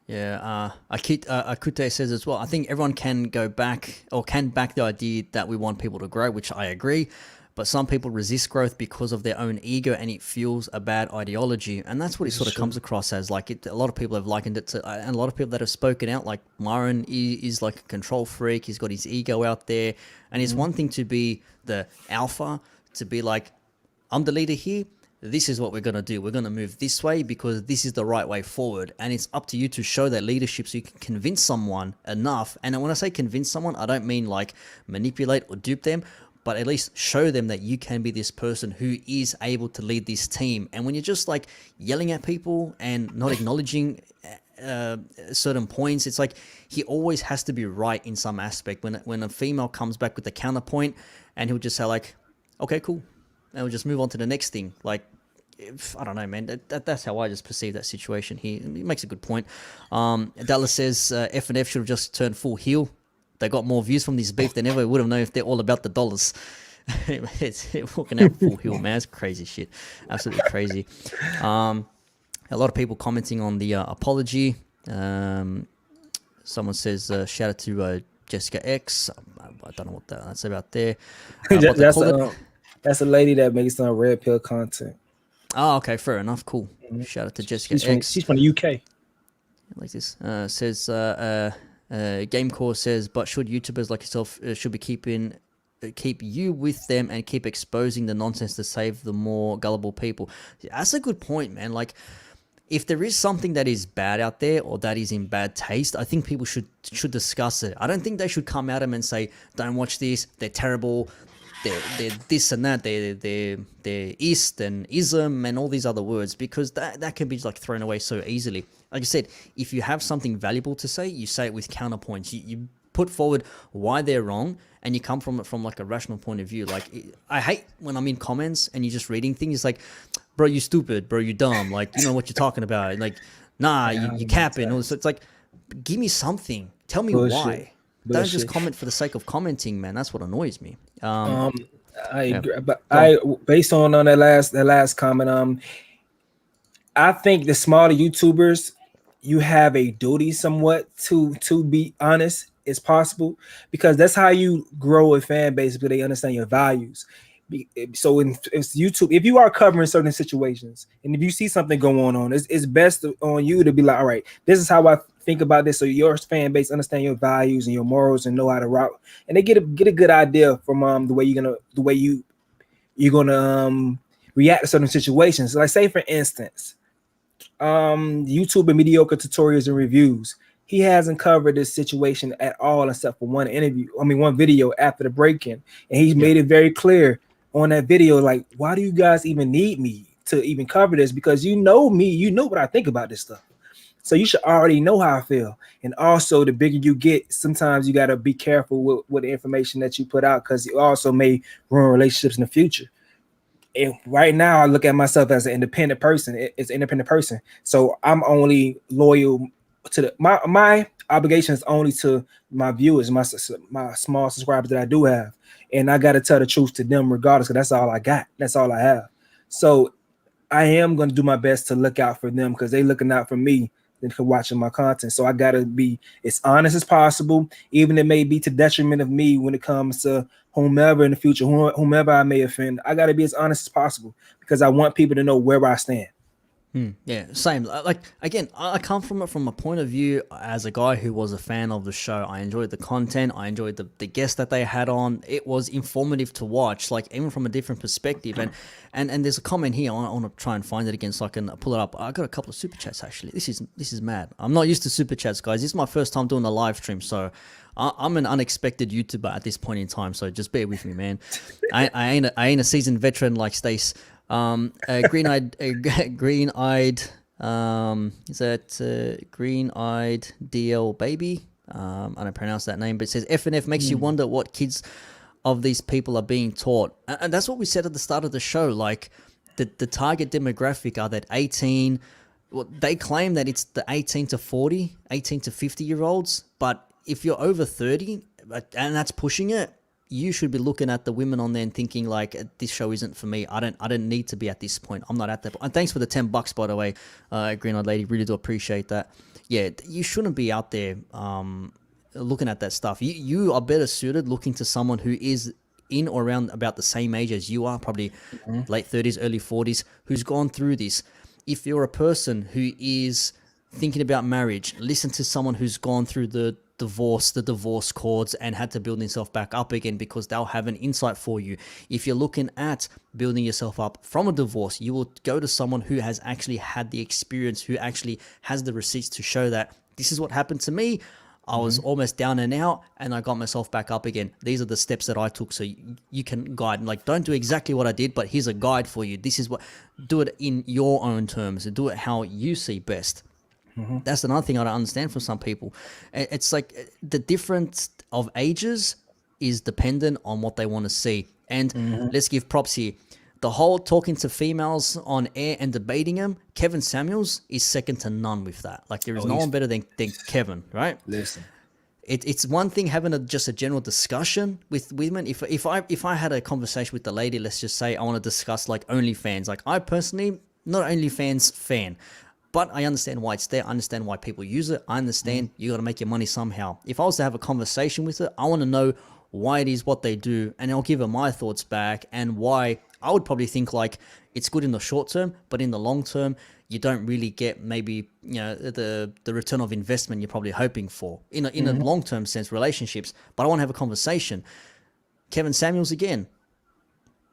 Yeah, Akute says as well, I think everyone can go back or can back the idea that we want people to grow, which I agree. But some people resist growth because of their own ego, and it fuels a bad ideology. And that's what it sort of comes across as. Like, a lot of people have likened it to, and a lot of people that have spoken out, like Myron is like a control freak. He's got his ego out there. And it's one thing to be the alpha, to be like, I'm the leader here. This is what we're going to do. We're going to move this way because this is the right way forward. And it's up to you to show that leadership so you can convince someone enough. And when I say convince someone, I don't mean like manipulate or dupe them. but at least show them that you can be this person who is able to lead this team. And when you're just like yelling at people and not acknowledging certain points, it's like he always has to be right in some aspect. When a female comes back with the counterpoint, and he'll just say like, okay, cool, and we'll just move on to the next thing. Like, I don't know, man. That's how I just perceive that situation. He makes a good point. Dallas says F&F should have just turned full heel. They got more views from this beef than ever would have known if they're all about the dollars. It's walking out full heel, man. It's crazy shit. Absolutely crazy. A lot of people commenting on the apology. Someone says, shout out to Jessica X. I don't know what that's about there. That's a lady that makes some red pill content. Oh, okay, fair enough. Cool. Shout out to Jessica X. She's from the UK. Like this. Says Gamecore says, but should YouTubers like yourself should be keep you with them and keep exposing the nonsense to save the more gullible people? That's a good point, man. Like, if there is something that is bad out there or that is in bad taste, I think people should discuss it. I don't think they should come at them and say, don't watch this, they're terrible, they're this and that, they're East and ism and all these other words, because that can be like thrown away so easily. Like I said, if you have something valuable to say, you say it with counterpoints. You put forward why they're wrong, and you come from it from like a rational point of view. Like, I hate when I'm in comments and you're just reading things. It's like, bro, you stupid, bro, you dumb. Like, you know what you're talking about. Like, nah, you capping. So it's like, give me something. Tell me why. Don't just comment for the sake of commenting, man. That's what annoys me. I agree, but based on that last comment, I think the smaller YouTubers, you have a duty somewhat to be honest as possible, because that's how you grow a fan base, because they understand your values. So in YouTube, if you are covering certain situations and if you see something going on, it's best on you to be like, all right, this is how I think about this, so your fan base understand your values and your morals and know how to route, and they get a good idea from the way you're gonna react to certain situations. Like, say for instance, YouTube and mediocre tutorials and reviews. He hasn't covered this situation at all except for one video after the break-in, and he's made it very clear on that video, like, why do you guys even need me to even cover this? Because you know me, you know what I think about this stuff. So you should already know how I feel. And also, the bigger you get, sometimes you got to be careful with the information that you put out, because it also may ruin relationships in the future. And right now, I look at myself as an independent person. It's an independent person. So I'm only loyal to my obligation is only to my viewers, my small subscribers that I do have. And I got to tell the truth to them regardless, because that's all I got. That's all I have. So I am going to do my best to look out for them, because they looking out for me and watching my content. So I got to be as honest as possible, even it may be to detriment of me when it comes to whomever in the future, whomever I may offend. I got to be as honest as possible, because I want people to know where I stand. Yeah, same. Like, again, I come from it from a point of view as a guy who was a fan of the show. I enjoyed the content. I enjoyed the guests that they had on. It was informative to watch, like, even from a different perspective. And there's a comment here. I want to try and find it again so I can pull it up. I got a couple of super chats actually. This is mad. I'm not used to super chats, guys. This is my first time doing a live stream, so I'm an unexpected YouTuber at this point in time. So just bear with me, man. I ain't a seasoned veteran like Stace. Green-eyed, is that green-eyed DL baby? I don't pronounce that name, but it says F&F makes you wonder what kids of these people are being taught. And that's what we said at the start of the show. Like, the target demographic are that 18, well, they claim that it's the 18 to 40, 18 to 50-year-olds. But if you're over 30, and that's pushing it, you should be looking at the women on there and thinking like, this show isn't for me. I don't need to be at this point. I'm not at that point. And thanks for the $10, by the way, green-eyed lady. Really do appreciate that. Yeah, you shouldn't be out there looking at that stuff. You are better suited looking to someone who is in or around about the same age as you are, probably late 30s, early 40s, who's gone through this. If you're a person who is thinking about marriage, listen to someone who's gone through the divorce courts and had to build himself back up again, because they'll have an insight for you. If you're looking at building yourself up from a divorce, you will go to someone who has actually had the experience, who actually has the receipts to show that this is what happened to me. I was almost down and out, and I got myself back up again. These are the steps that I took, so you can guide. Like, don't do exactly what I did, but here's a guide for you. This is what, do it in your own terms, and do it how you see best. That's another thing I don't understand from some people. It's like the difference of ages is dependent on what they want to see. And let's give props here. The whole talking to females on air and debating them, Kevin Samuels is second to none with that. Like, there is no one better than Kevin, right? Listen, it's one thing having just a general discussion with women. If I had a conversation with the lady, let's just say I want to discuss like OnlyFans. Like, I personally not OnlyFans fan, but I understand why it's there. I understand why people use it. I understand you got to make your money somehow. If I was to have a conversation with her, I want to know why it is what they do, and I'll give her my thoughts back and why. I would probably think like it's good in the short term, but in the long term, you don't really get maybe, you know, the return of investment you're probably hoping for in a long term sense, relationships. But I want to have a conversation. Kevin Samuels again.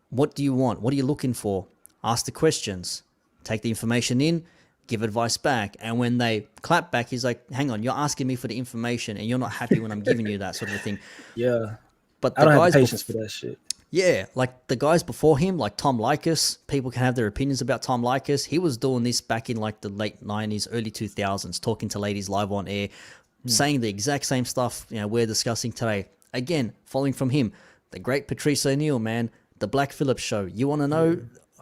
What do you want? What are you looking for? Ask the questions. Take the information in. Give advice back. And when they clap back, he's like, "Hang on, you're asking me for the information, and you're not happy when I'm giving you that," sort of a thing. yeah. But I the don't guys have patience for that shit. Yeah, like the guys before him, like Tom Likas, people can have their opinions about Tom Likas. He was doing this back in like the late 90s, early 2000s, talking to ladies live on air, saying the exact same stuff, you know, we're discussing today. Again, following from him, the great Patrice O'Neill, man, the Black Phillip Show. You want to know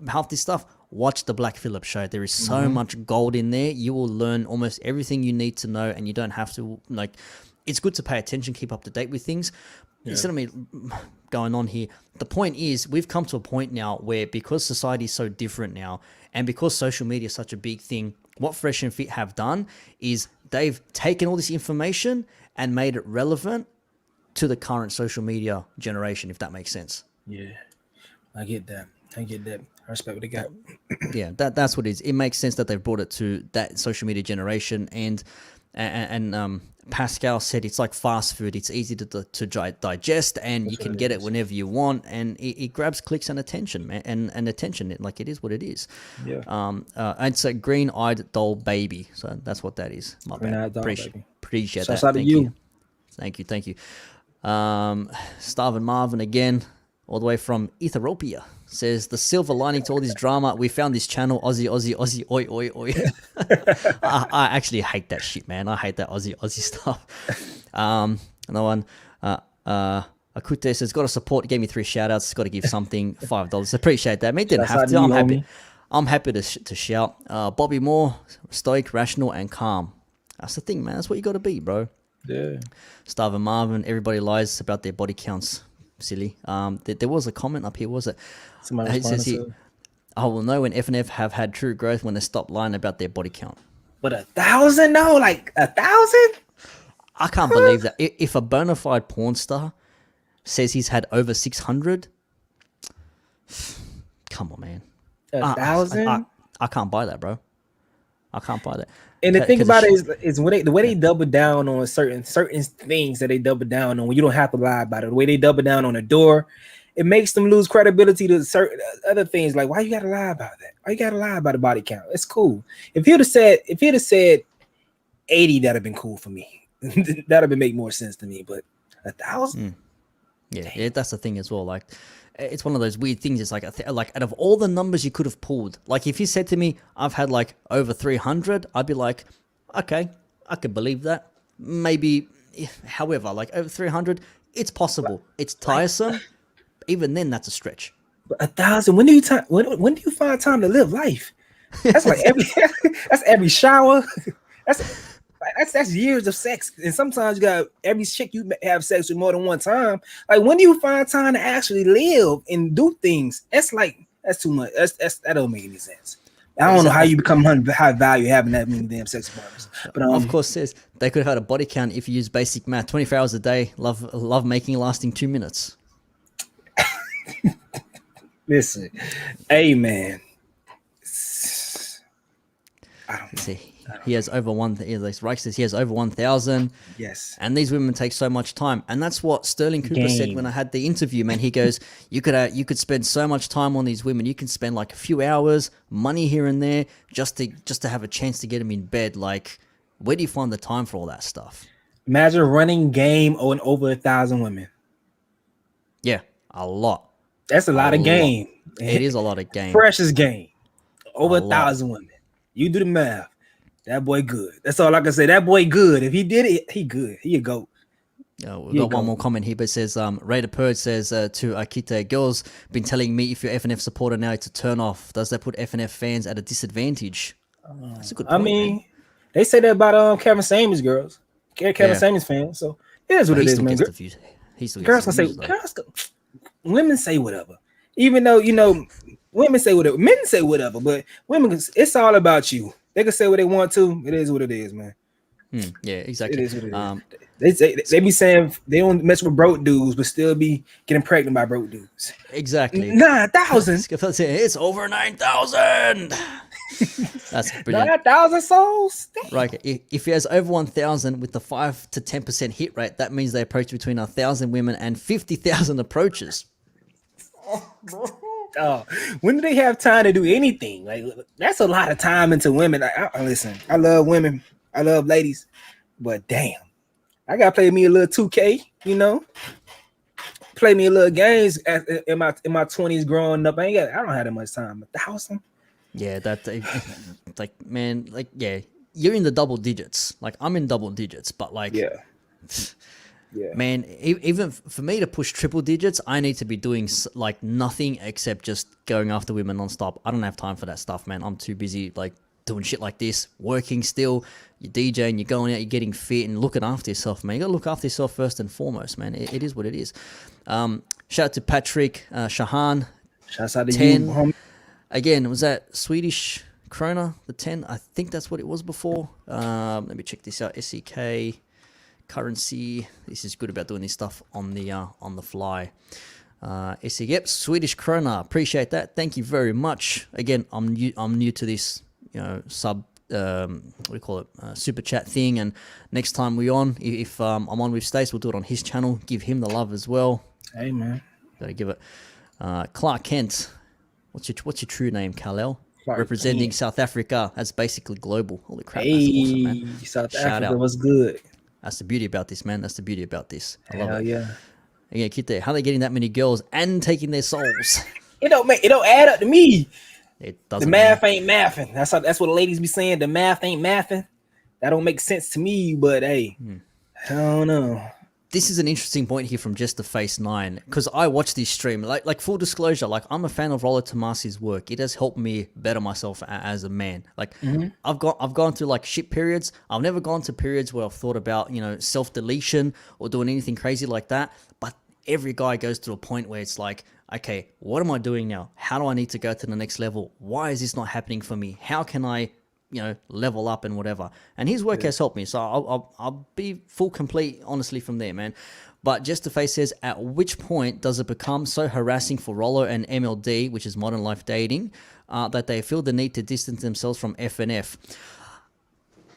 half this stuff? Watch the Black Phillip Show. There is so much gold in there. You will learn almost everything you need to know, and you don't have to, like, it's good to pay attention, keep up to date with things. Instead of me going on here, the point is we've come to a point now where, because society is so different now, and because social media is such a big thing, what Fresh and Fit have done is they've taken all this information and made it relevant to the current social media generation, if that makes sense. Yeah, I get that. I respect what they got. Yeah, that's what it is. It makes sense that they've brought it to that social media generation, and Pascal said it's like fast food. It's easy to digest, and you can get it whenever you want, and it grabs clicks and attention, man, and attention. Like, it is what it is. Yeah. And it's a green-eyed doll baby. So that's what that is. My bad. Appreciate that. Shouts out to you. Thank you. Starvin Marvin again, all the way from Ethiopia, says, the silver lining to all this drama, we found this channel, Aussie, oi. I actually hate that shit, man. I hate that Aussie stuff. Another one, Akute says, got to support, gave me 3 shout outs, got to give something, $5. Appreciate that. Me didn't have to. I'm happy to shout. Bobby Moore, stoic, rational, and calm. That's the thing, man. That's what you got to be, bro. Yeah. Starvin Marvin, everybody lies about their body counts. Silly. There was a comment up here, was it? Somebody says here, I will know when FNF have had true growth when they stop lying about their body count. But 1,000? No, like 1,000? I can't believe that. If a bona fide porn star says he's had over 600, come on, man. 1,000? I can't buy that, bro. I can't buy that. And the thing about it is when the way they double down on certain things that they double down on, when you don't have to lie about it, the way they double down on the door, it makes them lose credibility to certain other things. Like, why you gotta lie about that? Why you gotta lie about the body count? It's cool. If he'd have said 80, that'd have been cool for me. That'd have been make more sense to me. But 1,000? Yeah, that's the thing as well. Like, it's one of those weird things. It's like, like out of all the numbers you could have pulled, like if you said to me, I've had like over 300, I'd be like, okay, I could believe that. Maybe, however, like over 300, it's possible. It's tiresome. Even then, that's a stretch. But 1,000. When do you find time to live life? That's like every shower. That's years of sex, and sometimes you got every chick you have sex with more than one time. Like, when do you find time to actually live and do things? That's too much. That don't make any sense. I don't know how you become high value having that many damn sex partners. But of course, says they could have had a body count if you use basic math. 24 hours a day, love making lasting 2 minutes. Listen, hey man, I don't see. He has over 1,000. Reich says he has over 1,000. Yes. And these women take so much time, and that's what Sterling Cooper said when I had the interview. Man, he goes, you could spend so much time on these women. You can spend like a few hours, money here and there, just to have a chance to get them in bed. Like, where do you find the time for all that stuff? Imagine running game on over 1,000 women. Yeah, a lot. That's a lot of lot. game. It is a lot of game. Precious game. Over A lot. 1,000 women. You do the math. That boy good. That's all I can say. That boy good. If he did it, he good. He a goat. We've got one more comment here, but it says, Raider Purge says to Akite, girls been telling me if you're FNF supporter now it's a turn off. Does that put FNF fans at a disadvantage? That's a good point, I mean, man. they say that about Kevin Samuels girls. Kevin Yeah. Samuels fans. So it is what But it he is, still man. gets the views. He still Girls gets can the say, views, though. women say whatever. Even though, women say whatever. Men say whatever, but women, it's all about you. They can say what they want to. It is what it is, man. Yeah, exactly. It is what it is. They be saying they don't mess with broke dudes, but still be getting pregnant by broke dudes. Exactly. 9,000. It's over 9,000. That's brilliant. 9,000 souls. Damn. Right. If he has over 1,000 with the 5 to 10% hit rate, that means they approach between 1,000 women and 50,000 approaches. Oh, when do they have time to do anything? Like, that's a lot of time into women. Listen, I love women. I love ladies, but damn, I gotta play me a little 2K. Play me a little games in my 20s growing up. I don't have that much time. 1,000. Yeah, like, man, like, yeah, you're in the double digits. Like, I'm in double digits, but like, Yeah. man, even for me to push triple digits, I need to be doing like nothing except just going after women nonstop. I don't have time for that stuff, man. I'm too busy like doing shit like this, working still. You're DJing, you're going out, you're getting fit and looking after yourself, man. You gotta look after yourself first and foremost, man. It is what it is. Shout out to Patrick Shahan. Shouts out to 10. you, homie. Again, was that Swedish krona, the 10? I think that's what it was before. Let me check this out. SEK currency. This is good about doing this stuff on the fly. SEK, yep, Swedish krona. Appreciate that. Thank you very much. Again, I'm new to this, what do you call it, super chat thing. And next time we're on, if I'm on with Stace, we'll do it on his channel. Give him the love as well. Hey, man. Gotta give it. Clark Kent. What's your true name, Kal-El? Clark Representing Kent. South Africa. That's basically global. Holy crap, Hey, that's awesome, man. South Shout Africa out. was good. That's the beauty about this, man. That's the beauty about this. I love Hell it. yeah. Again, Kite, how are they getting that many girls and taking their souls? It don't add up to me. It The doesn't. math ain't mathing. That's what the ladies be saying. The math ain't mathing. That don't make sense to me, but hey, I don't know. This is an interesting point here from Just the Face 9 because I watch this stream. Like full disclosure, like I'm a fan of Rollo Tomassi's work. It has helped me better myself as a man. Like I've gone through like shit periods. I've never gone to periods where I've thought about self deletion or doing anything crazy like that. But every guy goes through a point where it's like, okay, what am I doing now? How do I need to go to the next level? Why is this not happening for me? How can I level up and whatever. And his work has helped me. So I'll be full complete, honestly, from there, man. But Just the Face says, at which point does it become so harassing for Rollo and MLD, which is modern life dating, that they feel the need to distance themselves from FNF?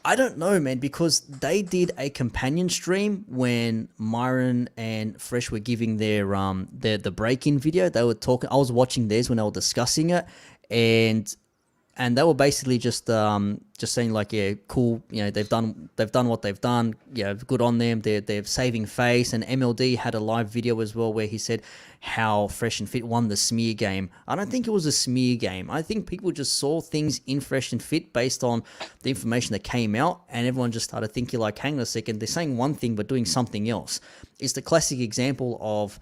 I don't know, man, because they did a companion stream when Myron and Fresh were giving their the break-in video. They were talking. I was watching theirs when they were discussing it, and they were basically just saying like, yeah, cool, they've done what they've done, good on them. They're saving face. And MLD had a live video as well where he said how Fresh and Fit won the smear game. I don't think it was a smear game. I think people just saw things in Fresh and Fit based on the information that came out, and everyone just started thinking like, hang on a second, they're saying one thing but doing something else. It's the classic example of,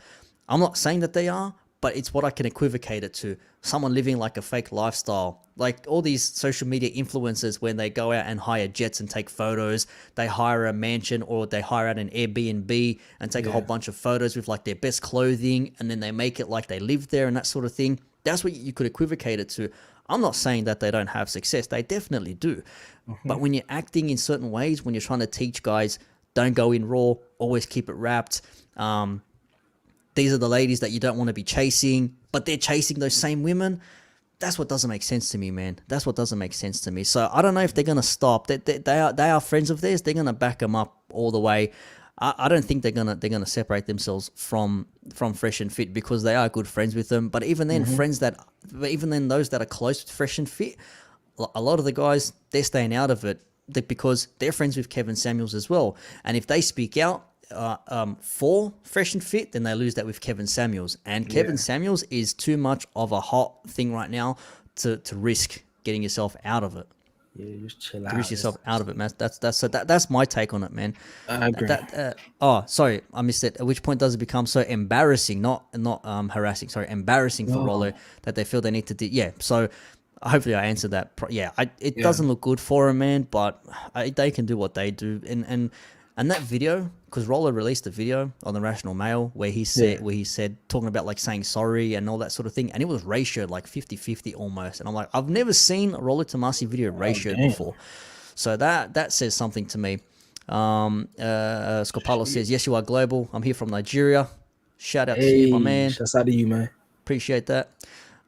I'm not saying that they are, but it's what I can equivocate it to. Someone living like a fake lifestyle. Like all these social media influencers, when they go out and hire jets and take photos, they hire a mansion or they hire out an Airbnb and take a whole bunch of photos with like their best clothing, and then they make it like they live there and that sort of thing. That's what you could equivocate it to. I'm not saying that they don't have success. They definitely do. But when you're acting in certain ways, when you're trying to teach guys, don't go in raw, always keep it wrapped. These are the ladies that you don't want to be chasing, but they're chasing those same women. That's what doesn't make sense to me, man. That's what doesn't make sense to me. So I don't know if they're gonna stop. They are friends of theirs. They're gonna back them up all the way. I don't think they're gonna separate themselves from Fresh and Fit because they are good friends with them. But even then, those that are close to Fresh and Fit, a lot of the guys, they're staying out of it because they're friends with Kevin Samuels as well. And if they speak out for Fresh and Fit, then they lose that with Kevin Samuels. And Kevin Samuels is too much of a hot thing right now to risk getting yourself out of it. Yeah, just chill out. Risk yourself out of it, man. That's my take on it, man. I agree. Oh, sorry, I missed it. At which point does it become so embarrassing, not harassing? Sorry, embarrassing for Rollo that they feel they need to do. Yeah, so hopefully I answered that. It doesn't look good for him, man. But they can do what they do, and that video, because Rollo released a video on the Rational Mail where he said talking about like saying sorry and all that sort of thing, and it was ratioed like 50-50 almost. And I'm like, I've never seen a Rollo Tomassi video ratioed before, so that says something to me. Scopalo says, yes, you are global. I'm here from Nigeria. Shout out to you, my man. Shouts out to you, man. Appreciate that.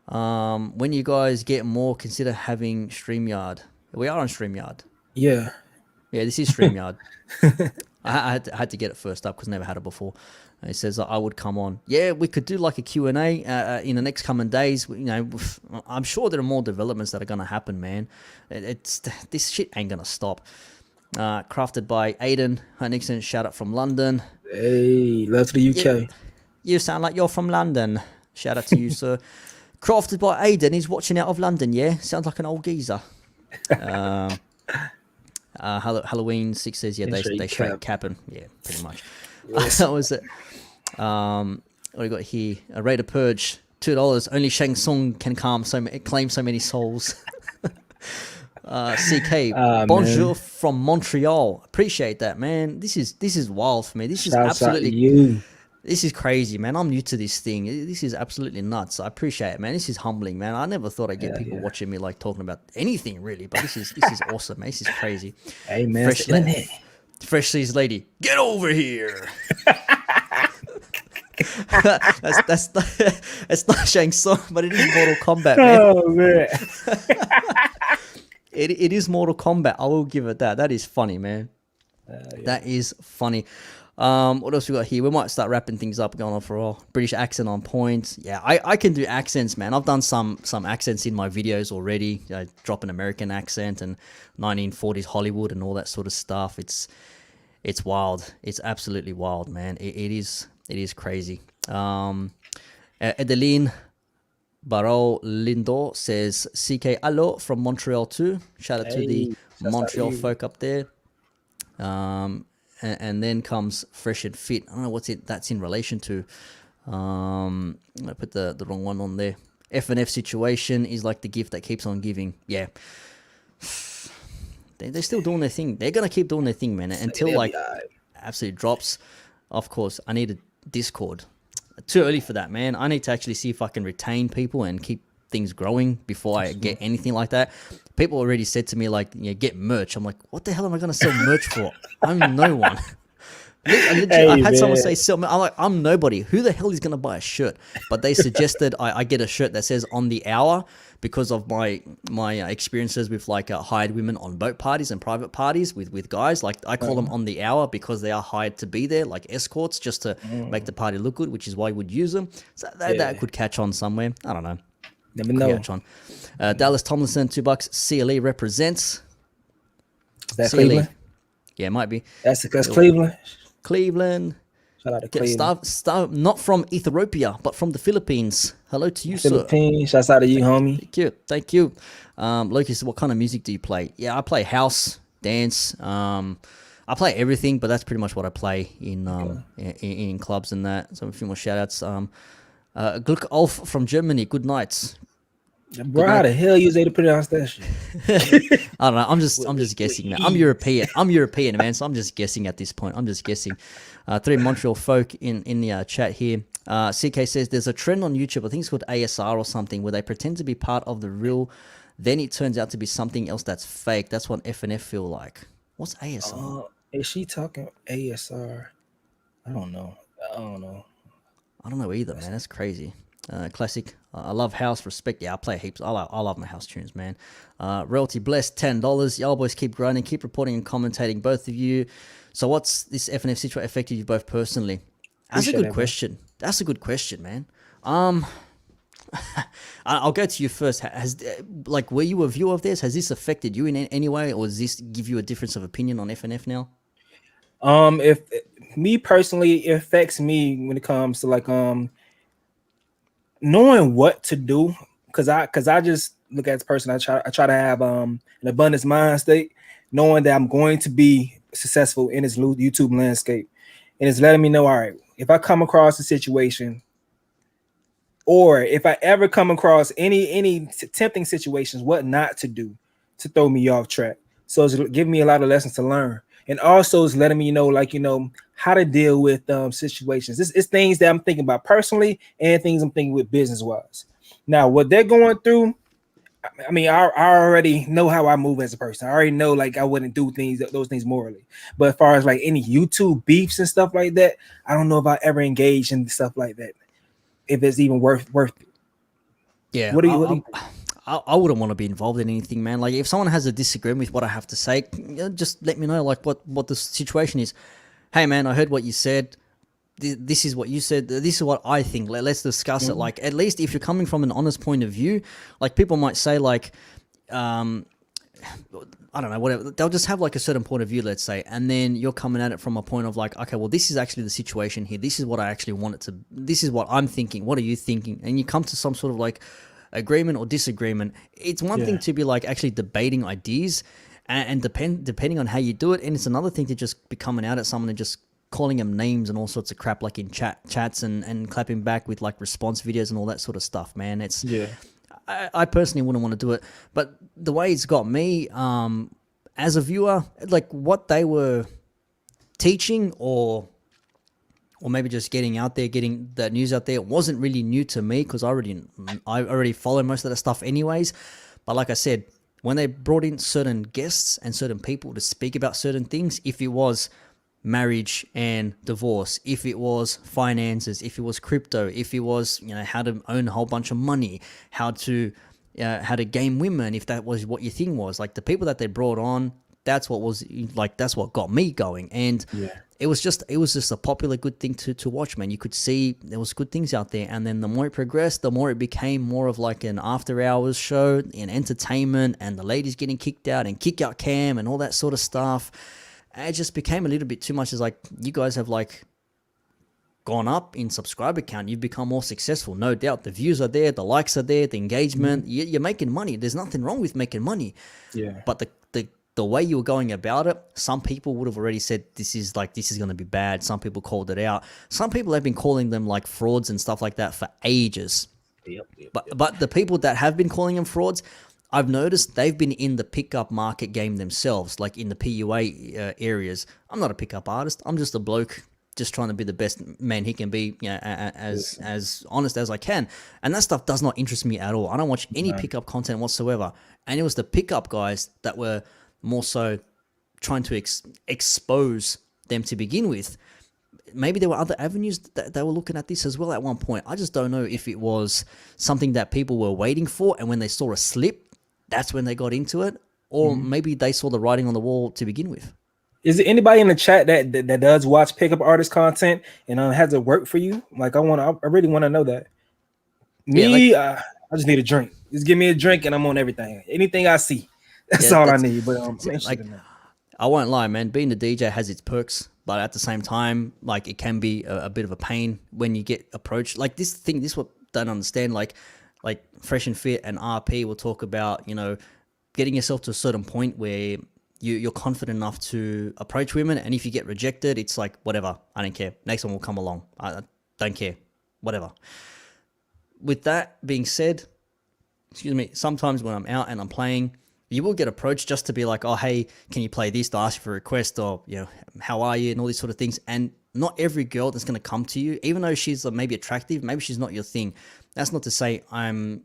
When you guys get more, consider having StreamYard. We are on StreamYard. Yeah, this is StreamYard. I had to get it first up because I never had it before. He says I would come on. Yeah, we could do like a Q&A in the next coming days. You know, I'm sure there are more developments that are going to happen, man. This shit ain't going to stop. Crafted by Aiden. An excellent shout out from London. Hey, love to the UK. Yeah, you sound like you're from London. Shout out to you, sir. Crafted by Aiden. He's watching out of London, yeah? Sounds like an old geezer. Halloween 6 says, yeah, they straight capping. Yeah, pretty much. That was it. What do we got here? A rate of purge, $2. Only Shang Tsung can claim so many souls. CK, bonjour man. From Montreal. Appreciate that, man. This is wild for me. This is absolutely this is crazy, man. I'm new to this thing. This is absolutely nuts. I appreciate it, man. This is humbling, man. I never thought I'd get people watching me like talking about anything really, but this is awesome, man. This is crazy. Hey, man. Fresh Seas lady, get over here. that's not Shang Tsung, but it is Mortal Kombat, man. Oh man. It is Mortal Kombat. I will give it that. That is funny, man. That is funny. What else we got here? We might start wrapping things up, going on for a while. British accent on point. Yeah, I can do accents, man. I've done some accents in my videos already. I drop an American accent and 1940s Hollywood and all that sort of stuff. It's wild. It's absolutely wild, man. It is crazy. Edeline Barreau Lindo says, CK Allo from Montreal too. Shout out to the Montreal folk up there. And then comes Fresh and Fit. I don't know that's in relation to. I put the wrong one on there. F&F situation is like the gift that keeps on giving. Yeah. They're still doing their thing. They're going to keep doing their thing, man. Until like absolutely drops. Of course, I need a Discord. Too early for that, man. I need to actually see if I can retain people and keep things growing before I get anything like that. People already said to me like, get merch. I'm like, what the hell am I going to sell merch for? I'm no one. I've had someone say sell. I'm like, I'm nobody. Who the hell is going to buy a shirt? But they suggested I get a shirt that says on the hour because of my experiences with like hired women on boat parties and private parties with guys. Like I call them on the hour because they are hired to be there, like escorts, just to make the party look good, which is why I would use them. So that could catch on somewhere. I don't know. Never know. Catch on. Dallas Tomlinson, $2. CLE represents. Is that CLE. Cleveland? Yeah, it might be. That's Cleveland. Cleveland. Shout out to Cleveland. Not from Ethiopia, but from the Philippines. Hello to you, Philippines. Shouts out to you, homie. Thank you. Loki said, what kind of music do you play? Yeah, I play house, dance. I play everything, but that's pretty much what I play in clubs and that. So a few more shout outs. Gluck Ulf from Germany. Good night. Bro, how the hell you was able to pronounce that shit? I don't know. I'm just guessing, man. I'm European, man. So I'm just guessing at this point. I'm just guessing. 3 Montreal folk in the chat here. CK says there's a trend on YouTube. I think it's called ASR or something, where they pretend to be part of the real, then it turns out to be something else that's fake. That's what FNF feel like. What's ASR? Is she talking ASR? I don't know. I don't know either, man. That's crazy. Classic. I love house. Respect. Yeah, I play heaps. I love my house tunes, man. Royalty blessed, $10. Y'all boys keep grinding, keep reporting and commentating, both of you. So what's this FNF situation affected you both personally? That's a good question. That's a good question, man. I'll go to you first. Like, were you a viewer of this? Has this affected you in any way, or does this give you a difference of opinion on FNF now? If me personally, it affects me when it comes to like knowing what to do, because I just look at this person. I try to have an abundance mind state, knowing that I'm going to be successful in this YouTube landscape, and it's letting me know, all right, if I come across a situation, or if I ever come across any tempting situations, what not to do to throw me off track. So it's giving me a lot of lessons to learn, and also it's letting me know, like, how to deal with situations. It's things that I'm thinking about personally and things I'm thinking with business wise. Now, what they're going through, I mean, I already know how I move as a person. I already know, like, I wouldn't do those things morally. But as far as like any YouTube beefs and stuff like that, I don't know if I ever engage in stuff like that, if it's even worth it. Yeah, What do you I wouldn't want to be involved in anything, man. Like, if someone has a disagreement with what I have to say, just let me know, like, what the situation is. Hey, man, I heard what you said. This is what you said. This is what I think. Let's discuss it. Like, at least if you're coming from an honest point of view, like, people might say, like, I don't know, whatever. They'll just have like a certain point of view, let's say, and then you're coming at it from a point of like, okay, well, this is actually the situation here. This is what I actually want it to. This is what I'm thinking. What are you thinking? And you come to some sort of like agreement or disagreement. It's one thing to be like actually debating ideas, and depending on how you do it, and it's another thing to just be coming out at someone and just calling them names and all sorts of crap, like in chats and clapping back with like response videos and all that sort of stuff, man. It's I personally wouldn't want to do it, but the way it's got me, as a viewer, like what they were teaching or maybe just getting out there, getting that news out there, it wasn't really new to me because I already follow most of that stuff anyways. But like I said, when they brought in certain guests and certain people to speak about certain things, if it was marriage and divorce, if it was finances, if it was crypto, if it was, how to own a whole bunch of money, how to game women, if that was what your thing was, like the people that they brought on, that's what got me going. And it was just a popular good thing to watch, man. You could see there was good things out there, and then the more it progressed, the more it became more of like an after hours show in entertainment, and the ladies getting kicked out and kick out cam and all that sort of stuff. It just became a little bit too much. It's like, you guys have like gone up in subscriber count. You've become more successful, no doubt. The views are there, the likes are there, the engagement. You're making money. There's nothing wrong with making money. Yeah. But the way you were going about it, some people would have already said this is going to be bad. Some people called it out. Some people have been calling them like frauds and stuff like that for ages. But the people that have been calling them frauds, I've noticed they've been in the pickup market game themselves, like in the PUA areas. I'm not a pickup artist. I'm just a bloke just trying to be the best man he can be, as honest as I can. And that stuff does not interest me at all. I don't watch any pickup content whatsoever. And it was the pickup guys that were more so trying to expose them to begin with. Maybe there were other avenues that they were looking at this as well at one point. I just don't know if it was something that people were waiting for, and when they saw a slip, that's when they got into it, or maybe they saw the writing on the wall to begin with. Is there anybody in the chat that does watch pickup artist content and has it work for you? Like, I really want to know that. Me, I just need a drink. Just give me a drink and I'm on everything. Anything I see, that's all I need. But I won't lie, man. Being a DJ has its perks, but at the same time, like, it can be a bit of a pain when you get approached. Like this is what I don't understand. Like Fresh and Fit and RP will talk about, getting yourself to a certain point where you're confident enough to approach women, and if you get rejected, it's like, whatever, I don't care. Next one will come along. I don't care. Whatever. With that being said, sometimes when I'm out and I'm playing, you will get approached just to be like, oh, hey, can you play this? They'll ask you for a request, or, how are you? And all these sort of things. And not every girl that's going to come to you, even though she's maybe attractive, maybe she's not your thing. That's not to say I'm,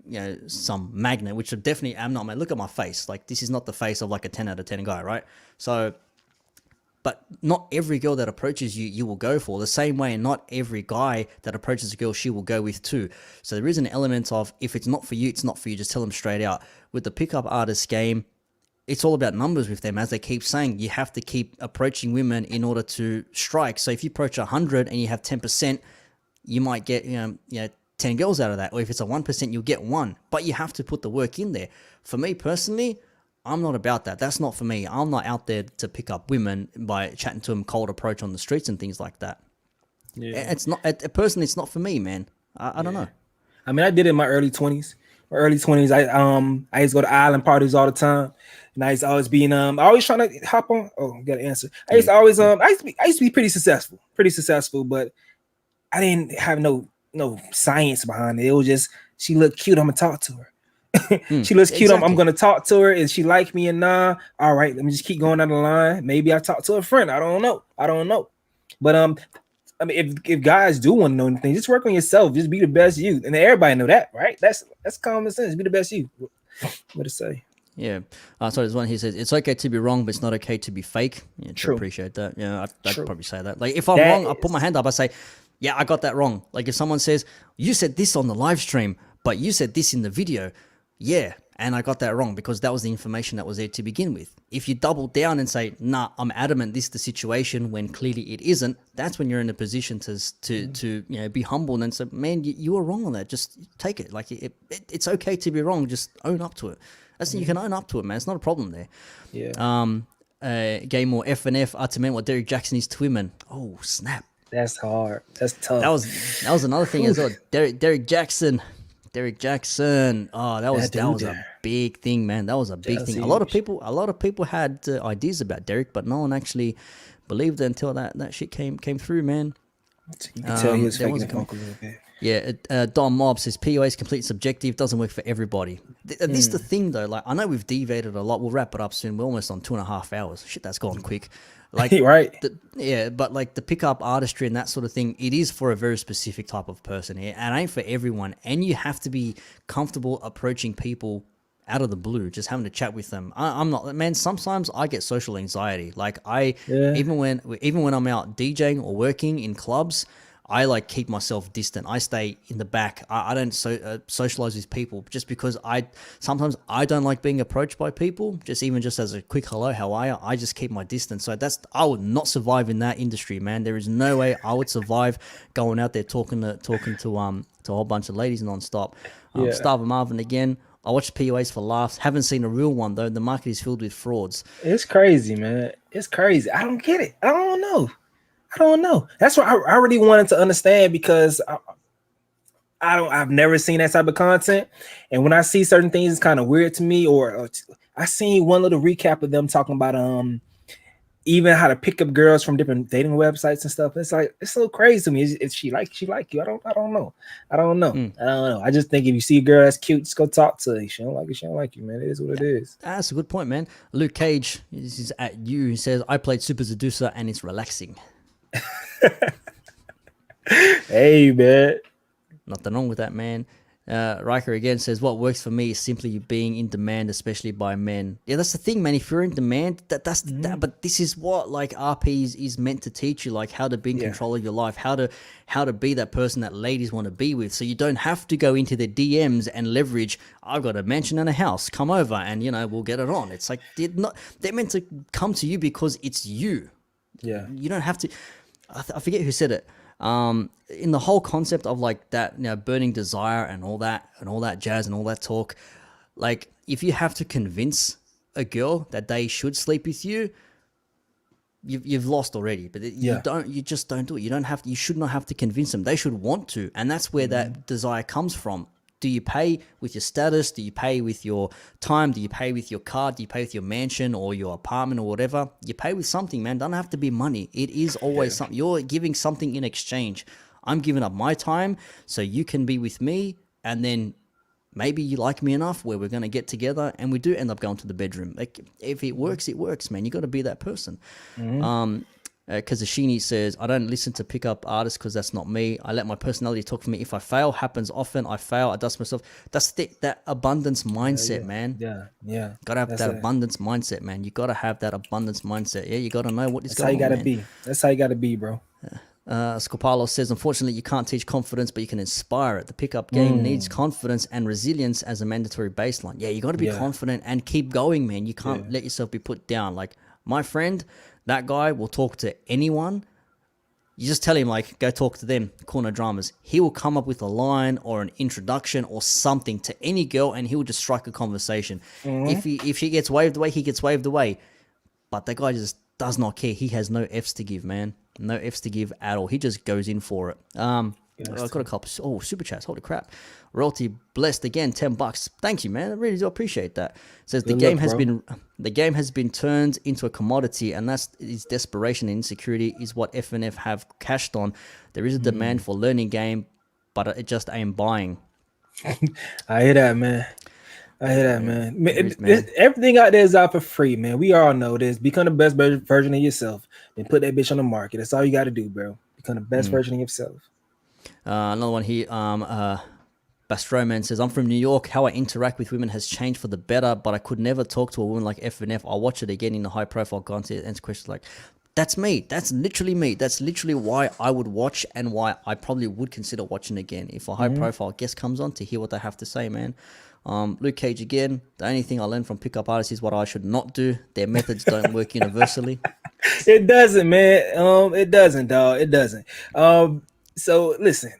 some magnet, which I definitely am not. Man, look at my face. Like, this is not the face of like a 10 out of 10 guy, right? So, but not every girl that approaches you, you will go for. The same way, not every guy that approaches a girl, she will go with too. So there is an element of, if it's not for you, it's not for you. Just tell them straight out. With the pickup artist game, it's all about numbers with them. As they keep saying, you have to keep approaching women in order to strike. So if you approach 100 and you have 10%, you might get, 10 girls out of that. Or if it's a 1%, you'll get one. But you have to put the work in there. For me personally, I'm not about that. That's not for me. I'm not out there to pick up women by chatting to them cold approach on the streets and things like that. Yeah. It's not, personally, it's not for me, man. I don't know. I mean, I did it in my early 20s. I used to go to island parties all the time, and I used to always be always trying to hop on. Oh, got an answer. I used to always I used to be pretty successful, but I didn't have no science behind it. It was just she looked cute. I'm gonna talk to her. She looks cute. I'm gonna talk to her. Is she like me? And all right, let me just keep going down the line. Maybe I talk to a friend. I don't know. But I mean, if guys do want to know anything, just work on yourself. Just be the best you, and everybody know that, right? That's common sense. Be the best you. What to say? Yeah. So there's one here says it's okay to be wrong, but it's not okay to be fake. Yeah, True. Appreciate that. Yeah, I'd probably say that. Like if I'm wrong, I put my hand up. I say, yeah, I got that wrong. Like if someone says you said this on the live stream, but you said this in the video, yeah. And I got that wrong because that was the information that was there to begin with. If you double down and say, nah, I'm adamant this is the situation when clearly it isn't, that's when you're in a position to be humble and say, man, you were wrong on that. Just take it. Like it's okay to be wrong. Just own up to it. That's you can own up to it, man. It's not a problem there. Yeah. Game more F and F to what Derek Jackson is to women. Oh, snap. That's hard. That's tough. That was another thing as well. Derek Jackson. Oh, that was a big thing, man. That was a big thing. A lot of people had ideas about Derek, but no one actually believed it until that shit came through, man. You can tell he was faking the funk a little bit. Yeah, Don Mob says POA is completely subjective, doesn't work for everybody. This is the thing though. Like I know we've deviated a lot. We'll wrap it up soon. We're almost on 2.5 hours. Shit, that's gone quick. Like right. But like the pickup artistry and that sort of thing, it is for a very specific type of person here, and it ain't for everyone. And you have to be comfortable approaching people out of the blue, just having to chat with them. I'm not, man. Sometimes I get social anxiety. Like even when I'm out DJing or working in clubs, I like keep myself distant. I stay in the back. I don't socialize with people just because sometimes I don't like being approached by people. Just as a quick hello, how are you? I just keep my distance. So I would not survive in that industry, man. There is no way I would survive going out there talking to a whole bunch of ladies nonstop. Starving Marvin again. I watch POAs for laughs. Haven't seen a real one though. The market is filled with frauds. It's crazy, man. It's crazy. I don't get it. I don't know. That's what I really wanted to understand because I've never seen that type of content. And when I see certain things, it's kind of weird to me. Or I seen one little recap of them talking about even how to pick up girls from different dating websites and stuff. It's like it's so crazy to me. If she like you, I don't know. I don't know. I just think if you see a girl that's cute, just go talk to her. If she don't like you, she don't like you, man. It is what it is. That's a good point, man. Luke Cage is at you. He says, I played Super Seducer and it's relaxing. Hey, man. Nothing wrong with that, man. Riker again says, what works for me is simply being in demand, especially by men. Yeah, that's the thing, man. If you're in demand, that's that. But this is what like RP is meant to teach you, like how to be in control of your life, how to be that person that ladies want to be with. So you don't have to go into their DMs and leverage. I've got a mansion and a house. Come over, and we'll get it on. It's like they're meant to come to you because it's you. Yeah, you don't have to. I forget who said it. In the whole concept of like that, burning desire and all that jazz and all that talk, like if you have to convince a girl that they should sleep with you, you've lost already. But you just don't do it. You should not have to convince them. They should want to, and that's where that desire comes from. Do you pay with your status? Do you pay with your time? Do you pay with your car? Do you pay with your mansion or your apartment or whatever? You pay with something, man. Doesn't have to be money. It is always something. You're giving something in exchange. I'm giving up my time so you can be with me, and then maybe you like me enough where we're going to get together and we do end up going to the bedroom. Like if it works, man. You got to be that person. Kazushini says, I don't listen to pickup artists because that's not me. I let my personality talk for me. If I fail, happens often. I fail, I dust myself. That's that abundance mindset, man. Yeah. Gotta have that abundance mindset, man. You gotta have that abundance mindset. Yeah, you gotta know what is going on. That's how you gotta be, bro. Scopalo says, unfortunately, you can't teach confidence, but you can inspire it. The pickup game needs confidence and resilience as a mandatory baseline. Yeah, you gotta be confident and keep going, man. You can't let yourself be put down. Like my friend, that guy will talk to anyone You just tell him, like, go talk to them, corner dramas. He will come up with a line or an introduction or something to any girl, and he will just strike a conversation. If she gets waved away, he gets waved away. But that guy just does not care. He has no F's to give, man. No F's to give at all. He just goes in for it. I've got a couple. Oh, super chats. Holy crap. Royalty blessed again. $10. Thank you, man. I really do appreciate that. Says the game has been turned into a commodity, and that's is desperation and insecurity is what FNF have cashed on. There is a demand for learning game, but it just ain't buying. I hear that, man. Everything out there is out for free, man. We all know this. Become the best version of yourself and put that bitch on the market. That's all you got to do, bro. Become the best version of yourself. Another one here. Bastroman says, I'm from New York. How I interact with women has changed for the better, but I could never talk to a woman like FNF. I'll watch it again in the high profile content and answer questions like, that's me. That's literally me. That's literally why I would watch and why I probably would consider watching again if a high profile guest comes on to hear what they have to say, man. Luke Cage again. The only thing I learned from pickup artists is what I should not do. Their methods don't work universally. It doesn't, man. It doesn't, dog. It doesn't. So listen.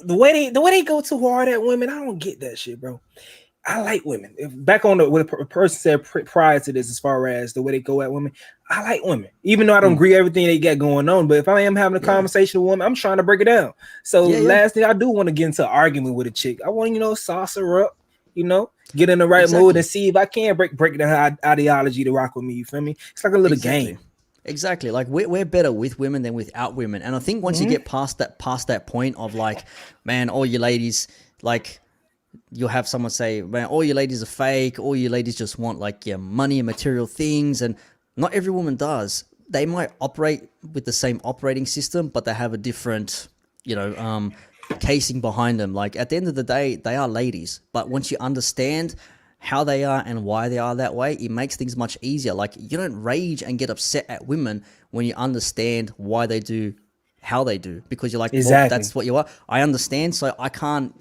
The way they go too hard at women, I don't get that shit, bro. I like women. Back on what a person said prior to this, as far as the way they go at women, I like women. Even though I don't agree everything they got going on, but if I am having a conversation with women, I'm trying to break it down. So last thing I do want to get into an argument with a chick. I want sauce her up, get in the right mood and see if I can break the ideology to rock with me. You feel me? It's like a little game. Exactly. Like we're better with women than without women. And I think once you get past that point of like, man, all you ladies, like you'll have someone say, man, all you ladies are fake. All you ladies just want like money and material things. And not every woman does. They might operate with the same operating system, but they have a different, casing behind them. Like at the end of the day, they are ladies. But once you understand how they are and why they are that way, it makes things much easier. Like you don't rage and get upset at women when you understand why they do how they do, because you're like, well, that's what you are. I understand, so I can't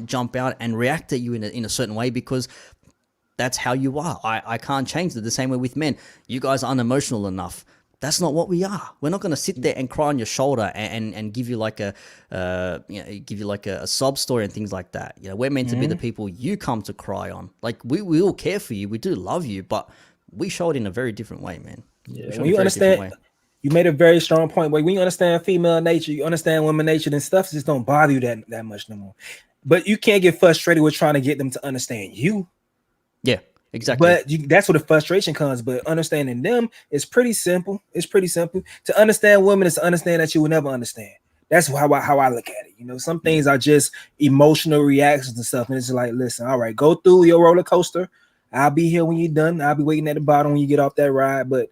jump out and react at you in a certain way because that's how you are. I can't change it. The same way with men. You guys are unemotional enough. That's not what we are. We're not going to sit there and cry on your shoulder and give you like a sob story and things like that. We're meant to be the people you come to cry on. Like we will care for you. We do love you, but we show it in a very different way, man. Yeah, when you understand, you made a very strong point. But when you understand female nature, you understand women nature, and stuff just don't bother you that much no more. But you can't get frustrated with trying to get them to understand you. Yeah. Exactly. But that's where the frustration comes. But understanding them is pretty simple. It's pretty simple. To understand women is to understand that you will never understand. That's how I look at it. Some things are just emotional reactions and stuff. And it's like, listen, all right, go through your roller coaster. I'll be here when you're done. I'll be waiting at the bottom when you get off that ride. But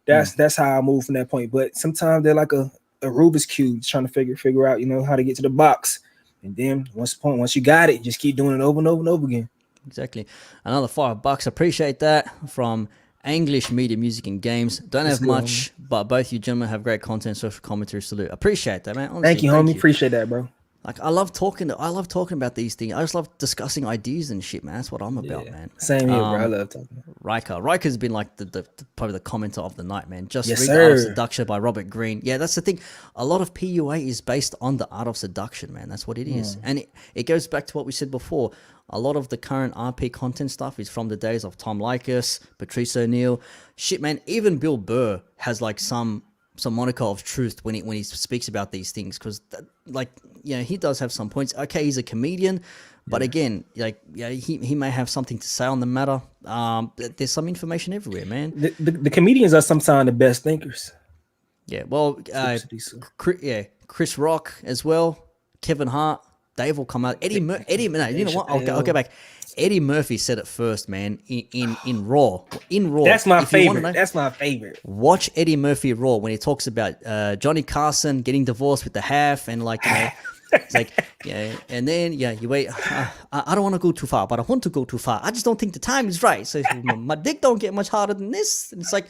that's how I move from that point. But sometimes they're like a Rubik's Cube trying to figure out, how to get to the box. And then once you got it, just keep doing it over and over and over again. Exactly. Another $5. Appreciate that from English Media, Music and Games. Don't have much, but both you gentlemen have great content, social commentary. Salute. Appreciate that, man. Honestly, thank you, homie. Appreciate that, bro. Like I love talking about these things. I just love discussing ideas and shit, man. That's what I'm about, man. Same here, bro. I love talking. Riker's been like the probably the commenter of the night, man. Just read The Art of Seduction by Robert Greene. Yeah, that's the thing. A lot of PUA is based on the art of seduction, man. That's what it is. And it goes back to what we said before. A lot of the current RP content stuff is from the days of Tom Likas, Patrice O'Neill. Shit, man. Even Bill Burr has like some modicum of truth when he speaks about these things, because he does have some points. Okay, he's a comedian, but again, he may have something to say on the matter. There's some information everywhere, man. The comedians are sometimes the best thinkers. Yeah, well, Chris Rock as well, Kevin Hart, Dave will come out. Eddie, no, you know what? I'll go back. Eddie Murphy said it first, man. In Raw. That's my favorite. That's my favorite. Watch Eddie Murphy Raw when he talks about Johnny Carson getting divorced with the half and like. It's like, and then you wait. I don't want to go too far, but I want to go too far. I just don't think the time is right. So my dick don't get much harder than this. And it's like,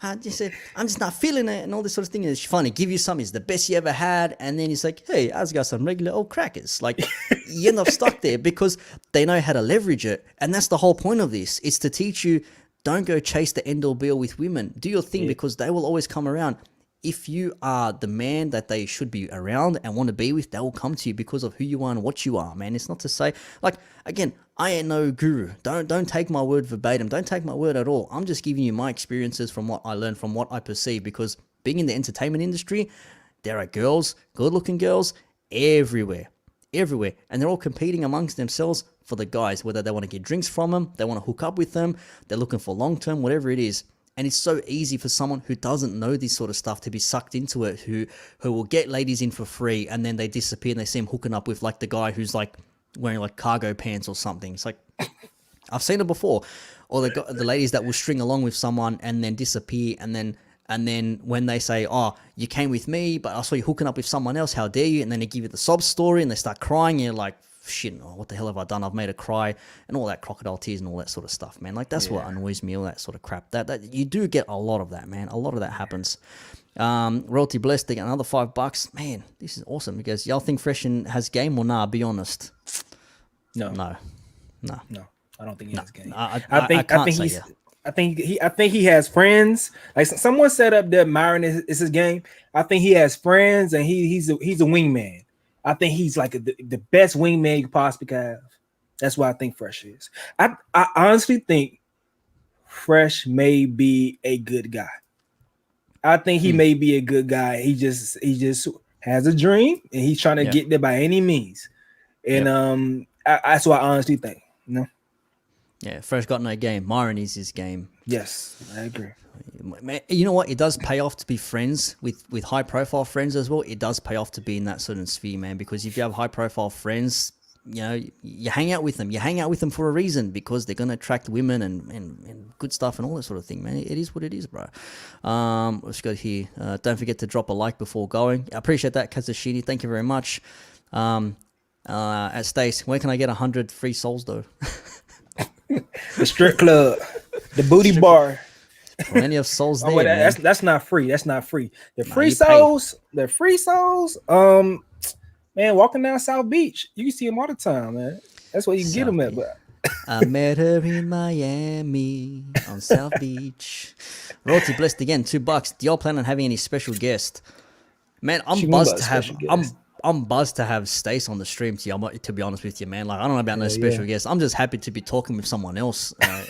I'm just not feeling it, and all this sort of thing. And it's funny. Give you some. It's the best you ever had. And then he's like, hey, I just got some regular old crackers. Like, you end up stuck there because they know how to leverage it, and that's the whole point of this. It's to teach you, don't go chase the end all be all with women. Do your thing because they will always come around. if you are the man that they should be around and want to be with, they will come to you because of who you are and what you are, man. It's not to say, like, again, I ain't no guru. Don't take my word verbatim. Don't take my word at all. I'm just giving you my experiences from what I learned, from what I perceive, because being in the entertainment industry, there are girls, good-looking girls, everywhere, and they're all competing amongst themselves for the guys, whether they want to get drinks from them, they want to hook up with them, they're looking for long-term, whatever it is. And it's so easy for someone who doesn't know this sort of stuff to be sucked into it, who will get ladies in for free, and then they disappear and they see him hooking up with like the guy who's like wearing like cargo pants or something. It's like, I've seen it before. Or the ladies that will string along with someone and then disappear, and then when they say, oh, you came with me, but I saw you hooking up with someone else, how dare you? And then they give you the sob story and they start crying, and you're like, shit, oh, what the hell have I done? I've made her cry, and all that crocodile tears and all that sort of stuff, man. Like, that's what annoys me, all that sort of crap. That you do get a lot of that, man. A lot of that happens. Royalty Blessed, they get another $5. Man, this is awesome. He goes, y'all think Freshen has game or nah? Be honest. No. I don't think he has game. I think he has friends. Like someone set up that Myron is his game. I think he has friends, and he's a wingman. I think he's like the best wingman you could possibly have. That's what I think Fresh is. I honestly think Fresh may be a good guy. I think he may be a good guy. He just has a dream, and he's trying to get there by any means. And that's what I honestly think. You know? Yeah, Fresh got no game. Myron is his game. Yes, I agree. You know what? It does pay off to be friends with high profile friends as well. It does pay off to be in that certain sphere, man. Because if you have high profile friends, you know, you hang out with them. You hang out with them for a reason, because they're gonna attract women and good stuff and all that sort of thing, man. It is what it is, bro. Let's go here. Don't forget to drop a like before going. I appreciate that, Kazushini. Thank you very much. At Stace, where can I get 100 free souls though? The strip club, the booty bar. Plenty of souls there. That's not free. That's not free. The free souls. The free souls. Man, walking down South Beach, you can see them all the time, man. That's where you can get them at. But I met her in Miami on South Beach. Royalty Blessed again, $2. Do y'all plan on having any special guest? Man, I'm buzzed to have. I'm buzzed to have Stace on the stream, to be honest with you, man. Like, I don't know about no special guest. I'm just happy to be talking with someone else. I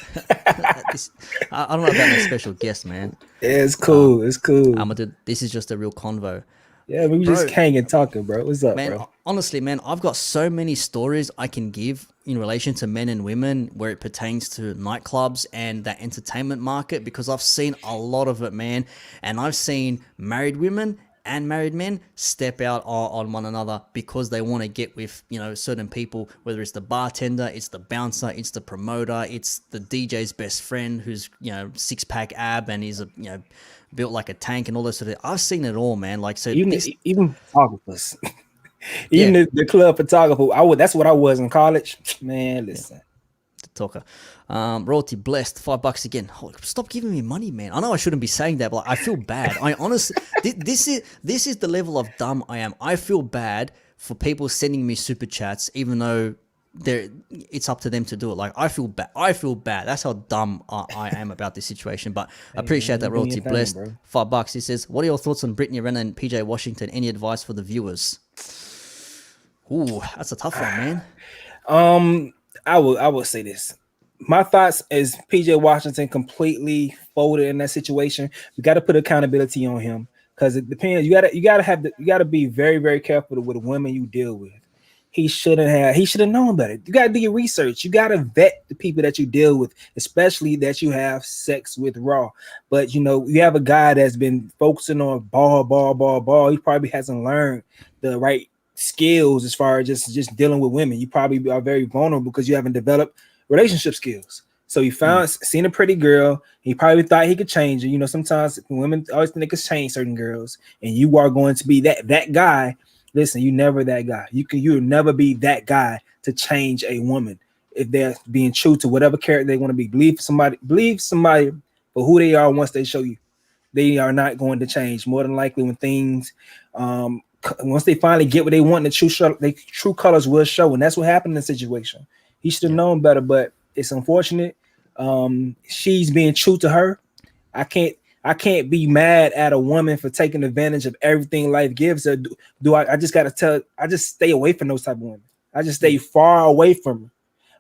don't know about no special guest, man. Yeah, it's cool. It's cool. This is just a real convo. Yeah, we just hanging talking, bro. What's up, man, bro? Honestly, man, I've got so many stories I can give in relation to men and women where it pertains to nightclubs and that entertainment market, because I've seen a lot of it, man. And I've seen married women and married men step out on one another because they want to get with, you know, certain people, whether it's the bartender, it's the bouncer, it's the promoter, it's the DJ's best friend who's, you know, six-pack ab and is, you know, built like a tank and all this sort of. I've seen it all, man. Like, so even photographers, even the club photographer. That's what I was in college, man. Listen. The talker. Royalty Blessed, $5 again. Oh, stop giving me money, man. I know I shouldn't be saying that, but like, I feel bad. I honestly, this is the level of dumb I am. I feel bad for people sending me super chats, even though it's up to them to do it. Like, I feel bad. That's how dumb I am about this situation. But I appreciate that, Royalty Blessed. $5. He says, "What are your thoughts on Brittany Renner and PJ Washington? Any advice for the viewers?" Ooh, that's a tough one, man. I will say this. My thoughts is PJ Washington completely folded in that situation. We got to put accountability on him, because it depends. You gotta be very, very careful with the women you deal with. He should have known better. You gotta do your research. You gotta vet the people that you deal with, especially that you have sex with raw. But you know, you have a guy that's been focusing on ball. He probably hasn't learned the right skills as far as just dealing with women. You probably are very vulnerable because you haven't developed relationship skills. So he seen a pretty girl. He probably thought he could change her. You know, sometimes women always think they can change certain girls, and you are going to be that guy. Listen, you never that guy. You'll never be that guy to change a woman if they're being true to whatever character they want to be. Believe somebody for who they are. Once they show you, they are not going to change. More than likely, when things once they finally get what they want, the true colors will show, and that's what happened in the situation. He should have known better, but it's unfortunate. She's being true to her. I I can't be mad at a woman for taking advantage of everything life gives her. I just gotta I just stay away from those type of women. I just stay far away from them.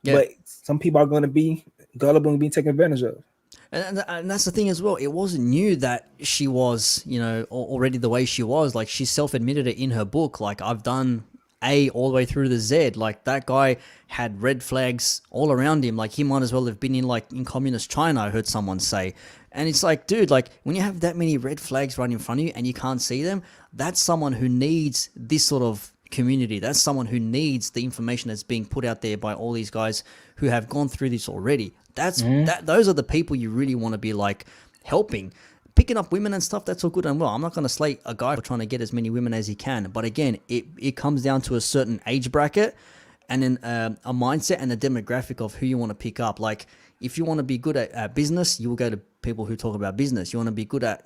Yeah. But some people are gonna be gullible and be taken advantage of. And that's the thing as well. It wasn't new that she was, already the way she was. Like, she self-admitted it in her book. Like, I've done A all the way through to Z. Like, that guy had red flags all around him. Like, he might as well have been in communist China, I heard someone say. And it's like, dude, like, when you have that many red flags right in front of you and you can't see them, that's someone who needs this sort of community. That's someone who needs the information that's being put out there by all these guys who have gone through this already. Those are the people you really want to be like helping. Picking up women and stuff, that's all good and well. I'm not going to slate a guy for trying to get as many women as he can. But again, it comes down to a certain age bracket and then a mindset and a demographic of who you want to pick up. Like, if you want to be good at business, you will go to people who talk about business. You want to be good at,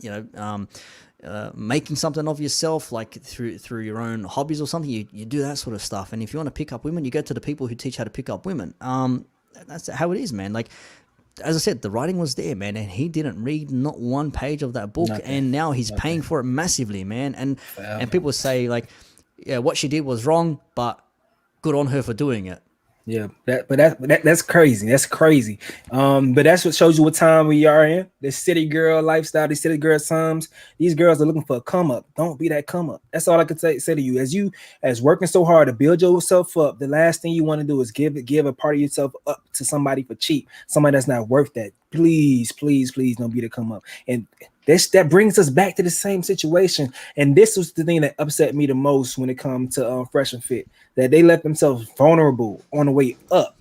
making something of yourself, like through your own hobbies or something, you do that sort of stuff. And if you want to pick up women, you go to the people who teach how to pick up women. That's how it is, man. Like, as I said, the writing was there, man, and he didn't read not one page of that book. And now he's paying for it massively, man. And people say, like, yeah, what she did was wrong, but good on her for doing it. Yeah, that's crazy. That's crazy. But that's what shows you what time we are in. The city girl lifestyle, the city girl times. These girls are looking for a come up. Don't be that come up. That's all I can say to you. As working so hard to build yourself up, the last thing you want to do is give a part of yourself up to somebody for cheap. Somebody that's not worth that. Please, please, please don't be the come up. And that brings us back to the same situation. And this was the thing that upset me the most when it comes to Fresh and Fit, that they left themselves vulnerable on the way up.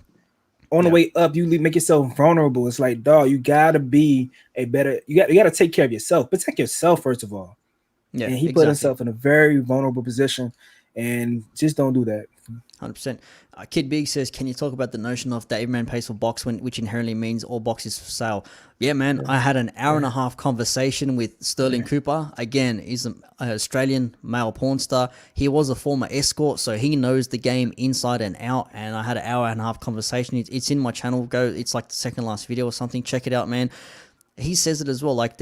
On the way up, you make yourself vulnerable. It's like, dog, you gotta be you gotta take care of yourself. Protect yourself first of all. Yeah, and he put himself in a very vulnerable position, and just don't do that. 100%. Kid Big says, can you talk about the notion of that every man pays for box, which inherently means all boxes for sale? Yeah, man. I had an hour and a half conversation with Sterling Cooper. Again, he's an Australian male porn star. He was a former escort, so he knows the game inside and out. And I had an hour and a half conversation. It's in my channel. It's like the second last video or something. Check it out, man. He says it as well. Like,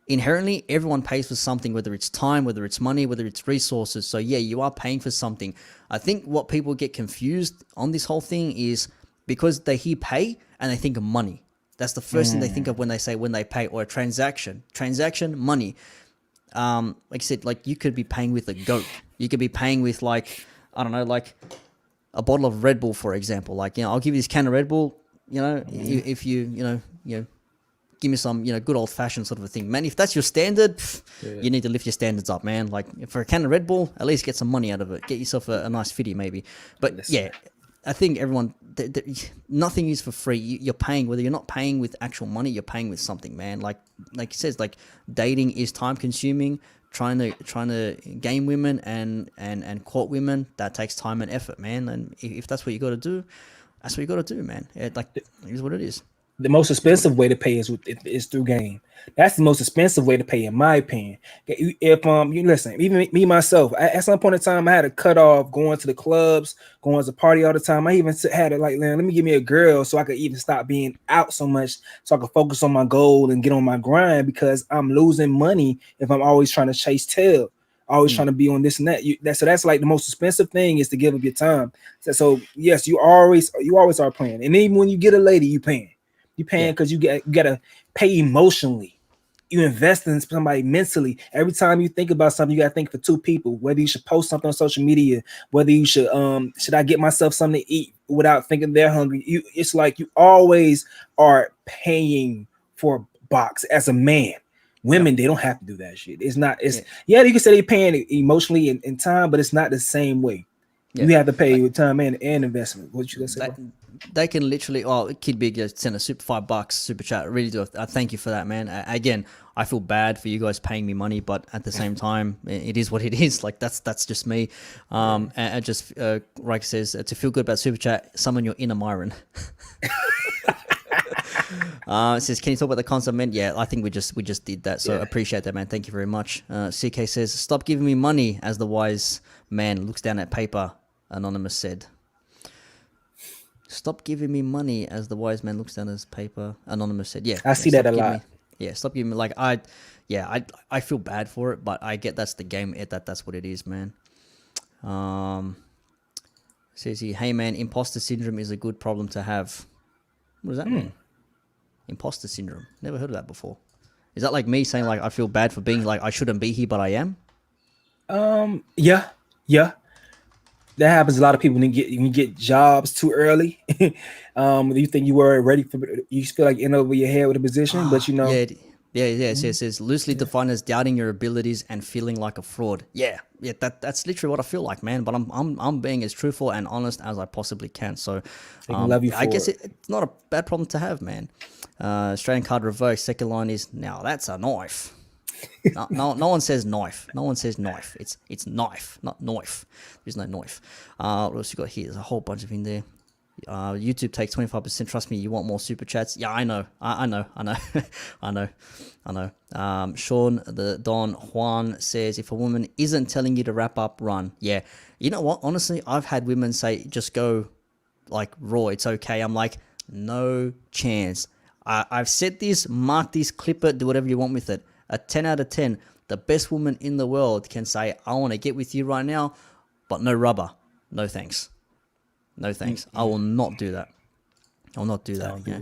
inherently, everyone pays for something, whether it's time, whether it's money, whether it's resources. So yeah, you are paying for something. I think what people get confused on this whole thing is because they hear pay and they think of money. That's the first thing they think of when they pay, or a transaction, money. Like I said, like, you could be paying with a goat. You could be paying with, like, I don't know, like a bottle of Red Bull, for example. Like, I'll give you this can of Red Bull, if you give me some, good old fashioned sort of a thing, man. If that's your standard, you need to lift your standards up, man. Like, for a can of Red Bull, at least get some money out of it. Get yourself a nice fitty, maybe. But yeah, I think everyone, nothing is for free. You're paying, whether you're not paying with actual money, you're paying with something, man. Like it says, like, dating is time consuming. Trying to gain women and court women, that takes time and effort, man. And if that's what you got to do, that's what you got to do, man. It is what it is. The most expensive way to pay is through game. That's the most expensive way to pay, in my opinion. If you listen, even me myself, at some point in time, I had to cut off going to the clubs, going to party all the time. I even had to, like, let me give me a girl so I could even stop being out so much, so I could focus on my goal and get on my grind, because I'm losing money if I'm always trying to chase tail. Always trying to be on this and that. So that's like the most expensive thing, is to give up your time. So yes, you always are paying, and even when you get a lady, you paying. You paying because you gotta pay emotionally. You invest in somebody mentally. Every time you think about something, you gotta think for two people. Whether you should post something on social media, whether you should I get myself something to eat without thinking they're hungry. It's like you always are paying for a box as a man. Women, they don't have to do that shit. You can say they're paying emotionally in time, but it's not the same way. You have to pay with time and investment. What you gonna say? They can literally, Kid Big sent a $5 super chat. I really do. I thank you for that, man. Again, I feel bad for you guys paying me money, but at the same time, it is what it is. Like, that's just me. And just Reich says, to feel good about super chat, summon your inner Myron. It says, can you talk about the concept, man? Yeah, I think we just did that. So appreciate that, man. Thank you very much. CK says, stop giving me money as the wise man looks down at paper. Anonymous said. Stop giving me money as the wise man looks down at his paper. Anonymous said, yeah. I see that a lot. Yeah, stop giving me like I feel bad for it, but I get that's the game. That's what it is, man. Says he, hey man, imposter syndrome is a good problem to have. What does that mean? Imposter syndrome. Never heard of that before. Is that like me saying like I feel bad for being like I shouldn't be here, but I am? Yeah. That happens. A lot of people when you get jobs too early. You think you were ready for, you feel like in over your head with a position, but you know. Yeah. It says loosely defined as doubting your abilities and feeling like a fraud. Yeah. That's literally what I feel like, man. But I'm being as truthful and honest as I possibly can. So love you for I guess it's not a bad problem to have, man. Australian card revoked. Second line is now that's a knife. No one says knife. No one says knife. It's knife, not knife. There's no knife. What else you got here? There's a whole bunch of in there. YouTube takes 25%. Trust me, you want more super chats? Yeah, I know. I know. Sean the Don Juan says, if a woman isn't telling you to wrap up, run. Yeah. You know what? Honestly, I've had women say, just go like raw. It's okay. I'm like, no chance. I've said this, mark this, clip it, do whatever you want with it. A 10 out of 10, the best woman in the world can say, I want to get with you right now, but no rubber. No thanks. No thanks. I will not do that. I will not do that. Yeah.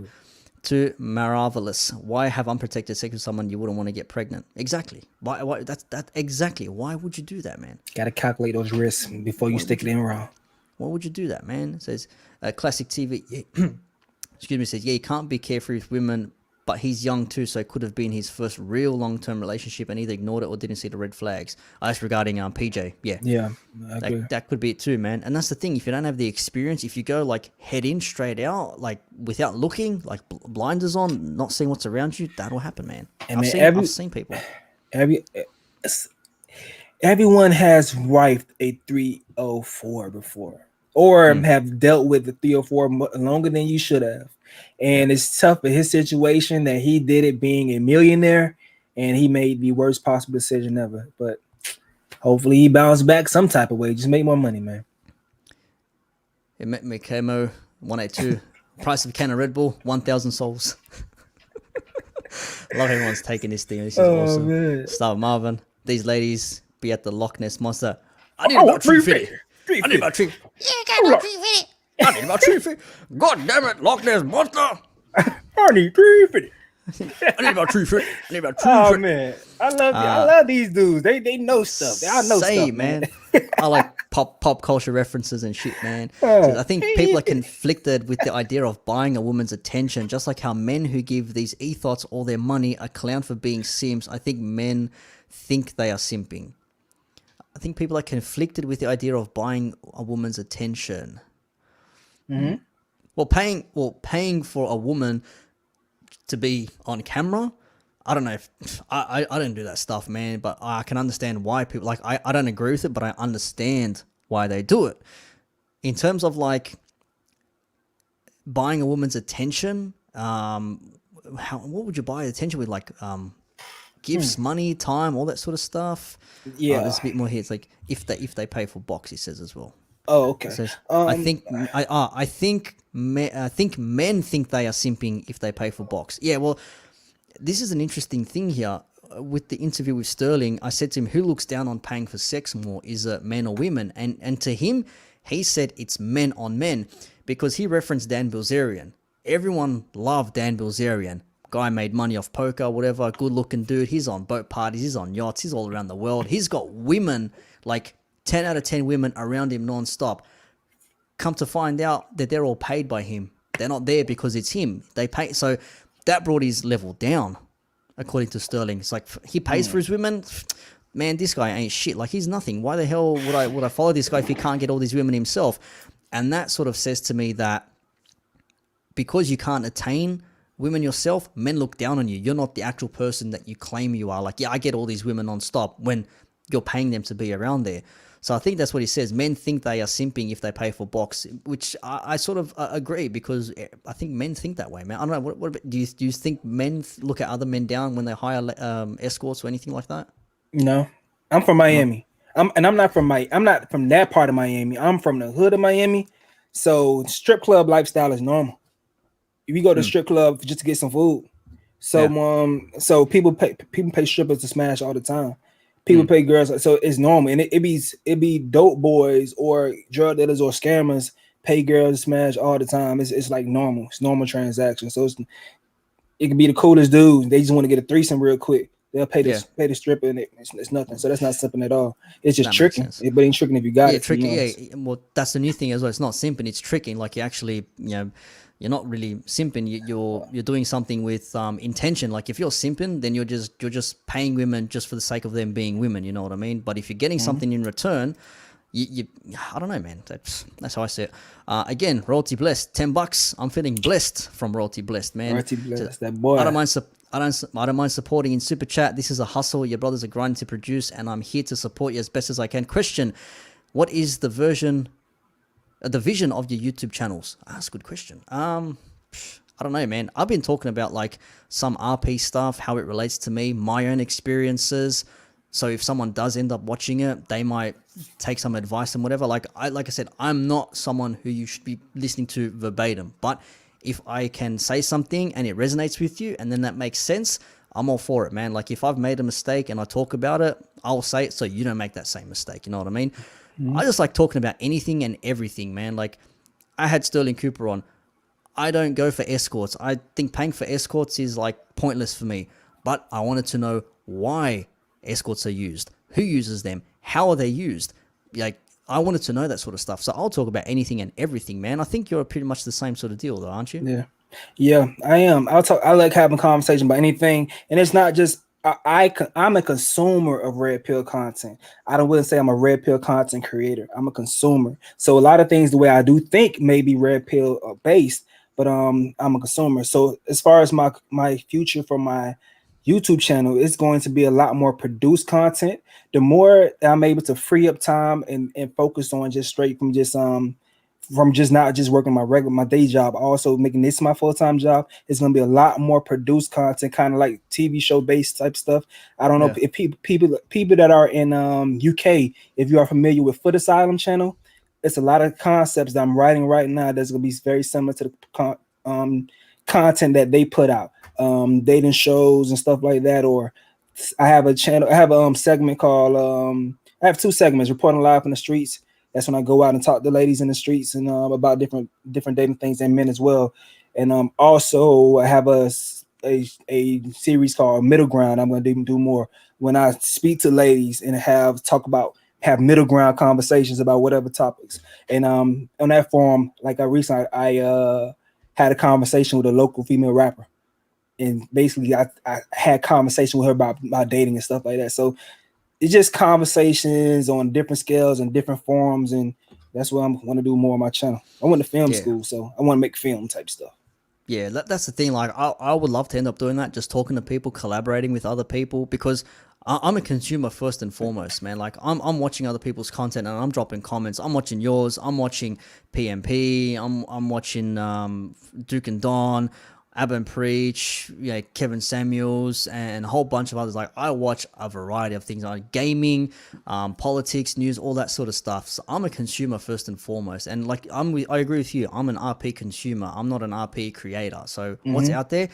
Too marvelous. Why have unprotected sex with someone you wouldn't want to get pregnant? Exactly. Why? That's exactly. Why would you do that, man? Got to calculate those risks before you stick it in wrong. Why would you do that, man? It says, classic TV. Excuse me. Says, yeah, you can't be carefree with women, but he's young too, so it could have been his first real long-term relationship and either ignored it or didn't see the red flags. That's regarding PJ. Yeah, that could be it too, man. And that's the thing. If you don't have the experience, if you go like head in straight out, like without looking, like blinders on, not seeing what's around you, that'll happen, man. And I've seen people. Everyone has wifed a 304 before, or have dealt with the 304 longer than you should have. And it's tough for his situation that he did it being a millionaire and he made the worst possible decision ever. But hopefully he bounced back some type of way. Just make more money, man. Mikamo 182. Price of a can of Red Bull, 1,000 souls. Love everyone's taking this thing. This is awesome. Man. Start Marvin. These ladies be at the Loch Ness Monster. I need about 350. I need about 350. Yeah, got about 350. I need about 350. God damn it, Loch Ness Monster. I need 350. I need about 350. I need about 350. Oh man, I love these dudes. They know stuff. I know stuff, man. I like pop culture references and shit, man. I think people are conflicted with the idea of buying a woman's attention, just like how men who give these ethos all their money are clowned for being simps. I think men think they are simping. I think people are conflicted with the idea of buying a woman's attention. Mm-hmm. Well, paying for a woman to be on camera, I don't know if I don't do that stuff, man, but I can understand why people like I don't agree with it, but I understand why they do it. In terms of like buying a woman's attention, what would you buy attention with? Like gifts, money, time, all that sort of stuff. Yeah, there's a bit more here. It's like if they pay for box, he says as well. Oh, okay. So I think men think they are simping if they pay for box. Yeah, well, this is an interesting thing here. With the interview with Sterling, I said to him, who looks down on paying for sex more? Is it men or women? And to him, he said it's men on men because he referenced Dan Bilzerian. Everyone loved Dan Bilzerian. Guy made money off poker, whatever, good-looking dude. He's on boat parties, he's on yachts, he's all around the world. He's got women, like 10 out of 10 women around him non-stop. Come to find out that they're all paid by him. They're not there because it's him. They pay. So that brought his level down, according to Sterling. It's like he pays for his women. Man, this guy ain't shit. Like he's nothing. Why the hell would I follow this guy if he can't get all these women himself? And that sort of says to me that because you can't attain women yourself, men look down on you. You're not the actual person that you claim you are. Like, yeah, I get all these women non-stop when you're paying them to be around there. So I think that's what he says. Men think they are simping if they pay for box, which I sort of agree because I think men think that way, man. I don't know. What do you think men look at other men down when they hire escorts or anything like that? No, I'm from Miami. I'm not from that part of Miami. I'm from the hood of Miami. So strip club lifestyle is normal. If you go to strip club just to get some food, So so people pay strippers to smash all the time. People pay girls, so it's normal, and it be dope boys or drug dealers or scammers pay girls to smash all the time. It's like normal. It's normal transaction. So it could be the coolest dude. They just want to get a threesome real quick. They'll pay the stripper, and it's nothing. So that's not simping at all. It's just tricking. But ain't tricking if you got it. Tricking. Yeah. Well, that's the new thing as well. It's not simping. It's tricking. Like you actually, you're not really simping. You're doing something with intention. Like if you're simping, then you're just paying women just for the sake of them being women. You know what I mean? But if you're getting something in return, I don't know, man. That's how I see it. Again, Royalty Blessed, $10. I'm feeling blessed from Royalty Blessed, man. Royalty Blessed, that boy. I don't mind supporting in Super Chat. This is a hustle. Your brothers are grinding to produce, and I'm here to support you as best as I can. Question: what is the vision of your YouTube channels? That's a good question. I don't know, man. I've been talking about like some RP stuff, how it relates to me, my own experiences. So if someone does end up watching it, they might take some advice and whatever. Like I said, I'm not someone who you should be listening to verbatim, but if I can say something and it resonates with you and then that makes sense, I'm all for it, man. Like if I've made a mistake and I talk about it, I'll say it so you don't make that same mistake. You know what I mean? I just like talking about anything and everything, man. Like I had Sterling Cooper on. I don't go for escorts. I think paying for escorts is like pointless for me, but I wanted to know why escorts are used, who uses them, how are they used. Like I wanted to know that sort of stuff. So I'll talk about anything and everything, man. I think you're pretty much the same sort of deal though, aren't you? Yeah, I am. I like having conversation about anything, and it's not just I'm a consumer of red pill content. I wouldn't say I'm a red pill content creator. I'm a consumer. So a lot of things the way I do think may be red pill based, but I'm a consumer. So as far as my future for my YouTube channel, it's going to be a lot more produced content. The more I'm able to free up time and focus on just straight from just not just working my day job, also making this my full-time job, it's going to be a lot more produced content, kind of like TV show based type stuff. I don't know if people that are in UK, if you are familiar with Foot Asylum channel, it's a lot of concepts that I'm writing right now that's going to be very similar to the content that they put out. Dating shows and stuff like that. Or I have a channel, I have a segment called I have two segments: reporting live in the streets. That's when I go out and talk to ladies in the streets and about different dating things and men as well. And also I have a series called Middle Ground. I'm going to do more when I speak to ladies and have middle ground conversations about whatever topics. And on that forum, like I had a conversation with a local female rapper. And basically, I had conversation with her about dating and stuff like that. So it's just conversations on different scales and different forms, and that's what I want to do more on my channel. I went to film school, so I want to make film type stuff. Yeah, that's the thing. Like, I would love to end up doing that, just talking to people, collaborating with other people, because I'm a consumer first and foremost, man. Like, I'm watching other people's content and I'm dropping comments. I'm watching yours. I'm watching PMP. I'm watching Duke and Don, Ab and Preach, Kevin Samuels, and a whole bunch of others. Like, I watch a variety of things on gaming, politics, news, all that sort of stuff. So I'm a consumer first and foremost. And like, I agree with you. I'm an RP consumer. I'm not an RP creator. So what's out there,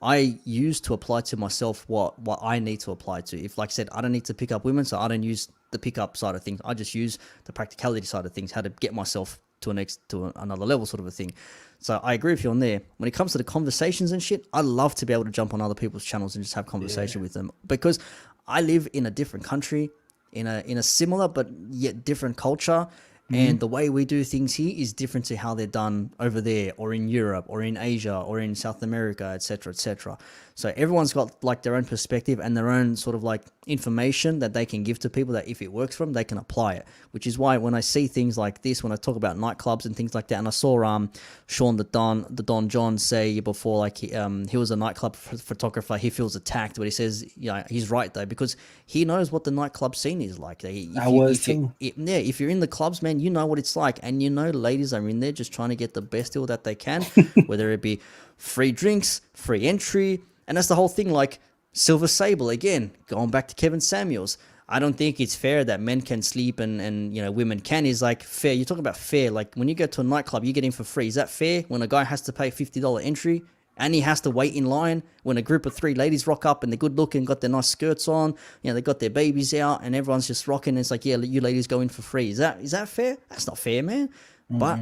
I use to apply to myself what I need to apply to. If, like I said, I don't need to pick up women, so I don't use the pickup side of things. I just use the practicality side of things, how to get myself to another level sort of a thing. So I agree with you on there. When it comes to the conversations and shit, I love to be able to jump on other people's channels and just have conversation with them, because I live in a different country, in a similar but yet different culture. And the way we do things here is different to how they're done over there, or in Europe, or in Asia, or in South America, etc., etc. So everyone's got like their own perspective and their own sort of like information that they can give to people, that if it works for them, they can apply it. Which is why when I see things like this, when I talk about nightclubs and things like that, and I saw Sean the Don John say before, like he was a nightclub photographer, he feels attacked, but he says, he's right though, because he knows what the nightclub scene is like. If you're in the clubs, man, you know what it's like, and ladies are in there just trying to get the best deal that they can, whether it be free drinks, free entry, and that's the whole thing. Like Silver Sable, again, going back to Kevin Samuels, I don't think it's fair that men can sleep and women can. Is like fair. You're talking about fair. Like when you go to a nightclub, you get in for free. Is that fair when a guy has to pay $50 entry And he has to wait in line when a group of 3 ladies rock up and they're good looking, got their nice skirts on, they got their babies out, and everyone's just rocking. And it's like, yeah, you ladies go in for free. Is that fair? That's not fair, man. But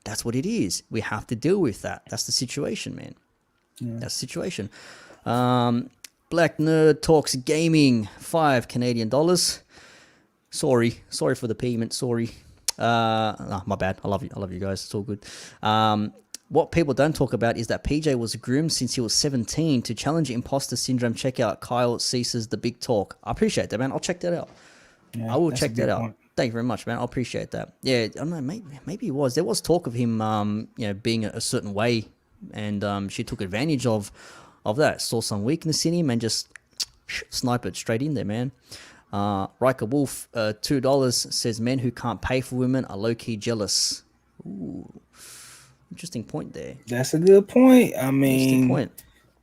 that's what it is. We have to deal with that. That's the situation, man. That's the situation. Black Nerd Talks Gaming, 5 Canadian dollars. Sorry for the payment. Sorry. My bad. I love you guys. It's all good. What people don't talk about is that PJ was groomed since he was 17 to challenge imposter syndrome. Check out Kyle Cease's The Big Talk. I appreciate that, man. I'll check that out. Yeah, I will check that out. Point. Thank you very much, man. I appreciate that. Yeah, I don't know. Maybe it was. There was talk of him, being a certain way, and she took advantage of that. Saw some weakness in him and just snipe it straight in there, man. Riker Wolf, $2 says men who can't pay for women are low-key jealous. Ooh, interesting point there. That's a good point. I mean,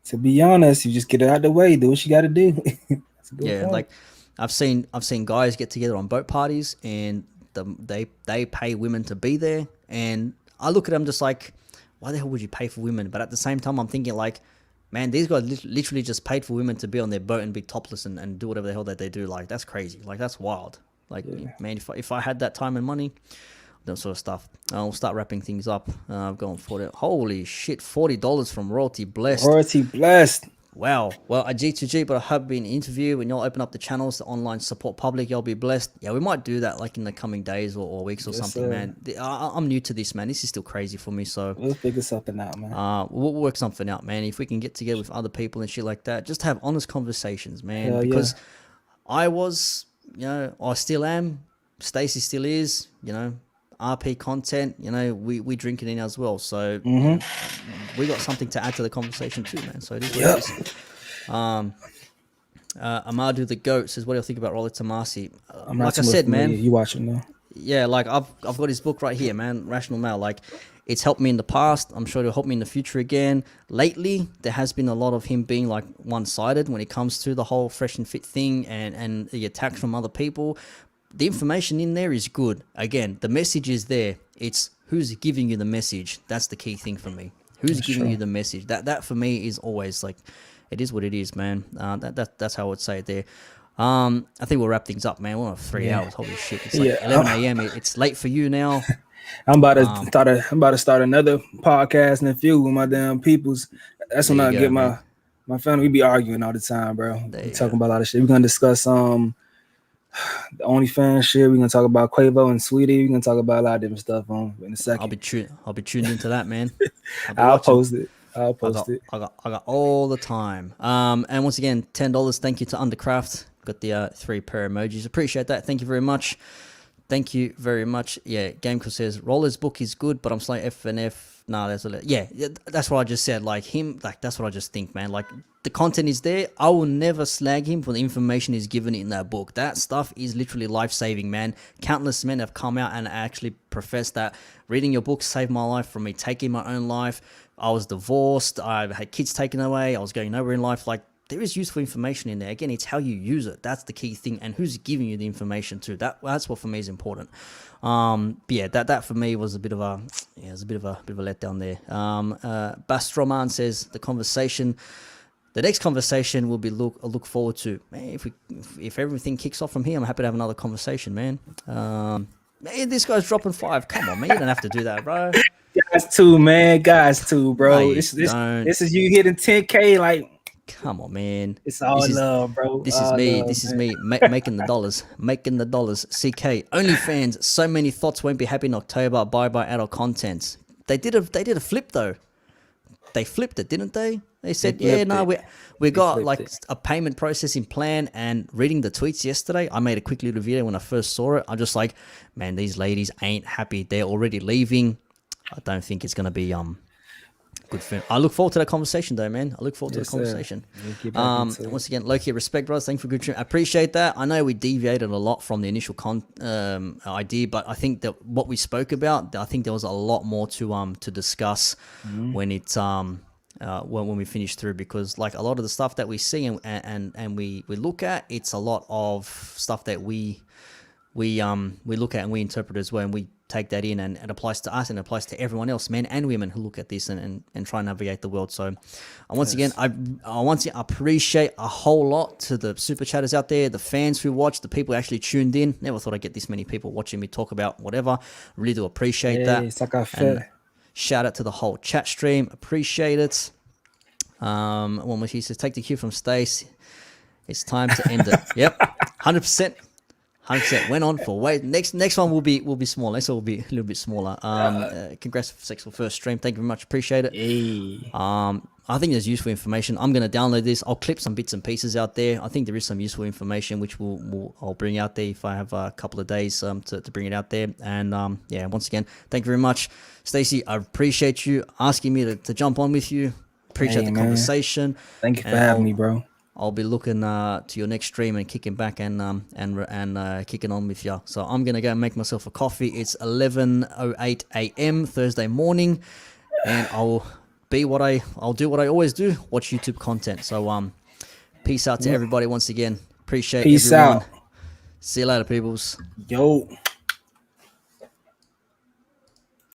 to be honest, you just get it out the way, do what you got to do. That's a good point. Like I've seen guys get together on boat parties and they pay women to be there, and I look at them just like, why the hell would you pay for women? But at the same time, I'm thinking like, man, these guys literally just paid for women to be on their boat and be topless and do whatever the hell that they do. Like, that's crazy. Like, that's wild. Like, man, if I had that time and money, that sort of stuff. I'll start wrapping things up. I've gone for it. Holy shit, $40 from Royalty Blessed. Royalty Blessed. Wow. Well, I G2G, but I have been interviewed. When y'all open up the channels, the online support public, y'all be blessed. Yeah, we might do that like in the coming days or weeks or something, man. I'm new to this, man. This is still crazy for me, so we'll figure something out, man. We'll work something out, man. If we can get together with other people and shit like that, just have honest conversations, man. Because I was, I still am. Stacey still is, RP content, we drink it in as well. So we got something to add to the conversation too, man. So it is what it is. Amadou the Goat says, what do you think about Rollo Tomassi? Like I said, man. You watching now? Yeah, like I've got his book right here, man. Rational Male. Like, it's helped me in the past. I'm sure it'll help me in the future again. Lately, there has been a lot of him being like one-sided when it comes to the whole Fresh and Fit thing and the attacks from other people. The information in there is good. Again, the message is there. It's who's giving you the message. That's the key thing for me. Who's giving you the message? That for me is always like, it is what it is, man. That's how I would say it there. I think we'll wrap things up, man. We're on 3 hours. Holy shit! It's like 11 a.m. It's late for you now. I'm about to start another podcast in a few with my damn peoples. That's when I get my family. We be arguing all the time, bro. We talking about a lot of shit. We're gonna discuss the OnlyFans shit. We're gonna talk about Quavo and Sweetie. We're gonna talk about a lot of different stuff in a second. I'll be tuned into that, man. I'll post it. I got all the time. And once again, $10. Thank you to Undercraft. Got the 3 pair emojis. Appreciate that. Thank you very much. Thank you very much. Yeah, Gameco says Rollo's book is good, but I'm slightly FNF. Nah, that's what I just said. Like him, like that's what I just think, man. Like the content is there. I will never slag him for the information he's given in that book. That stuff is literally life-saving, man. Countless men have come out and actually professed that reading your book saved my life from me taking my own life. I was divorced. I had kids taken away. I was going nowhere in life. Like, there is useful information in there. Again, it's how you use it. That's the key thing, and who's giving you the information too. That's what for me is important. But yeah, that for me was a bit of a letdown there. Bastroman says the next conversation will be look forward to. Man, if everything kicks off from here, I'm happy to have another conversation, man. Man, this guy's dropping 5. Come on, man, you don't have to do that, bro. Guys too, man. Guys too, bro. No, this is you hitting 10K, like. Come on, man. It's all love, bro. This is me making the dollars. Making the dollars. CK. OnlyFans. So many thoughts won't be happy in October. Bye adult content. They did a flip though. They flipped it, didn't they? They said, we got like a payment processing plan. And reading the tweets yesterday, I made a quick little video when I first saw it. I'm just like, man, these ladies ain't happy. They're already leaving. I don't think it's gonna be good for I look forward to that conversation though, man. I look forward to the conversation. Once again, low-key respect, brothers. Thanks for good stream. I appreciate that. I know we deviated a lot from the initial idea, but I think that what we spoke about, I think there was a lot more to discuss when it's when we finish through, because like a lot of the stuff that we see and we look at, it's a lot of stuff that we we look at and we interpret as well, and we take that in, and it applies to us and it applies to everyone else, men and women, who look at this and try and navigate the world. So once again, I appreciate a whole lot to the super chatters out there, the fans who watched, the people who actually tuned in. Never thought I'd get this many people watching me talk about whatever. Really do appreciate that. And shout out to the whole chat stream. Appreciate it. One more, he says, take the cue from Stace. It's time to end it. Yep, 100%. 100% went on for way. Next one will be smaller. Next one will be a little bit smaller. Congrats for successful first stream. Thank you very much. Appreciate it. Hey. I think there's useful information. I'm gonna download this. I'll clip some bits and pieces out there. I think there is some useful information which I'll bring out there if I have a couple of days to bring it out there. And yeah, once again, thank you very much, Stacey. I appreciate you asking me to jump on with you. Appreciate the conversation. Thank you for having me, bro. I'll be looking to your next stream and kicking back and kicking on with you. So I'm gonna go and make myself a coffee. It's 11:08 a.m. Thursday morning, and I'll do what I always do: watch YouTube content. So peace out to everybody once again. Appreciate everyone. Peace out. See you later, peoples. Yo.